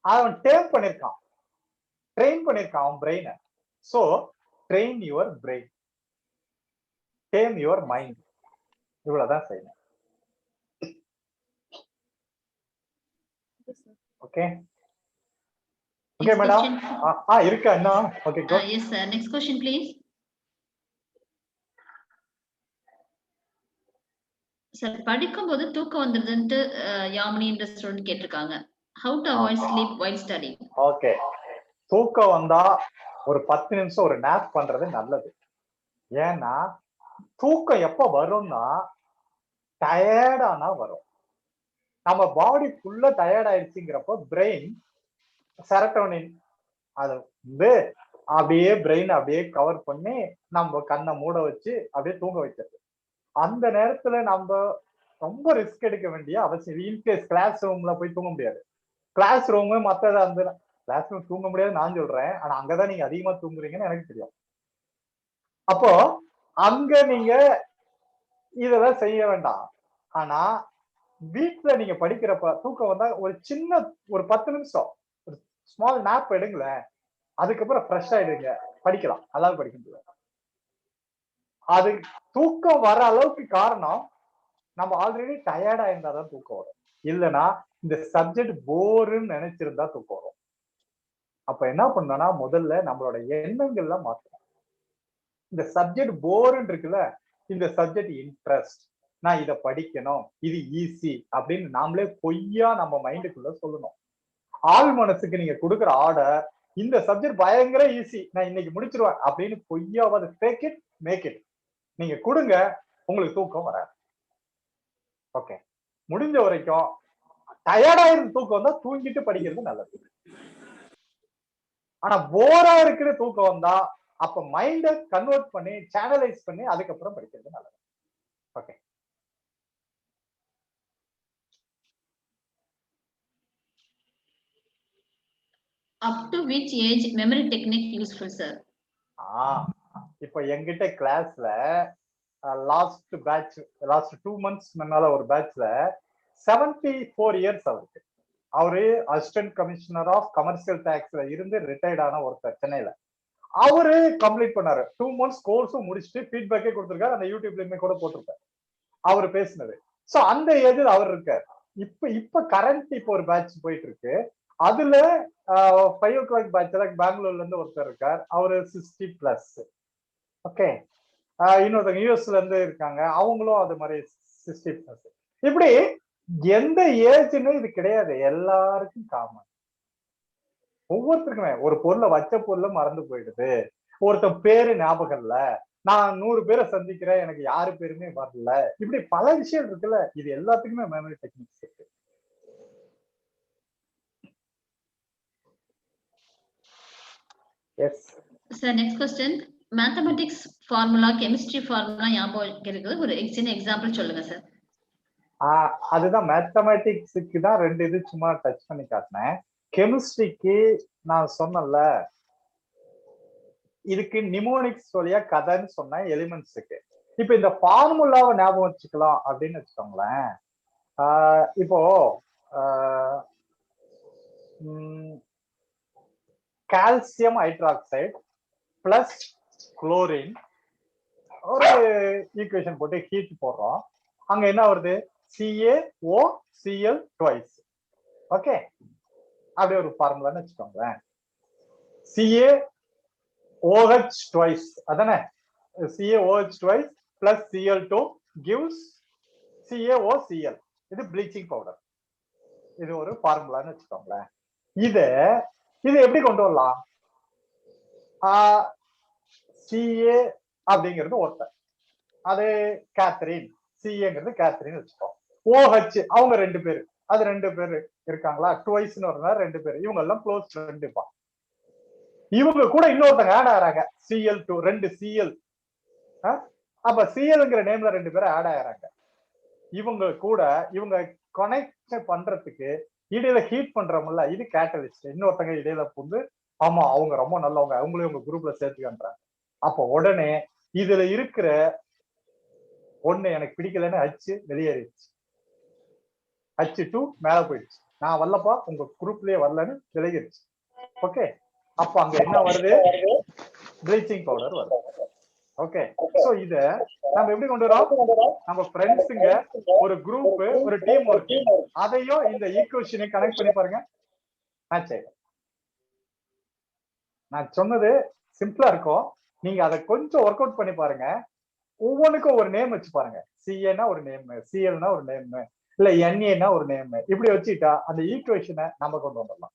அவன் ட்ரெயின் பண்ணிருக்கான் அவன் பிரெயினை. So train your brain, tame your mind. இவ்வளவுதான் செய்யணும். Okay okay madam. இருக்கா இன்னும்? Okay go. Yes sir, next question please. Sir, படிக்கும்போது தூக்கம் வந்துருதுன்னு யாமினின்ற ஸ்டூடண்ட் கேட்டிருக்காங்க. How to avoid sleep while studying? ஓகே, தூக்கம் வந்தா ஒரு 10 நிமிஷம் ஒரு நேப் பண்றது நல்லது. ஏன்னா தூக்கம் எப்ப வரும்னா டயர்டானா வரும். நம்ம பாடி ஃபுல்லா டயர்ட் ஆயிடுச்சுங்கிறப்போ பிரெயின் செரட்டோனின் அது அப்படியே பிரெயின் அப்படியே கவர் பண்ணி நம்ம கண்ணை மூட வச்சு அப்படியே தூங்க வைக்கிறது. அந்த நேரத்துல நம்ம ரொம்ப ரிஸ்க் எடுக்க வேண்டிய அவசியம். இன்கேஸ் கிளாஸ் ரூம்ல போய் தூங்க முடியாது. கிளாஸ் ரூமு மத்ததா அந்த கிளாஸ் ரூம் தூங்க முடியாது நான் சொல்றேன். ஆனா அங்கதான் நீங்க அதிகமா தூங்குறீங்கன்னு எனக்கு தெரியும். அப்போ அங்க நீங்க இதெல்லாம் செய்ய வேண்டாம். ஆனா வீட்டுல நீங்க படிக்கிறப்ப தூக்கம் வந்தா ஒரு சின்ன ஒரு 10 நிமிஷம் ஒரு ஸ்மால் நேப் எடுங்களேன். அதுக்கப்புறம் ஃப்ரெஷ் ஆயிடுங்க, படிக்கலாம், அதாவது படிக்க முடியாது. அது தூக்கம் வர அளவுக்கு காரணம் நம்ம ஆல்ரெடி டயர்டா இருந்தாதான் தூக்கம் வரும். இல்லைன்னா இந்த சப்ஜெக்ட் போருன்னு நினைச்சிருந்தா தூக்கம் வரும். அப்ப என்ன பண்ணோம்னா முதல்ல நம்மளோட எண்ணங்கள்லாம் மாற்றணும். இந்த சப்ஜெக்ட் போருன்னு இருக்குல்ல, இந்த சப்ஜெக்ட் இன்ட்ரெஸ்ட், நான் இதை படிக்கணும், இது ஈஸி அப்படின்னு நாமளே பொய்யா நம்ம மைண்டுக்குள்ள சொல்லணும். ஆள் மனசுக்கு நீங்க கொடுக்குற ஆர்டர், இந்த சப்ஜெக்ட் பயங்கர ஈஸி, நான் இன்னைக்கு முடிச்சிருவேன் அப்படின்னு பொய்யாவது ஃபேக் இட் மேக் இட் நீங்க கொடுங்க, உங்களுக்கு தூக்கம் வராது. ஓகே, முடிஞ்ச வரைக்கும் டயர்டா இருந்து தூக்கம் வந்தா தூங்கிட்டு படிக்கிறது நல்லது. ஆனா போரா இருக்கிற தூக்கம் வந்தா அப்ப மைண்ட கன்வெர்ட் பண்ணி சேனலைஸ் பண்ணி அதுக்கப்புறம் படிக்கிறது நல்லது. Okay, up to which age memory technique useful, sir? இப்போ என்கிட்ட கிளாஸ்ல லாஸ்ட் 2 months முன்னால ஒரு பேட்ச்ல 74 இயர்ஸ் அவருக்கு. அவரு அசிஸ்டன்ட் கமிஷனர் ஆஃப் கமர்ஷியல் டாக்ஸ்ல இருந்து ரிட்டையர்ட் ஆன ஒருத்தர் சென்னையில. அவரு கம்ப்ளீட் பண்ணாரு, 2 months கோர்ஸும் முடிச்சுட்டு ஃபீட்பேக்கே கொடுத்திருக்காரு. அந்த யூடியூப்லயுமே கூட போட்டிருப்பாரு அவர் பேசினது. சோ அந்த ஏஜ்ல அவர் இருக்காரு. இப்ப கரண்ட் இப்போ ஒரு பேட்ச் போயிட்டு இருக்கு. அதுல 5 o'clock பேட்ச்ல பெங்களூர்ல இருந்து ஒருத்தர் இருக்கார், அவரு 60+. ஓகே, இன்னொருத்தங்க யூஎஸ்ல இருந்து இருக்காங்க, அவங்களும் அது மாதிரி 60+. இப்படி எந்த ஏஜ்ன்னு இது கிடையாது, எல்லாருக்கும் காமன். ஒவ்வொருத்தருக்குமே ஒரு பொருளை வச்ச பொருளை மறந்து போயிடுது, ஒருத்தன் பேரு ஞாபகம் இல்ல, நான் 100 பேரை சந்திக்கிறேன் எனக்கு யாரு பேருமே வரல, இப்படி பல விஷயம் இருக்குல்ல. இது எல்லாத்துக்குமே மெமரி டெக்னிக்ஸ் இருக்கு. S sir, next question, mathematics formula, chemistry formula ஞாபகம் இருக்குது, ஒரு சின்ன எக்ஸாம்பிள் சொல்லுங்க சார். அதுதான் மேத்தமெட்டிக்ஸுக்கு தான் 2 இது சும்மா டச் பண்ணி காட்டினேன். கெமிஸ்ட்ரிக்கு நான் சொன்னல, இதுக்கு நிமோனிக்ஸ் வழியா கதைன்னு சொன்னேன் எலிமெண்ட்ஸுக்கு. இப்ப இந்த ஃபார்முலாவை ஞாபகம் வச்சுக்கலாம் அப்படின்னு வச்சுக்கோங்களேன். இப்போ கால்சியம் ஹைட்ராக்சைடு பிளஸ் குளோரின் ஒரு ஈக்குவேஷன் போட்டு ஹீட் போடுறோம், அங்க என்ன வருது, CaOCl ட்வைஸ். ஓகே, அப்படியே ஒரு ஃபார்முலான்னு வச்சுக்கோங்களேன். CaOH ட்வைஸ், அதானே, CaOH twice plus Cl2 gives CaOCl. இது ப்ளீச்சிங் பவுடர். இது ஒரு ஃபார்முலான்னு வச்சுக்கோங்களேன். இது எப்படி கொண்டு வரலாம்? CA அப்படிங்கிறது ஒருத்தர், அது கேத்ரின், CAங்கிறது கேத்ரின் வச்சுக்கோ. OH அவங்க 2 பேரு, அது 2 பேரு இருக்காங்களா, ட்வைஸ்னு வரனால 2 பேரு, இவங்க எல்லாம் க்ளோஸ் ஃப்ரெண்டுப்பா. இவங்க கூட இன்னொருத்தங்க ஆட் ஆகிறாங்க, Cl2, 2 Cl. அப்ப Clங்கிற நேம்ல 2 பேரும் ஆட் ஆகிறாங்க. இவங்க கூட இவங்க கனெக்ட் பண்றதுக்கு இடையில ஹீட் பண்றோம்ல, இது கேட்டலிஸ்ட். இன்னொருத்தங்க இடையில புந்து, ஆமா அவங்க ரொம்ப நல்லவங்க, அவங்களையும் உங்க குரூப்ல சேர்த்துக்கன்றாங்க. அப்போ உடனே இதுல இருக்கிற ஒண்ணு எனக்கு பிடிக்கலன்னு H வெளியேறிடுச்சு, H2 மேல போயிடுச்சு, நான் வரலப்பா உங்க குரூப்லயே வரலன்னு விலகிடுச்சு. ஓகே, அப்ப அங்க என்ன வருது, ப்ளீச்சிங் பவுடர் வருது. ஓகே, சோ இத நம்ம எப்படி கொண்டு வரோம், நம்ம ஃப்ரெண்ட்ஸுங்க ஒரு குரூப், ஒரு டீம் ஒர்க், அதையும் இந்த ஈக்குவேஷனை கனெக்ட் பண்ணி பாருங்க. நான் சொன்னது சிம்பிளா இருக்கும், நீங்க அதை கொஞ்சம் ஒர்க் அவுட் பண்ணி பாருங்க. ஒவ்வொன்றுக்கும் ஒரு நேம் வச்சு பாருங்க. CAனா ஒரு நேம், CLனா ஒரு நேம், இல்ல NAனா ஒரு நேம், இப்படி வச்சுட்டா அந்த ஈக்குவேஷனை நம்ம கொண்டு வந்துடலாம்.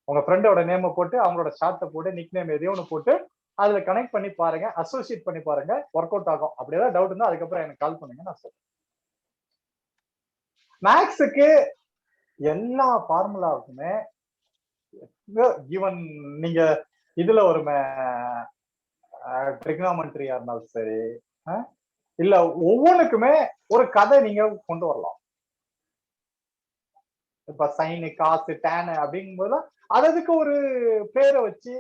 உங்க ஃப்ரெண்டோட நேமை போட்டு, அவங்களோட ஷார்ட்டை போட்டு, நிக் நேம் எதையோ ஒன்று போட்டு அதுல கனெக்ட் பண்ணி பாருங்க, அசோசியேட் பண்ணி பாருங்க, ஒர்க் அவுட் ஆகும். அப்படி ஏதாவது டவுட் இருந்தா அதுக்கப்புறம் எனக்கு கால் பண்ணுங்க, நான் சொல்றேன். மேக்ஸுக்கு எல்லா ஃபார்முலாவுக்குமே ஈவன் நீங்க இதுல ஒரு ட்ரிக்னாமெட்ரியா இருந்தாலும் சரி, இல்ல ஒவ்வொன்றுக்குமே ஒரு கதை நீங்க கொண்டு வரலாம். இப்ப சைனு, காசு, டேனு அப்படிங்கும்போது அதுக்கு ஒரு பேரை வச்சு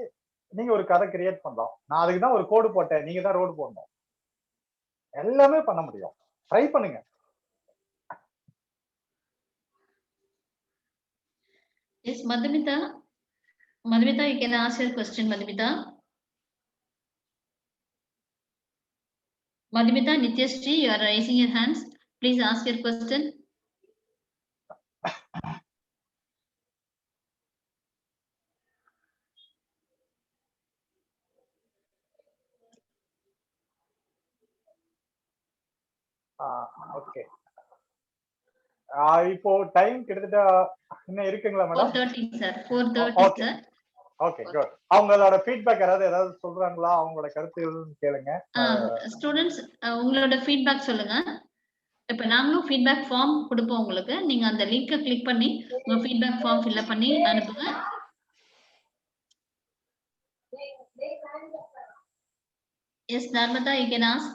நீங்க ஒரு கதை கிரியேட் பண்ணலாம். நான் அதுக்கு தான் ஒரு கோடு போட்டேன், நீங்க தான் ரோடு போடணும். எல்லாமே பண்ண முடியும், ட்ரை பண்ணுங்க. Yes Madhumita, Madhumita, you can ask your question, Madhumita. Madhumita, Nityashree, you are raising your hands. Please ask your question. Okay, இப்போ டைம் கிட்டத்தட்ட இன்னும் இருக்குங்களா madam? 4:30 sir. 4:30 sir. Okay, good. அவங்களோட ஃபீட்பேக் ஏதாவது சொல்றாங்களா? அவங்களோட கருத்துன்னு கேளுங்க. ஸ்டூடண்ட்ஸ் உங்களோட ஃபீட்பேக் சொல்லுங்க. இப்ப நாங்களும் ஃபீட்பேக் ஃபார்ம் கொடுப்போம் உங்களுக்கு. நீங்க அந்த லிங்கை கிளிக் பண்ணி உங்க ஃபீட்பேக் ஃபார்ம் ஃபில் அப் பண்ணி அனுப்புங்க. Yes Narmada, you can ask.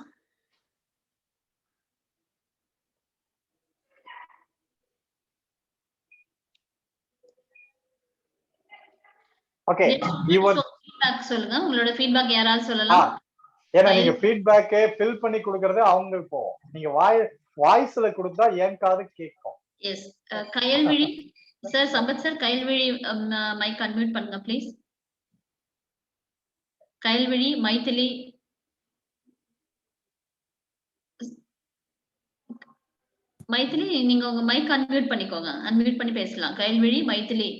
Okay, even feedback சொல்லுங்க. உங்களோட ஃபீட்பேக் யாராவது சொல்லலாம். ஏன்னா நீங்க ஃபீட்பேக்கே ஃபில் பண்ணி கொடுக்கிறது அவங்க, இப்போ நீங்க வாய்ஸ்ல கொடுத்தா ஏன் காது கேட்கும். Yes Kayalvizhi sir, Sampath sir, Kayalvizhi mic unmute பண்ணுங்க ப்ளீஸ். கயல்விழி, மைதிலி, மைதிலி நீங்க உங்க மைக் அன்மியூட் பண்ணிக்கோங்க. அன்மியூட் பண்ணி பேசலாம். கயல்விழி, மைதிலி,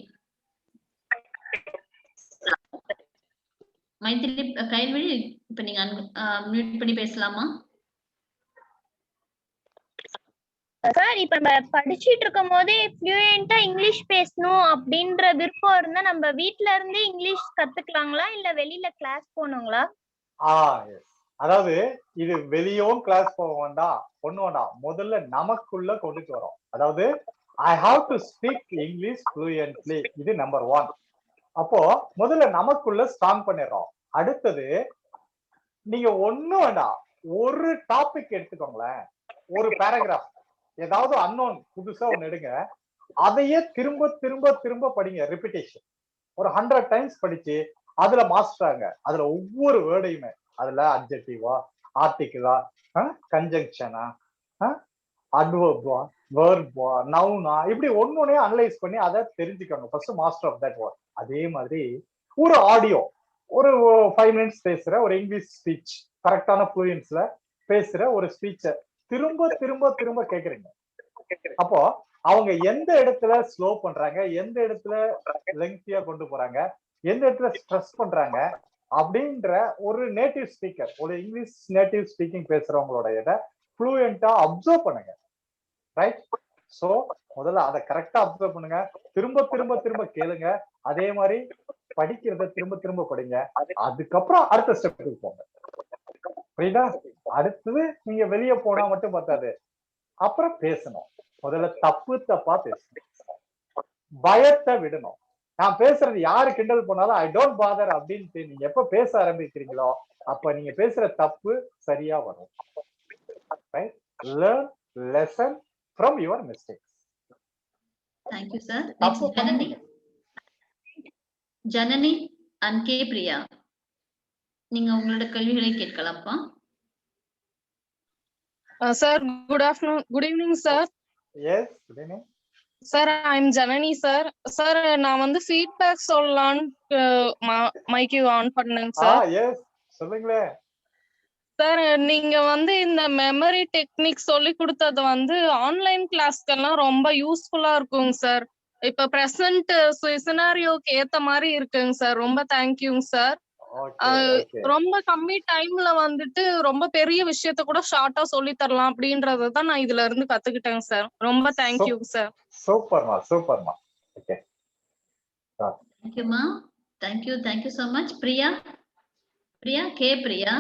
மைதிலி, கயல்விழி இப்ப நீங்க அன்மியூட் பண்ணி பேசலாமா? சார், இப்ப நம்ம படிச்சிட்டு இருக்கும் போதே ஃப்ளூயண்டா இங்கிலீஷ் பேசணும் அப்படின்ற விருப்பம் இருந்தா நம்ம வீட்ல இருந்தே இங்கிலீஷ் கத்துக்கலாங்களா, இல்ல வெளியில கிளாஸ் போகணுங்களா? அதாவது இது வெளியும் கிளாஸ் போக வேண்டாம், ஒண்ணு வேண்டாம். முதல்ல நமக்குள்ள கொண்டுட்டு வரோம். அதாவது I have to speak English fluently, இது நம்பர் 1. அப்போ முதல்ல நமக்குள்ள ஸ்ட்ராங் பண்ணிடுறோம். அடுத்தது நீங்க ஒண்ணும் வேண்டாம், ஒரு டாபிக் எடுத்துக்கோங்களேன், ஒரு பேராகிராஃப் ஏதாவது அன்னோன் புதுசா ஒண்ணு எடுங்க, அதையே திரும்ப திரும்ப திரும்ப படிங்க. ரிப்பிட்டேஷன் ஒரு 100 டைம்ஸ் படிச்சு அதுல மாஸ்டராங்க. அதுல ஒவ்வொரு வேர்டையுமே, அதுல அட்ஜெக்டிவா, ஆர்டிகிளா, கன்ஜங்ஷனா, அட்வர்பா, வெர்பா, நவுனா, இப்படி ஒன்னொன்னே அனலைஸ் பண்ணி அதை தெரிஞ்சுக்கணும். First master of that word. அதே மாதிரி ஒரு ஆடியோ, ஒரு 5 மினிட்ஸ் பேசுற ஒரு இங்கிலீஷ் ஸ்பீச், கரெக்டான ஃப்ளூயன்ஸ்ல பேசுற ஒரு ஸ்பீச்சை திரும்ப திரும்ப திரும்ப கேக்குறீங்க. அப்போ அவங்க எந்த இடத்துல ஸ்லோ பண்றாங்க, எந்த இடத்துல லெங்தியா கொண்டு போறாங்க, எந்த இடத்துல ஸ்ட்ரெஸ் பண்றாங்க அப்படின்ற ஒரு நேட்டிவ் ஸ்பீக்கர், ஒரு இங்கிலீஷ் நேட்டிவ் ஸ்பீக்கிங் பேசுறவங்களோட இதை ஃப்ளூயண்டா அப்சர்வ் பண்ணுங்க. ரைட்? சோ முதல்ல அதை கரெக்டா அப்சர்வ் பண்ணுங்க, திரும்ப திரும்ப திரும்ப கேளுங்க. அதே மாதிரி படிக்கிறத திரும்ப திரும்ப படிங்க. அதுக்கப்புறம் அடுத்த ஸ்டெப்புக்கு போங்க. புரியுதா? அடுத்தது நீங்க வெளியே போனா மட்டும் பார்த்தாது, அப்புறம் பேசணும். முதல்ல தப்பா பேசணும், பயத்தை விடணும். நான் பேசுறது யாரு கிண்டல் பண்ணாலும் ஐ டோன்ட் பாதர் அப்படின்னு நீங்க எப்ப பேச ஆரம்பிக்கிறீங்களோ அப்ப நீங்க பேசுற தப்பு சரியா வரும். Right? Learn lesson from your mistakes. Thank you sir. Next, Janani and K Priya, நீங்க உங்களோட கேள்விகளை கேட்கலாம்ப்பா. Sir, good afternoon, good evening sir. Yes, good evening. Sir, I'm Janani sir. Sir, நான் வந்து feedback சொல்லலாம்னு மைக் ஆன் பண்ணேங்க sir. Yes, சொல்லுங்களே. Sir, நீங்க வந்து இந்த மெமரி டெக்னிக் சொல்லி கொடுத்தது வந்து ஆன்லைன் கிளாஸ்க்கெல்லாம் ரொம்ப யூஸ்ஃபுல்லா இருக்குங்க சார். இப்ப பிரசன்ட் சினாரியோக்கு ஏத்த மாதிரி இருக்குங்க சார். ரொம்ப தேங்க்யூங்க சார். ரொம்ப கம்மி டைம்ல வந்துட்டு ரொம்ப பெரிய விஷயத்த கூட ஷார்ட்டா சொல்லி தரலாம் அப்படின்றதான் நான் இதுல இருந்து கத்துக்கிட்டேங்க சார். ரொம்ப தேங்க்யூங்க சார். சூப்பர்மா, சூப்பர்மா. ஓகே, தேங்க்யூமா. Thank you so much. Priya, K Priya,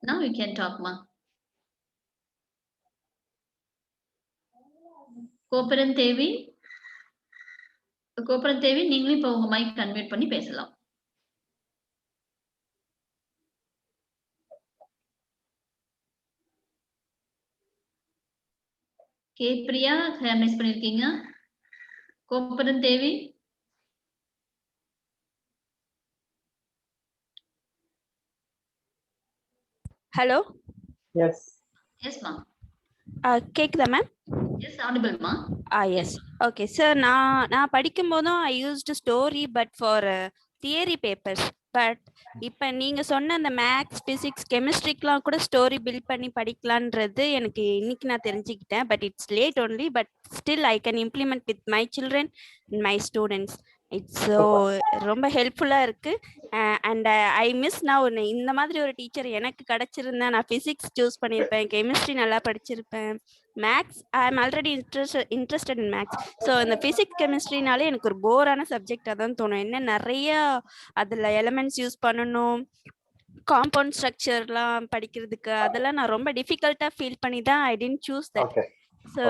now you can talk ma. கோபரன் தேவி, நீங்களும் இப்ப உங்க மைக் கன்வெர்ட் பண்ணி பேசலாம். கே பிரியா ஹேண்ட் ரைஸ் பண்ணிருக்கீங்க. கோபரன் தேவி. ஹலோ. எஸ் மா. கேக்குதா மேம்? எஸ், ஆடிபிள் மா. எஸ். ஓகே சார், நான் படிக்கும் போதும் ஐ used story but for theory papers. But இப்போ நீங்கள் சொன்ன அந்த மேக்ஸ், ஃபிசிக்ஸ், கெமிஸ்ட்ரிக்கெலாம் கூட ஸ்டோரி பில்ட் பண்ணி படிக்கலான்றது எனக்கு இன்னைக்கு நான் தெரிஞ்சுக்கிட்டேன். But it's late only. But still I can implement with my children and my students. It's ரொம்ப ஹெல்ப்ஃபுல்லாக இருக்குது. அண்ட் ஐ மிஸ் நான் இந்த மாதிரி ஒரு டீச்சர் எனக்கு கிடச்சிருந்தா நான் ஃபிசிக்ஸ் சூஸ் பண்ணியிருப்பேன், கெமிஸ்ட்ரி நல்லா படிச்சிருப்பேன். Maths I am already interested in maths. So இந்த ஃபிசிக்ஸ் கெமிஸ்ட்ரினாலே எனக்கு ஒரு போரான சப்ஜெக்டாக தான் தோணும். என்ன நிறைய அதில் எலமெண்ட்ஸ் யூஸ் பண்ணணும், காம்பவுண்ட் ஸ்ட்ரக்சர்லாம் படிக்கிறதுக்கு அதெல்லாம் நான் ரொம்ப டிஃபிகல்ட்டாக ஃபீல் பண்ணி தான் I tend choose that. So